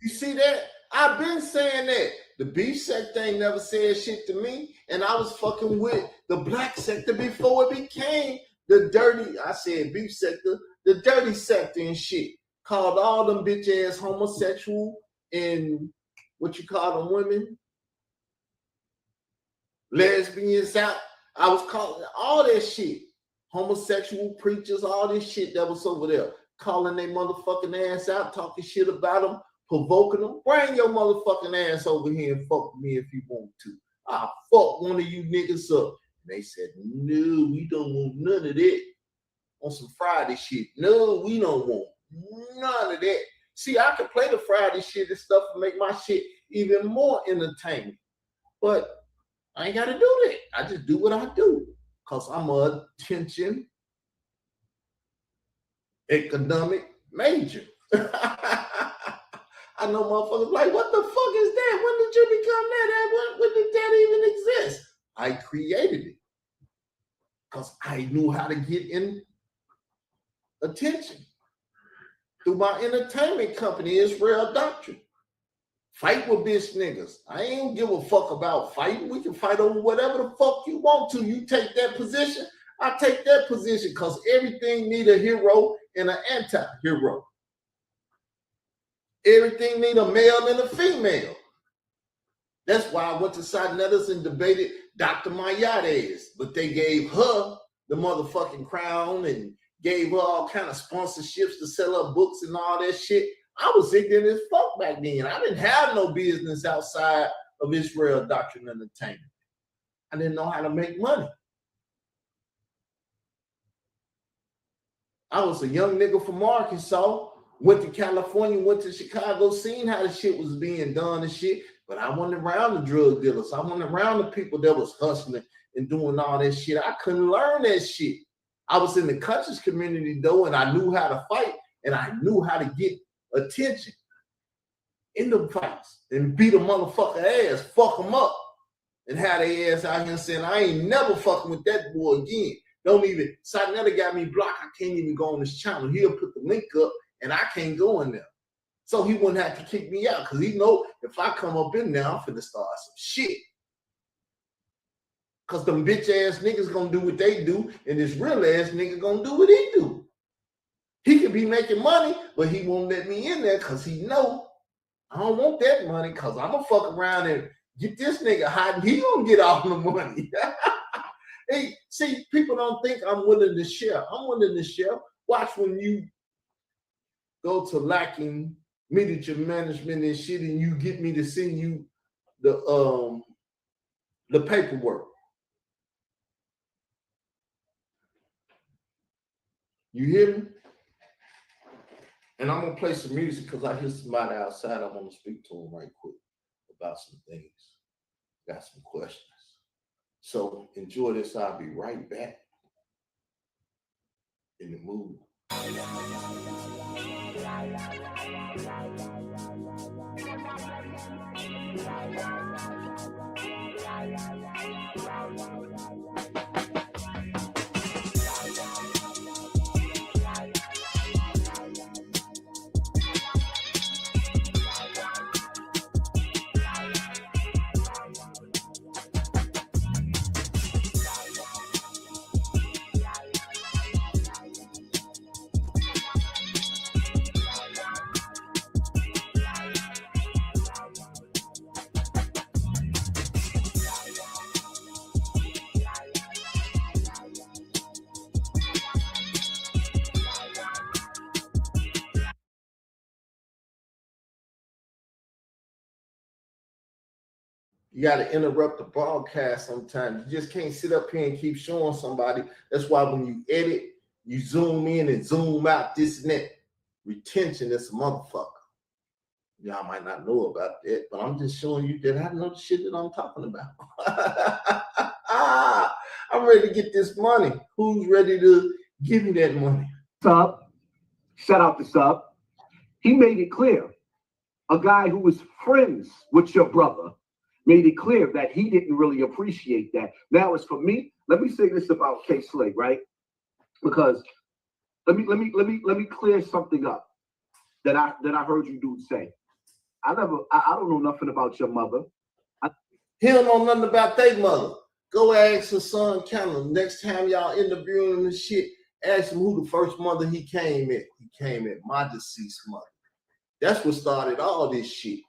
Speaker 1: You see that? I've been saying that. The beef sector ain't never said shit to me, and I was fucking with the black sector before it became the dirty, I said beef sector, the dirty sector and shit. Called all them bitch ass homosexual and what you call them women? Lesbians out. I was calling all that shit. Homosexual preachers, all this shit that was over there. Calling their motherfucking ass out, talking shit about them, provoking them. Bring your motherfucking ass over here and fuck with me if you want to. I'll fuck one of you niggas up. And they said, no, we don't want none of that. On some Friday shit. No, we don't want none of that. See, I can play the Friday shit and stuff and make my shit even more entertaining. But I ain't got to do that. I just do what I do. Because I'm a attention economic major. I know motherfuckers like, what the fuck is that? When did you become that? When did that even exist? I created it. Because I knew how to get in attention. Through my entertainment company, Israel Doctrine. Fight with bitch niggas. I ain't give a fuck about fighting. We can fight over whatever the fuck you want to. You take that position, I take that position because everything need a hero and an anti-hero. Everything need a male and a female. That's why I went to Satnetta's and debated Dr. Mayades, but they gave her the motherfucking crown and gave her all kind of sponsorships to sell her books and all that shit. I was ignorant as fuck back then. I didn't have no business outside of Israel Doctrine Entertainment. I didn't know how to make money. I was a young nigga from Arkansas, went to California, went to Chicago, seen how the shit was being done and shit. But I wasn't around the drug dealers. I wasn't around the people that was hustling and doing all that shit. I couldn't learn that shit. I was in the conscious community though, and I knew how to fight, and I knew how to get attention in the fights and beat a motherfucker ass, fuck them up, and have their ass out here saying, I ain't never fucking with that boy again. Don't even, Satinetta got me blocked. I can't even go on this channel. He'll put the link up and I can't go in there. So he wouldn't have to kick me out because he know if I come up in there, I'm finna start some shit. Because them bitch ass niggas gonna do what they do, and this real ass nigga gonna do what he do. He could be making money, but he won't let me in there because he know I don't want that money because I'm gonna fuck around and get this nigga hot and he gonna get all the money. Hey, see, people don't think I'm willing to share. I'm willing to share. Watch when you go to lacking miniature management and shit and you get me to send you the paperwork. You hear me? And I'm gonna play some music because I hear somebody outside. I want to speak to them right quick about some things. Got some questions. So enjoy this. I'll be right back in the mood. You got to interrupt the broadcast sometimes. You just can't sit up here and keep showing somebody. That's why when you edit, you zoom in and zoom out, this and that. Retention is a motherfucker. Y'all might not know about that, but I'm just showing you that I know the shit that I'm talking about. I'm ready to get this money. Who's ready to give me that money?
Speaker 7: Sub, shout out to Sub. He made it clear. A guy who was friends with your brother made it clear that he didn't really appreciate that. Now, as for me, let me say this about K Slade, right? Because let me clear something up that I heard you dude say. I don't know nothing about your mother.
Speaker 1: He don't know nothing about their mother. Go ask his son Cameron. Next time y'all interviewing him and shit, ask him who the first mother he came at. He came at my deceased mother. That's what started all this shit.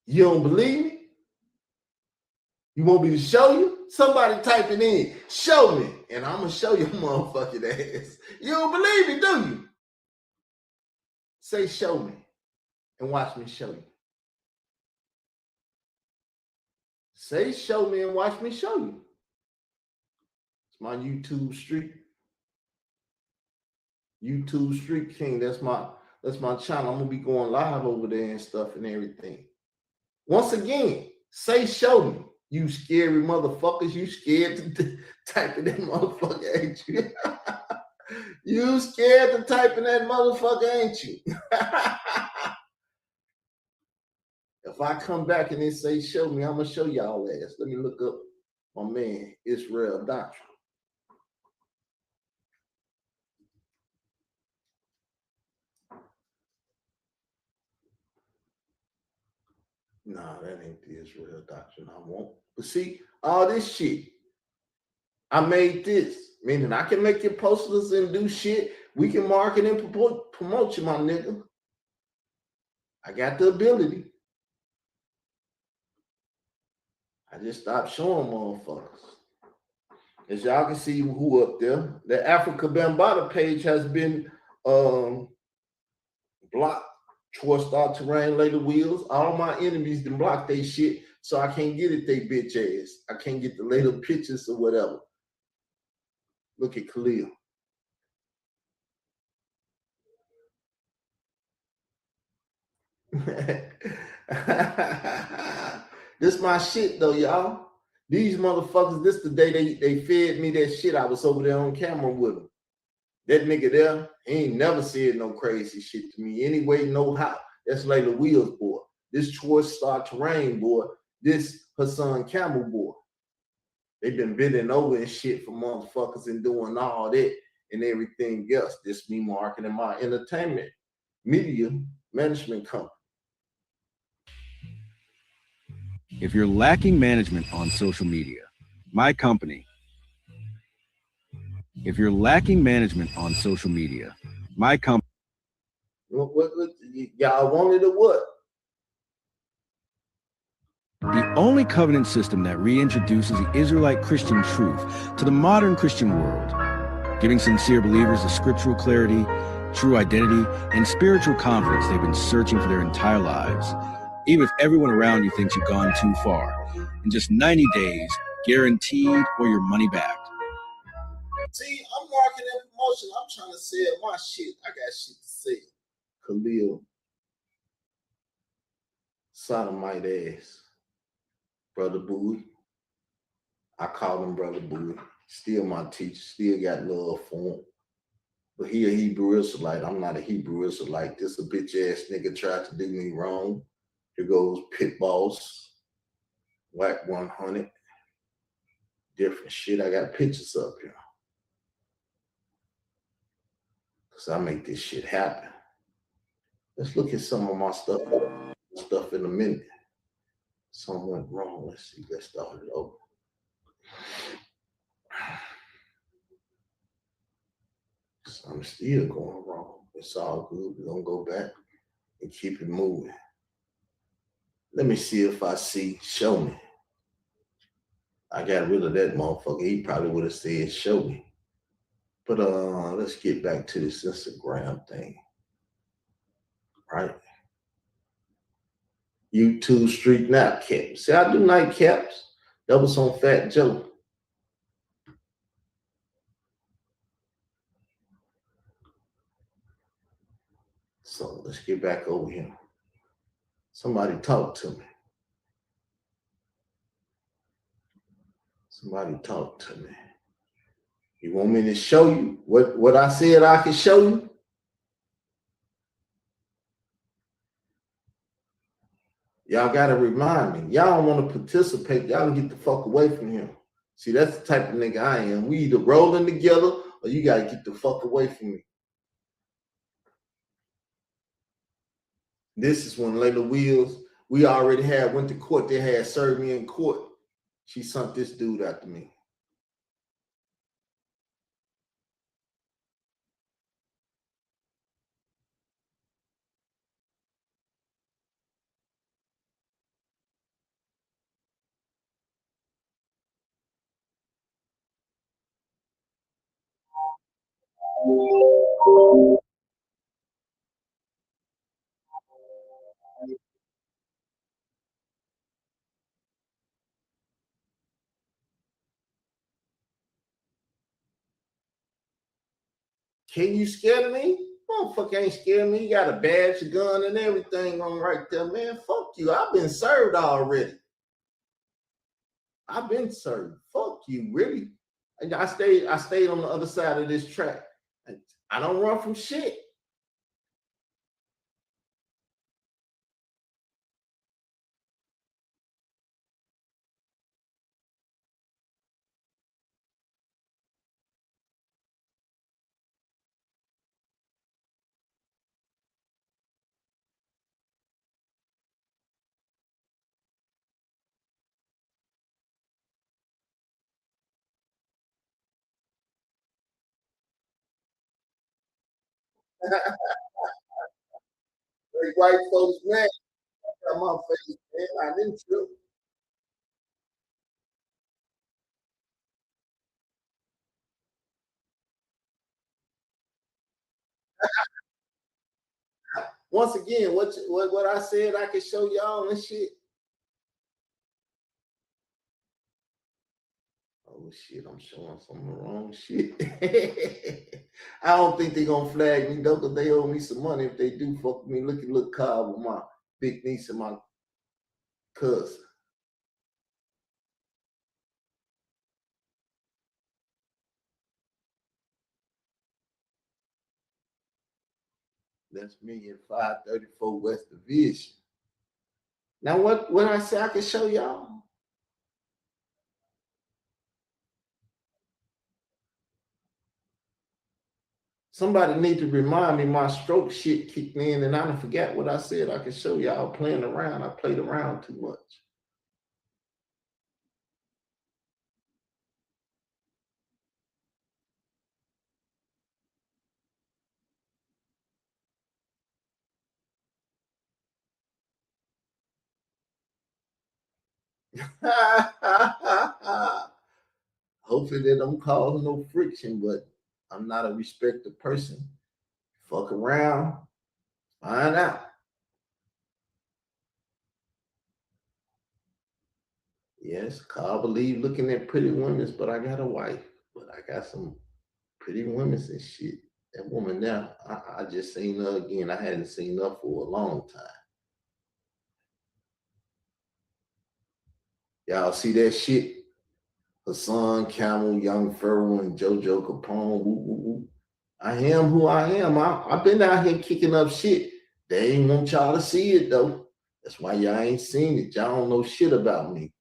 Speaker 1: You don't believe me? You want me to show you? Somebody type it in. Show me. And I'm going to show your motherfucking ass. You don't believe me, do you? Say show me. And watch me show you. Say show me and watch me show you. It's my YouTube street. YouTube Street King. That's my channel. I'm going to be going live over there and stuff and everything. Once again, say show me. You scary motherfuckers. You scared to type in that motherfucker, ain't you? You scared to type in that motherfucker, ain't you? If I come back and they say show me, I'm going to show y'all ass. Let me look up my man, Israel Doctrine. Nah, that ain't the Israel Doctrine I want. But see, all this shit, I made this. Meaning I can make your posters and do shit. We can market and promote you, my nigga. I got the ability. I just stopped showing motherfuckers. As y'all can see who up there. The Africa Bambaataa page has been blocked. Tour Star Terrain Later Wheels. All my enemies done blocked they shit, so I can't get it they bitch ass. I can't get the later pictures or whatever. Look at Khalil. This my shit though, y'all. These motherfuckers, this the day they fed me that shit. I was over there on camera with them. That nigga there, he ain't never said no crazy shit to me anyway, no how. That's Layla Wheels boy. This Choice Star Terrain boy. This Hassan Campbell boy. They been bending over and shit for motherfuckers and doing all that and everything else. This me marketing my entertainment media management company.
Speaker 8: If you're lacking management on social media, my company. If you're lacking management on social media, my company.
Speaker 1: What y'all wanted or what?
Speaker 8: The only covenant system that reintroduces the Israelite Christian truth to the modern Christian world, giving sincere believers the scriptural clarity, true identity, and spiritual confidence they've been searching for their entire lives. Even if everyone around you thinks you've gone too far, in just 90 days, guaranteed or your money back.
Speaker 1: See, I'm marketing and promotion. I'm trying to sell my shit. I got shit to sell. Khalil, sodomite ass. Brother Bowie. I call him Brother Bowie. Still my teacher. Still got love for him. But he a Hebrew Israelite. I'm not a Hebrew Israelite. This a bitch ass nigga tried to do me wrong. Here goes Pit Boss. Whack 100. Different shit. I got pictures up here. Because I make this shit happen. Let's look at some of my stuff in a minute. Something went wrong. Let's see. Let's start it over. I'm still going wrong. It's all good. We're going to go back and keep it moving. Let me see if I see. Show me. I got rid of that motherfucker. He probably would have said, show me. But let's get back to this Instagram thing. Right? YouTube Street Nightcaps. See, I do nightcaps. That was on Fat Joe. So let's get back over here. Somebody talk to me. Somebody talk to me. You want me to show you what I said I could show you? Y'all got to remind me. Y'all don't want to participate. Y'all can get the fuck away from him. See, that's the type of nigga I am. We either rolling together or you got to get the fuck away from me. This is when Layla Wheels, we already went to court. They had served me in court. She sent this dude after me. Can you scare me? Motherfucker ain't scared me. You got a badge, a gun, and everything on right there, man. Fuck you. I've been served already. I've been served. Fuck you, really. I stayed on the other side of this track. I don't run from shit. Like white folks, man, got my face, man. I didn't trip. Once again, what I said I could show y'all and shit. Oh shit, I'm showing some of the wrong shit. I don't think they're gonna flag me though, because they owe me some money. If they do, fuck me. Look at little car with my big niece and my cousin. That's me in 534 West Division. Now what I say I can show y'all? Somebody need to remind me my stroke shit kicked in and I done forgot what I said. I can show y'all playing around. I played around too much. Hopefully they don't cause no friction, but I'm not a respected person. Fuck around, find out. Yes, Carl believe looking at pretty women, but I got a wife. But I got some pretty women and shit. That woman now, I just seen her again. I hadn't seen her for a long time. Y'all see that shit? Hassan, Camel, Young Pharaoh, and JoJo Capone. Woo, woo, woo. I am who I am. I've been out here kicking up shit. They ain't want y'all to see it though. That's why y'all ain't seen it. Y'all don't know shit about me.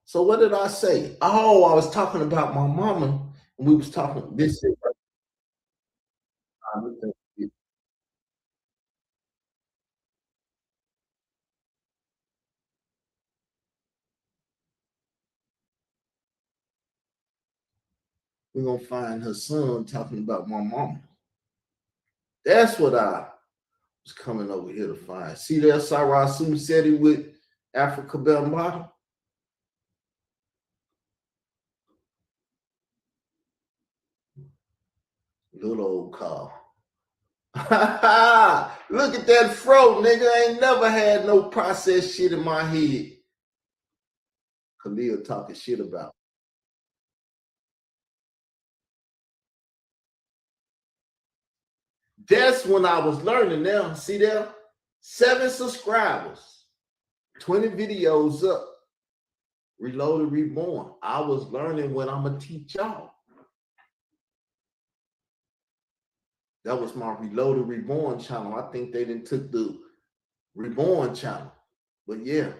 Speaker 1: So what did I say? Oh, I was talking about my mama. And we was talking this. We're gonna find her son talking about my mama. That's what I was coming over here to find. See there, Sarah Sue said it with Africa Bell Model. Little old car. Look at that fro, nigga. I ain't never had no processed shit in my head. Khalil talking shit about. That's when I was learning now. See there? 7 subscribers, 20 videos up. Reloaded, Reborn. I was learning what I'm gonna teach y'all. That was my Reloaded, Reborn channel. I think they didn't took the Reborn channel. But yeah.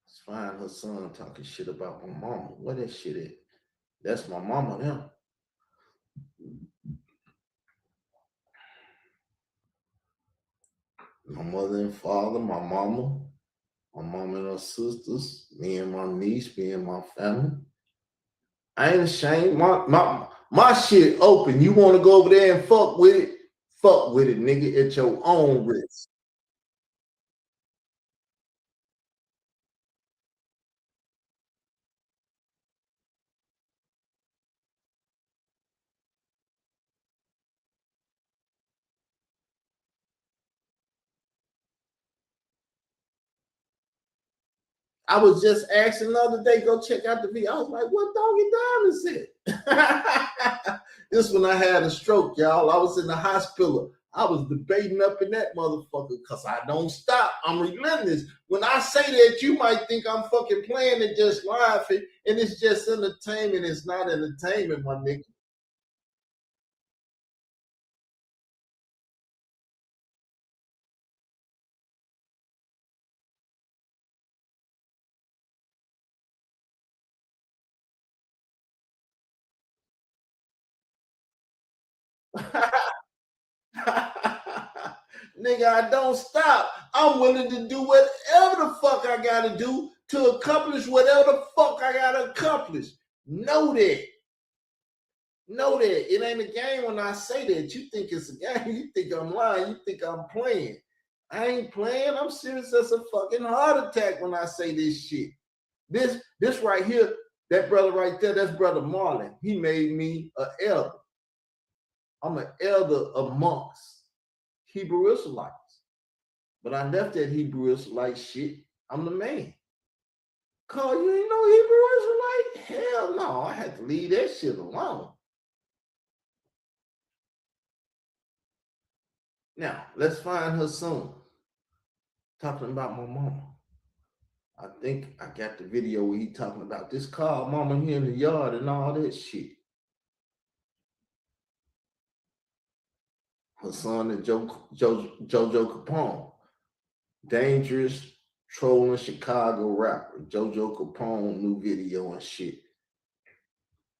Speaker 1: Let's find her son talking shit about my mama. What that shit is? That's my mama now. My mother and father, my mama and her sisters, me and my niece, me and my family. I ain't ashamed. My shit open. You want to go over there and fuck with it? Fuck with it, nigga, at your own risk. I was just asking the other day, go check out the video. I was like, what Doggy Diamond said? This when I had a stroke, y'all. I was in the hospital. I was debating up in that motherfucker because I don't stop. I'm relentless. When I say that, you might think I'm fucking playing and just laughing, and it's just entertainment. It's not entertainment, my nigga. Nigga, I don't stop. I'm willing to do whatever the fuck I gotta do to accomplish whatever the fuck I gotta accomplish. Know that. Know that. It ain't a game when I say that. You think it's a game. You think I'm lying. You think I'm playing. I ain't playing. I'm serious as a fucking heart attack when I say this shit. This right here, that brother right there, that's Brother Marlon. He made me an elder. I'm an elder amongst Hebrew Israelites. But I left that Hebrew Israelite shit. I'm the man. Carl, you ain't no Hebrew Israelite? Hell no, I had to leave that shit alone. Now, let's find her son talking about my mama. I think I got the video where he talking about this car, mama here in the yard and all that shit. Her son is Jojo Capone. Dangerous, trolling Chicago rapper. Jojo Capone new video and shit.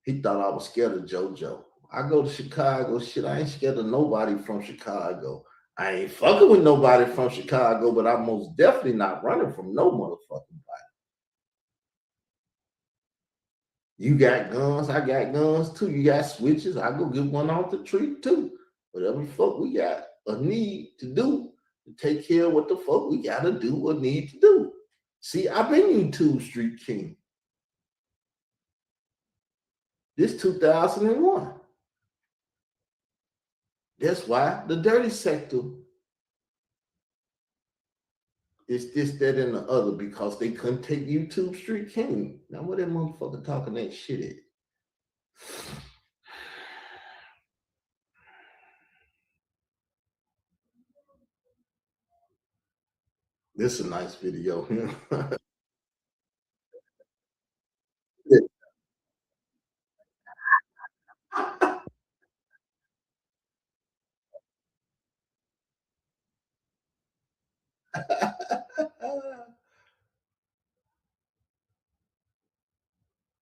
Speaker 1: He thought I was scared of JoJo. I go to Chicago, shit, I ain't scared of nobody from Chicago. I ain't fucking with nobody from Chicago, but I'm most definitely not running from no motherfucking body. You got guns, I got guns too. You got switches, I go get one off the tree too. Whatever the fuck we got a need to do to take care of what the fuck we gotta do or need to do. See, I've been YouTube Street King. This 2001. That's why the dirty sector is this, that, and the other, because they couldn't take YouTube Street King. Now, what that motherfucker talking that shit at? This is a nice video.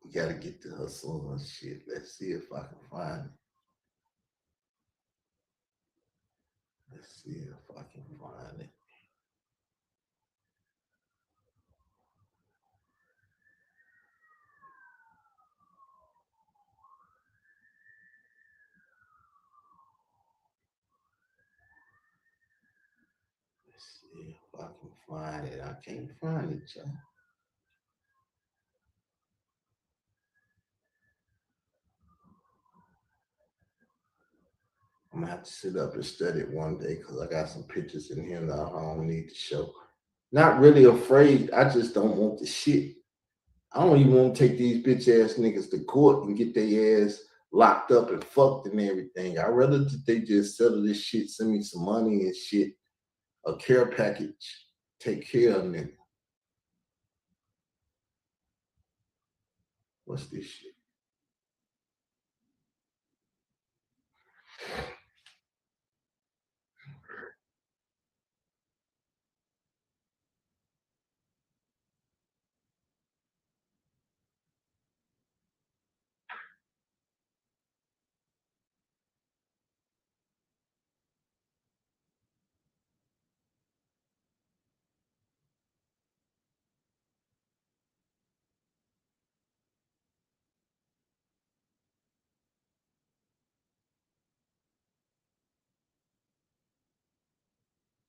Speaker 1: We gotta get to her son shit. Let's see if I can find it. Let's see if I can find it. Let's see if I can find it. I can't find it, y'all. I'm gonna have to sit up and study it one day because I got some pictures in here that I don't need to show. Not really afraid. I just don't want the shit. I don't even want to take these bitch ass niggas to court and get their ass locked up and fucked and everything. I'd rather that they just settle this shit, send me some money and shit, a care package, take care of nigga. What's this shit?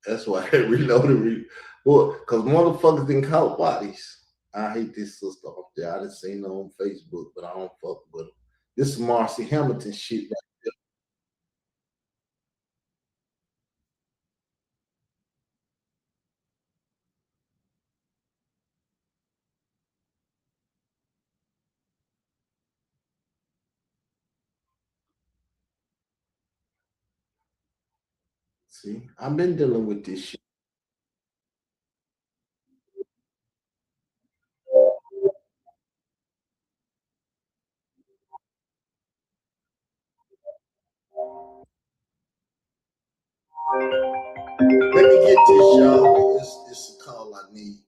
Speaker 1: That's why I reloaded. Well, because motherfuckers didn't caught bodies. I hate this sister up there. I just seen her on Facebook, but I don't fuck with her. This is Marcy Hamilton shit right there. See, I've been dealing with this shit. Let me get this, y'all. It's a call I need.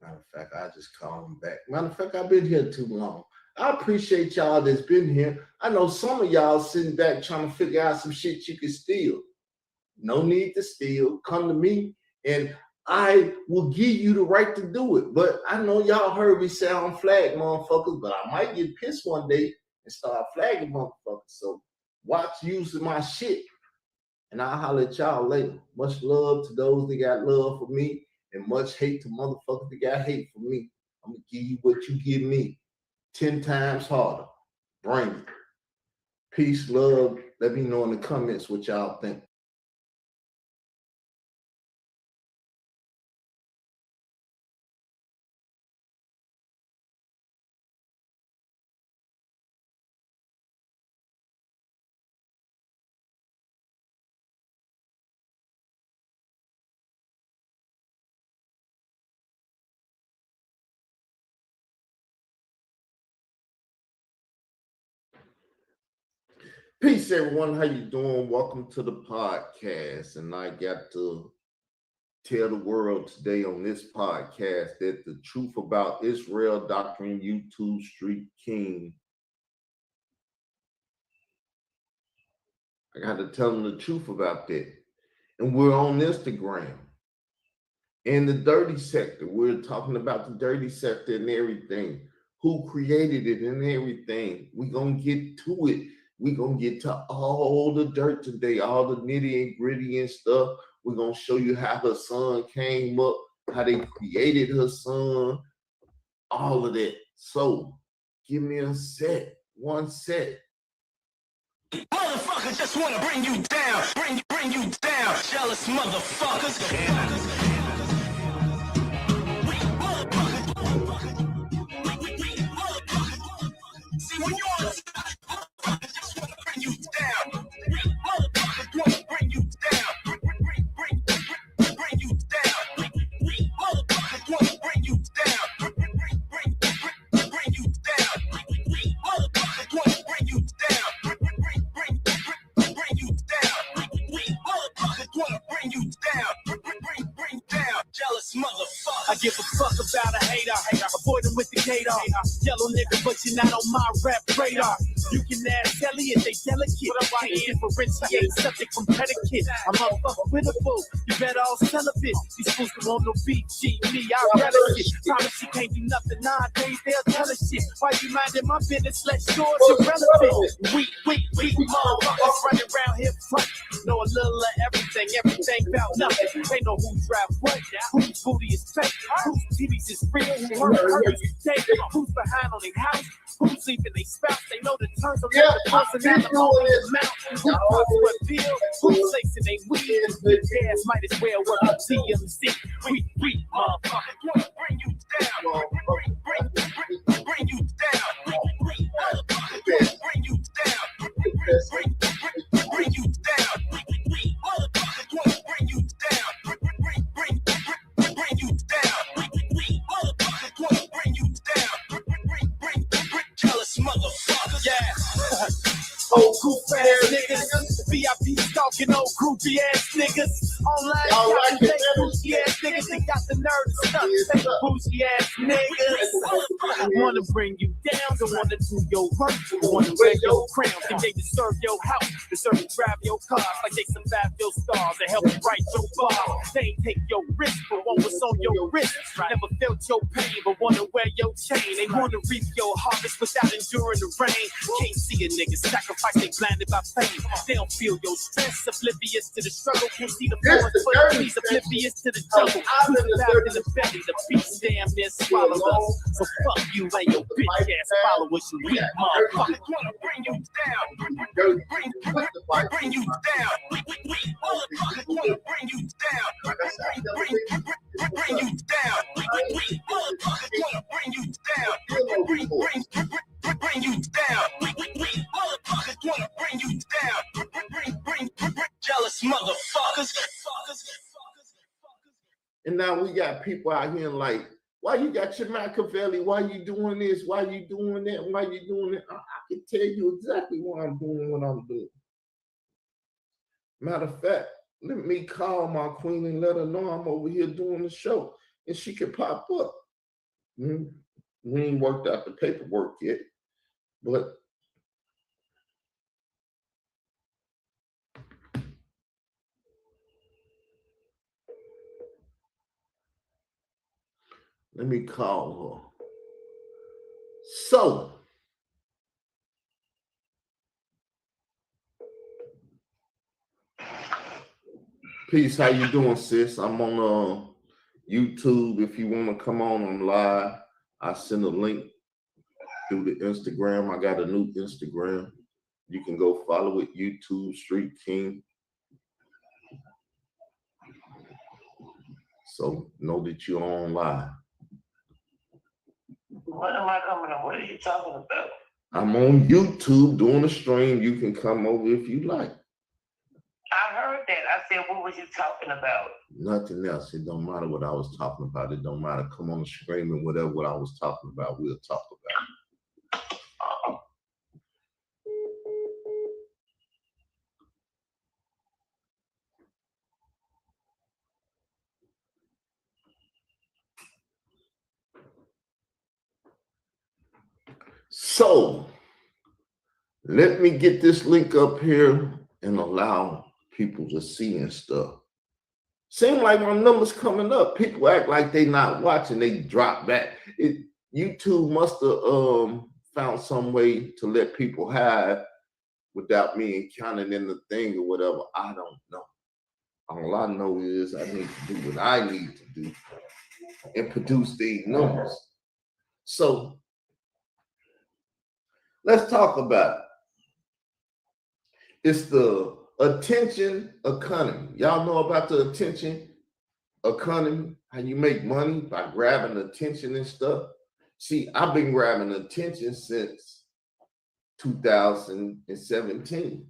Speaker 1: Matter of fact, I just call him back. Matter of fact, I've been here too long. I appreciate y'all that's been here. I know some of y'all sitting back trying to figure out some shit you can steal. No need to steal. Come to me and I will give you the right to do it. But I know y'all heard me say I'm flag motherfuckers, but I might get pissed one day and start flagging motherfuckers. So watch using my shit. And I'll holler at y'all later. Much love to those that got love for me, and much hate to motherfuckers that got hate for me. I'm gonna give you what you give me 10 times harder. Bring it. Peace, love. Let me know in the comments what y'all think. Peace, everyone. How you doing? Welcome to the podcast. And I got to tell the world today on this podcast that the truth about Israel Doctrine, YouTube Street King. I got to tell them the truth about that. And we're on Instagram. In the dirty sector, we're talking about the dirty sector and everything. Who created it and everything. We're going to get to it. We're going to get to all the dirt today, all the nitty and gritty and stuff. We're going to show you how her son came up, how they created her son, all of that. So give me a set, one set.
Speaker 9: Motherfuckers just want to bring you down, bring you down, jealous motherfuckers. See, when you're on the side, motherfuckers just want to bring you down. Motherfuckers want to bring you down. Bring you down. Motherfuckers want to bring you down. Bring you down. Motherfuckers want to bring you down. Bring you down. Motherfuckers want to bring you down. Bring down. Jealous motherfuckers. I give a fuck about a hater. Avoid them with the gator. Yellow nigga, but you're not on my rap radar. You can ask Elliot, they delicate. Can't differentiate subject from predicate. I'm motherfucker pitiful. You better all celibate. These fools don't want no beat. G, me, I relish it. Promise you can't do nothing nowadays. They'll tell us shit. Why you minding my business? Let yours irrelevant. Weak motherfuckers running around here front. Know a little of everything about nothing. They know who drive what, whose booty is fake, whose TVs is real, who's fake, who's behind on their house, who's sleeping they spouse. They know the terms of the person out the mouth. Who puffs what bill, who's lacing they weed. Gas might as well work on TMZ. We motherfuckers want to bring you down. Bring you down. Motherfuckers want to bring you down. Bring you down. Motherfuckers want to bring you down. Bring you down. Motherfuckers want to bring you down. Bring jealous motherfuckers. Yeah. Old goof ass niggas, VIP stalking old groupie ass niggas. Online fake bougie ass niggas, they got the nerve to stunt fake bougie ass niggas. Wanna bring you down, don't wanna do your work, don't wanna wear your crown, think they deserve your house, deserve to drive your cars like they survive your stars and help you write your bar. They ain't take your risk, but want what's on your wrist. Never felt your pain, but wanna wear your chain. They wanna reap your harvest without enduring the rain. Can't see a nigga sacrifice. They blinded by fame. They don't feel your stress, oblivious to the struggle. Can't see the forest for the trees, oblivious to the jungle. Who's allowed in the belly, the beast damn near swallow us. So fuck you and your bitch ass followers, you weak motherfuckers. Wanna bring you down, bring you down. Motherfuckers wanna bring you down, bring you down. Motherfuckers wanna bring you down, bring you down. Motherfuckers wanna bring you down. Bring jealous motherfuckers.
Speaker 1: And now we got people out here like, why you got your Machiavelli? Why you doing this? Why you doing that? Why you doing that? I can tell you exactly why I'm doing what I'm doing. Matter of fact, let me call my queen and let her know I'm over here doing the show, and she can pop up. We ain't worked out the paperwork yet, but let me call her. So, peace, how you doing, sis? I'm on YouTube. If you want to come on, I'm live. I send a link through the Instagram. I got a new Instagram. You can go follow it, YouTube Street King. So know that you're on live.
Speaker 10: What am I coming on? What are you talking about?
Speaker 1: I'm on YouTube doing a stream. You can come over if you like.
Speaker 10: I heard that. I said, what was you talking about?
Speaker 1: Nothing else. It don't matter what I was talking about. It don't matter. Come on the stream and whatever what I was talking about, we'll talk about. So let me get this link up here and allow people to see and stuff. Seem like my numbers coming up. People act like they not watching. They drop back. YouTube must have found some way to let people have without me counting in the thing or whatever. I don't know. All I know is I need to do what I need to do and produce these numbers. So let's talk about it. It's the attention economy. Y'all know about the attention economy, how you make money by grabbing attention and stuff. See, I've been grabbing attention since 2017.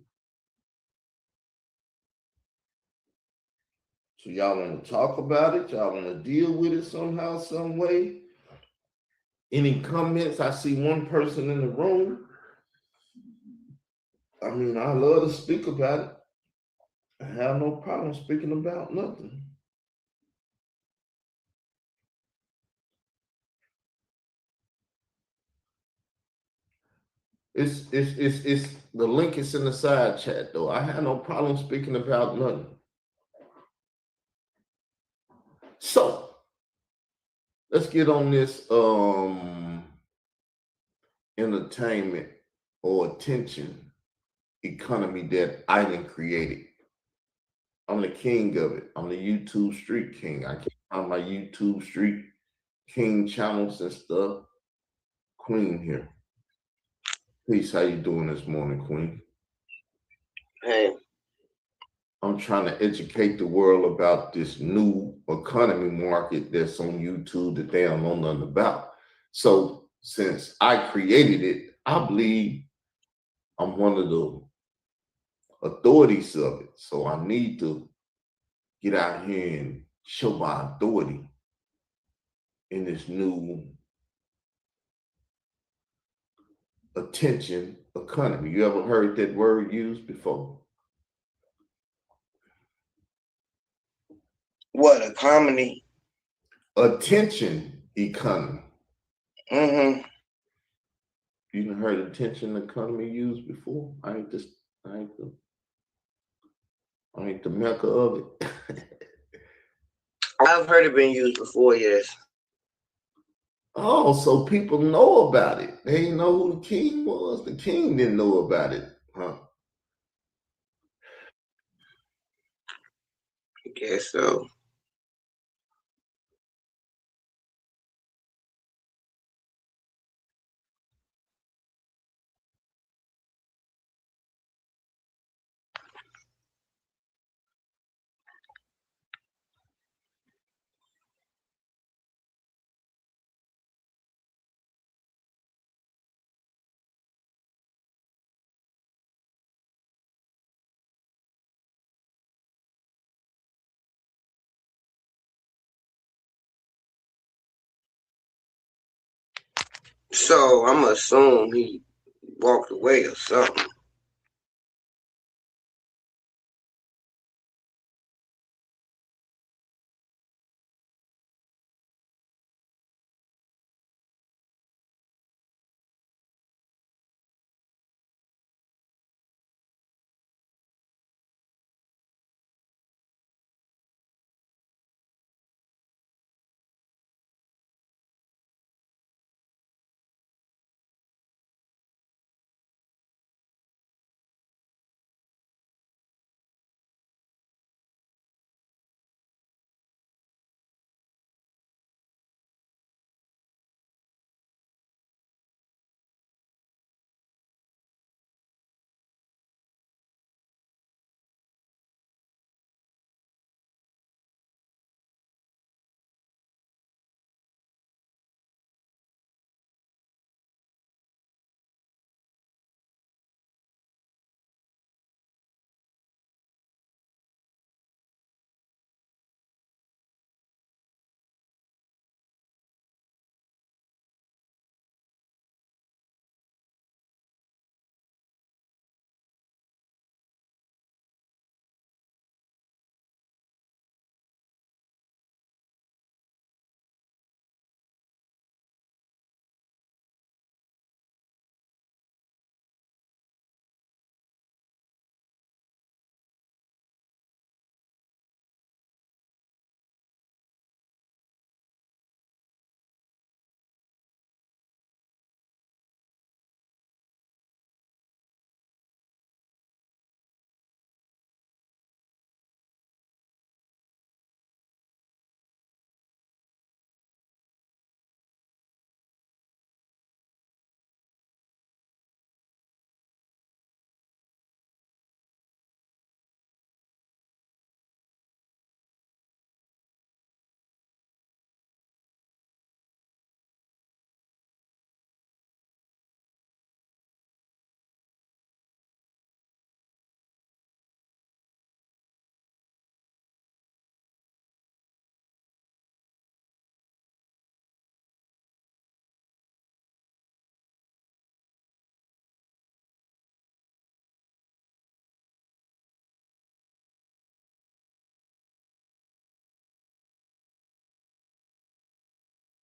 Speaker 1: So y'all want to talk about it? Y'all want to deal with it somehow, some way? Any comments? I see one person in the room. I mean, I love to speak about it. I have no problem speaking about nothing. It's the link is in the side chat though. I have no problem speaking about nothing. So let's get on this entertainment or attention economy that I didn't create it. I'm the king of it. I'm the YouTube street king. I keep on my YouTube street king channels and stuff. Queen here. Peace. How you doing this morning, Queen?
Speaker 11: Hey.
Speaker 1: I'm trying to educate the world about this new economy market that's on YouTube that they don't know nothing about. So since I created it, I believe I'm one of the authorities of it. So I need to get out here and show my authority in this new attention economy. You ever heard that word used before?
Speaker 11: What, a comedy?
Speaker 1: Attention economy.
Speaker 11: Mm-hmm.
Speaker 1: You done heard attention economy used before? I ain't the mecca of it.
Speaker 11: I've heard it being used before, yes.
Speaker 1: Oh, so people know about it. They didn't know who the king was. The king didn't know about it, huh?
Speaker 11: I guess so. So I'm gonna assume he walked away or something.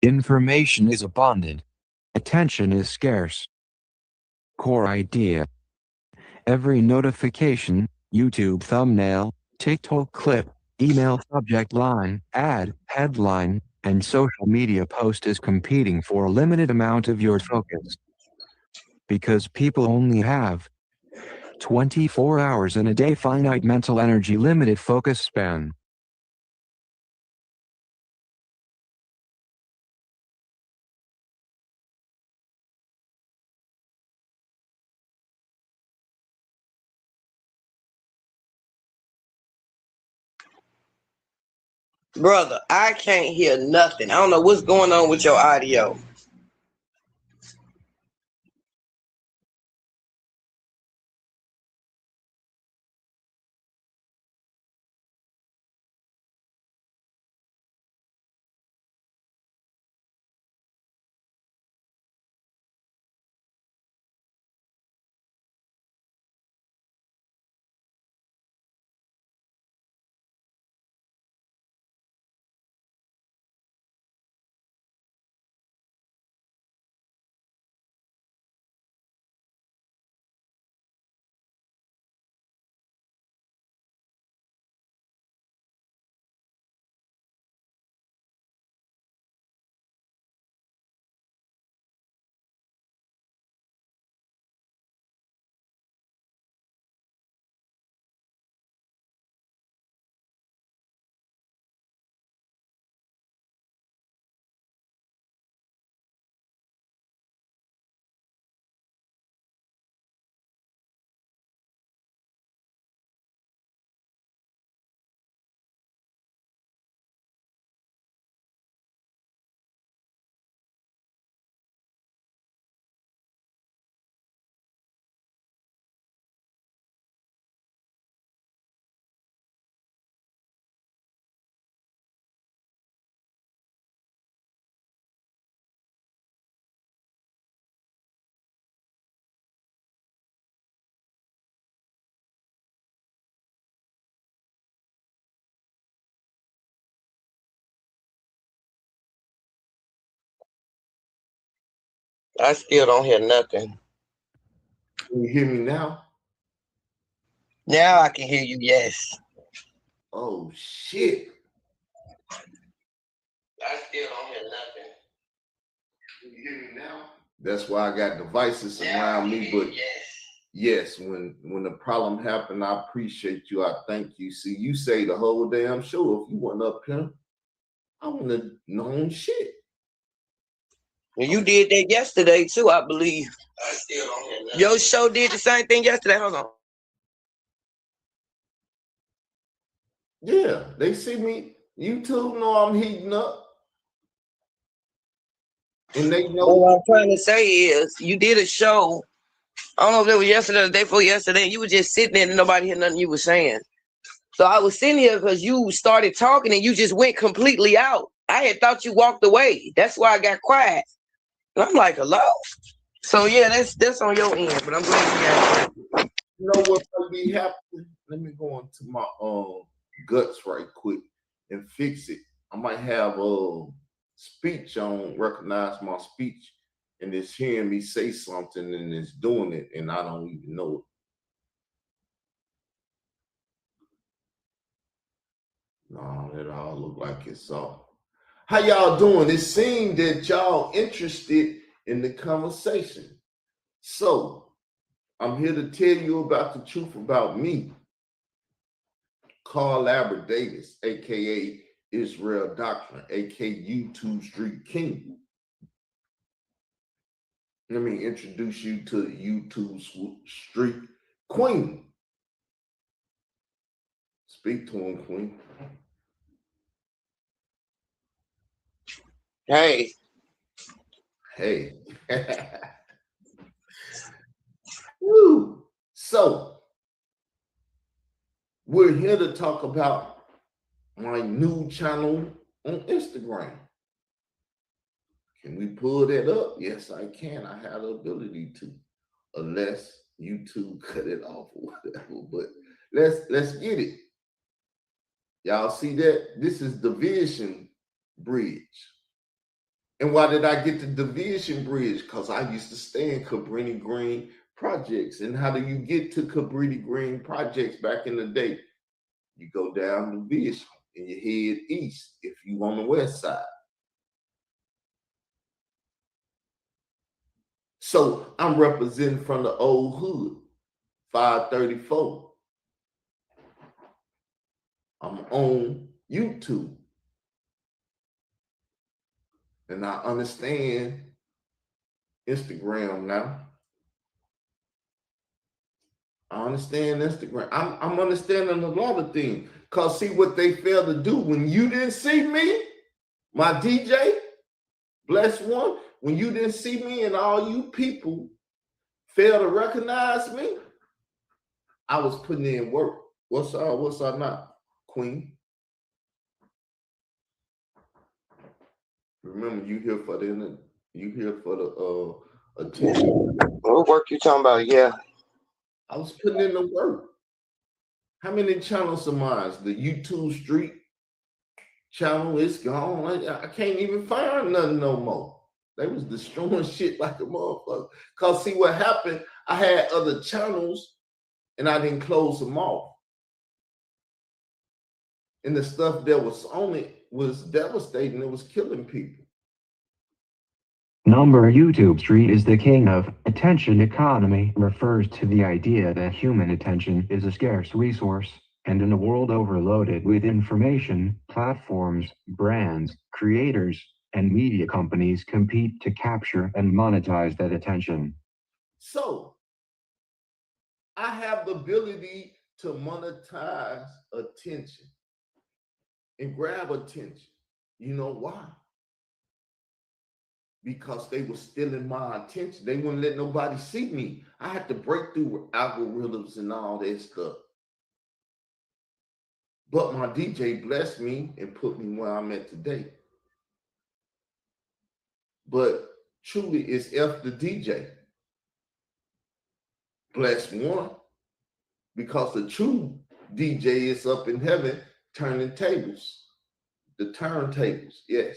Speaker 2: Information is abundant. Attention is scarce. Core idea. Every notification, YouTube thumbnail, TikTok clip, email subject line, ad, headline, and social media post is competing for a limited amount of your focus. Because people only have 24 hours in a day, finite mental energy, limited focus span.
Speaker 11: Brother, I can't hear nothing. I don't know what's going on with your audio. I still don't hear nothing.
Speaker 1: Can you hear me now?
Speaker 11: Now I can hear you, yes.
Speaker 1: Oh shit.
Speaker 11: I still don't hear nothing.
Speaker 1: Can you hear me now? That's why I got devices around me, but yes, when the problem happened, I appreciate you. I thank you. See, you say the whole damn show. If you weren't up here, I wouldn't have known shit.
Speaker 11: Well, you did that yesterday too, I believe. I still don't hear nothing. Your show did the same thing yesterday. Hold on.
Speaker 1: Yeah, they see me. YouTube know I'm heating up. And they know
Speaker 11: what I'm trying to say is you did a show. I don't know if it was yesterday or the day before yesterday. You were just sitting there and nobody heard nothing you were saying. So I was sitting here because you started talking and you just went completely out. I had thought you walked away. That's why I got quiet. And I'm like, hello? So yeah, that's on your end, but I'm glad you got it.
Speaker 1: You know what might be happening? Let me go into my guts right quick and fix it. I might have speech on, recognize my speech, and it's hearing me say something and it's doing it, and I don't even know it. No, it all look like it's off. How y'all doing? It seemed that y'all interested in the conversation. So I'm here to tell you about the truth about me. Carl Albert Davis, aka Israel Doctrine, aka YouTube Street King. Let me introduce you to YouTube Street Queen. Speak to him, Queen.
Speaker 11: Hey.
Speaker 1: Hey. Woo. So, we're here to talk about my new channel on Instagram. Can we pull that up? Yes, I can. I have the ability to, unless YouTube cut it off or whatever. But let's get it. Y'all see that? This is Division Bridge. And why did I get the Division Bridge? Because I used to stay in Cabrini Green Projects. And how do you get to Cabrini Green Projects back in the day? You go down Division and you head east if you on the west side. So I'm representing from the old hood, 534. I'm on YouTube. And I understand Instagram now. I understand Instagram. I'm understanding a lot of things. Because see what they failed to do when you didn't see me, my DJ, blessed one, when you didn't see me and all you people failed to recognize me, I was putting in work. What's I not, Queen? Remember, you here for the attention.
Speaker 11: What work you talking about? Yeah.
Speaker 1: I was putting in the work. How many channels of mine? The YouTube Street channel is gone. I can't even find nothing no more. They was destroying shit like a motherfucker. Cause see what happened, I had other channels and I didn't close them off. And the stuff that was on it was devastating. It was killing people.
Speaker 2: Number YouTube Street is the king of attention economy, refers to the idea that human attention is a scarce resource, and in a world overloaded with information, platforms, brands, creators, and media companies compete to capture and monetize that attention.
Speaker 1: So I have the ability to monetize attention and grab attention. You know why? Because they were stealing my attention. They wouldn't let nobody see me. I had to break through algorithms and all that stuff. But my DJ blessed me and put me where I'm at today. But truly, it's F the DJ. Blessed one. Because the true DJ is up in heaven turning tables. The turntables, yes.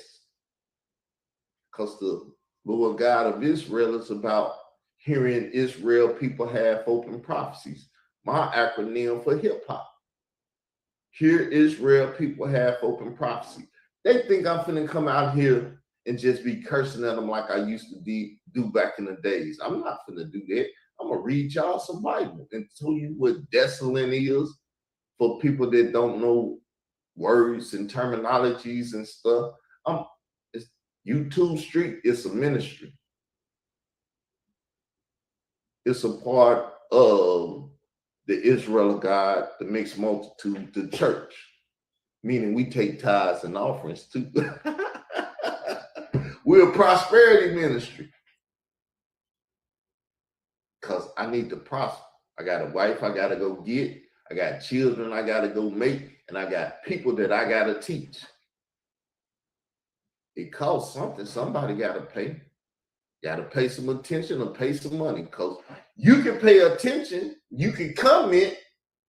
Speaker 1: Because the Lord God of Israel is about hearing Israel people have open prophecies. My acronym for hip hop. Hear Israel people have open prophecy. They think I'm finna come out here and just be cursing at them like I used to do back in the days. I'm not finna do that. I'm gonna read y'all some Bible and tell you what desolate is for people that don't know words and terminologies and stuff. YouTube Street is a ministry. It's a part of the Israel of God, the mixed multitude, the church, meaning we take tithes and offerings too. We're a prosperity ministry because I need to prosper. I got a wife I got to go get. I got children I got to go make, and I got people that I got to teach. It costs something. Somebody got to pay. Got to pay some attention or pay some money, because you can pay attention, you can comment,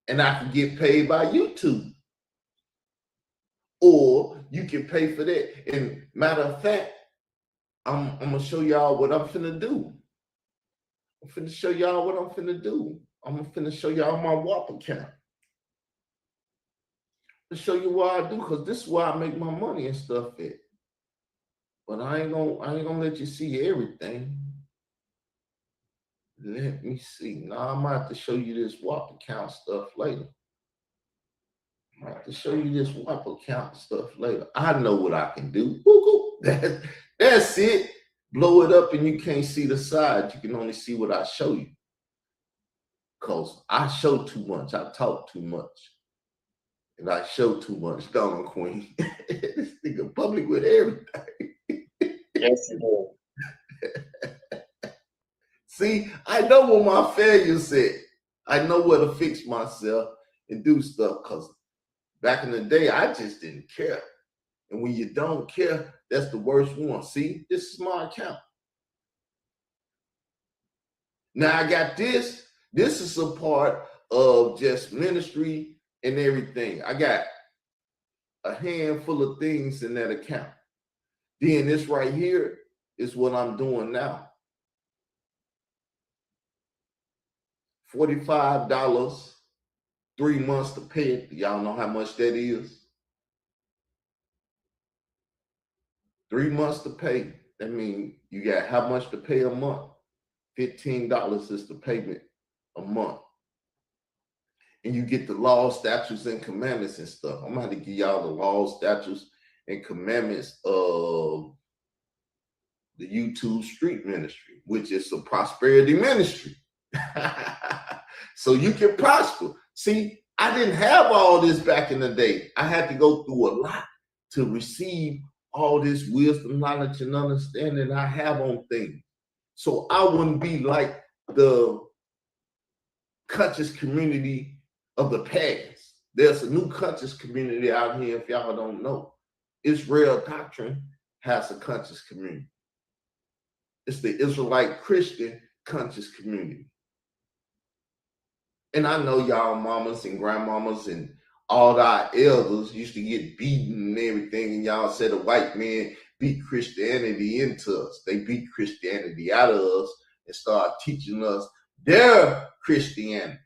Speaker 1: and I can get paid by YouTube. Or you can pay for that. And matter of fact, I'm going to show y'all what I'm finna do. I'm finna show y'all what I'm finna do. I'm finna show y'all my WAP account. To show you what I do, because this is where I make my money and stuff at. But I ain't gonna let you see everything. Let me see. Now I might have to show you this WAP account stuff later. I might have to show you this WAP account stuff later. I know what I can do. That's it. Blow it up and you can't see the side. You can only see what I show you. Because I show too much. I talk too much. And I show too much, don't I, Queen? This nigga public with everything.
Speaker 11: Yes, you
Speaker 1: do. See, I know what my failures at. I know where to fix myself and do stuff, because back in the day, I just didn't care. And when you don't care, that's the worst one. See, this is my account. Now I got this. This is a part of just ministry and everything. I got a handful of things in that account. Then this right here is what I'm doing now. $45, 3 months to pay it. Y'all know how much that is? 3 months to pay. That means you got how much to pay a month? $15 is the payment a month. And you get the laws, statutes, and commandments and stuff. I'm going to give y'all the laws, statutes, and commandments of the YouTube street ministry, which is a prosperity ministry. So you can prosper. See, I didn't have all this back in the day. I had to go through a lot to receive all this wisdom, knowledge, and understanding I have on things. So I wouldn't be like the conscious community of the past. There's a new conscious community out here, if y'all don't know. Israel Doctrine has a conscious community. It's the Israelite Christian conscious community. And I know y'all mamas and grandmamas and all our elders used to get beaten and everything, and y'all said the white men beat Christianity into us. They beat Christianity out of us and start teaching us their Christianity.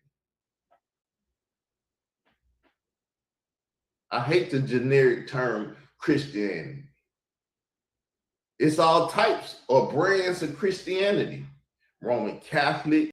Speaker 1: I hate the generic term Christianity. It's all types or brands of Christianity. Roman Catholic,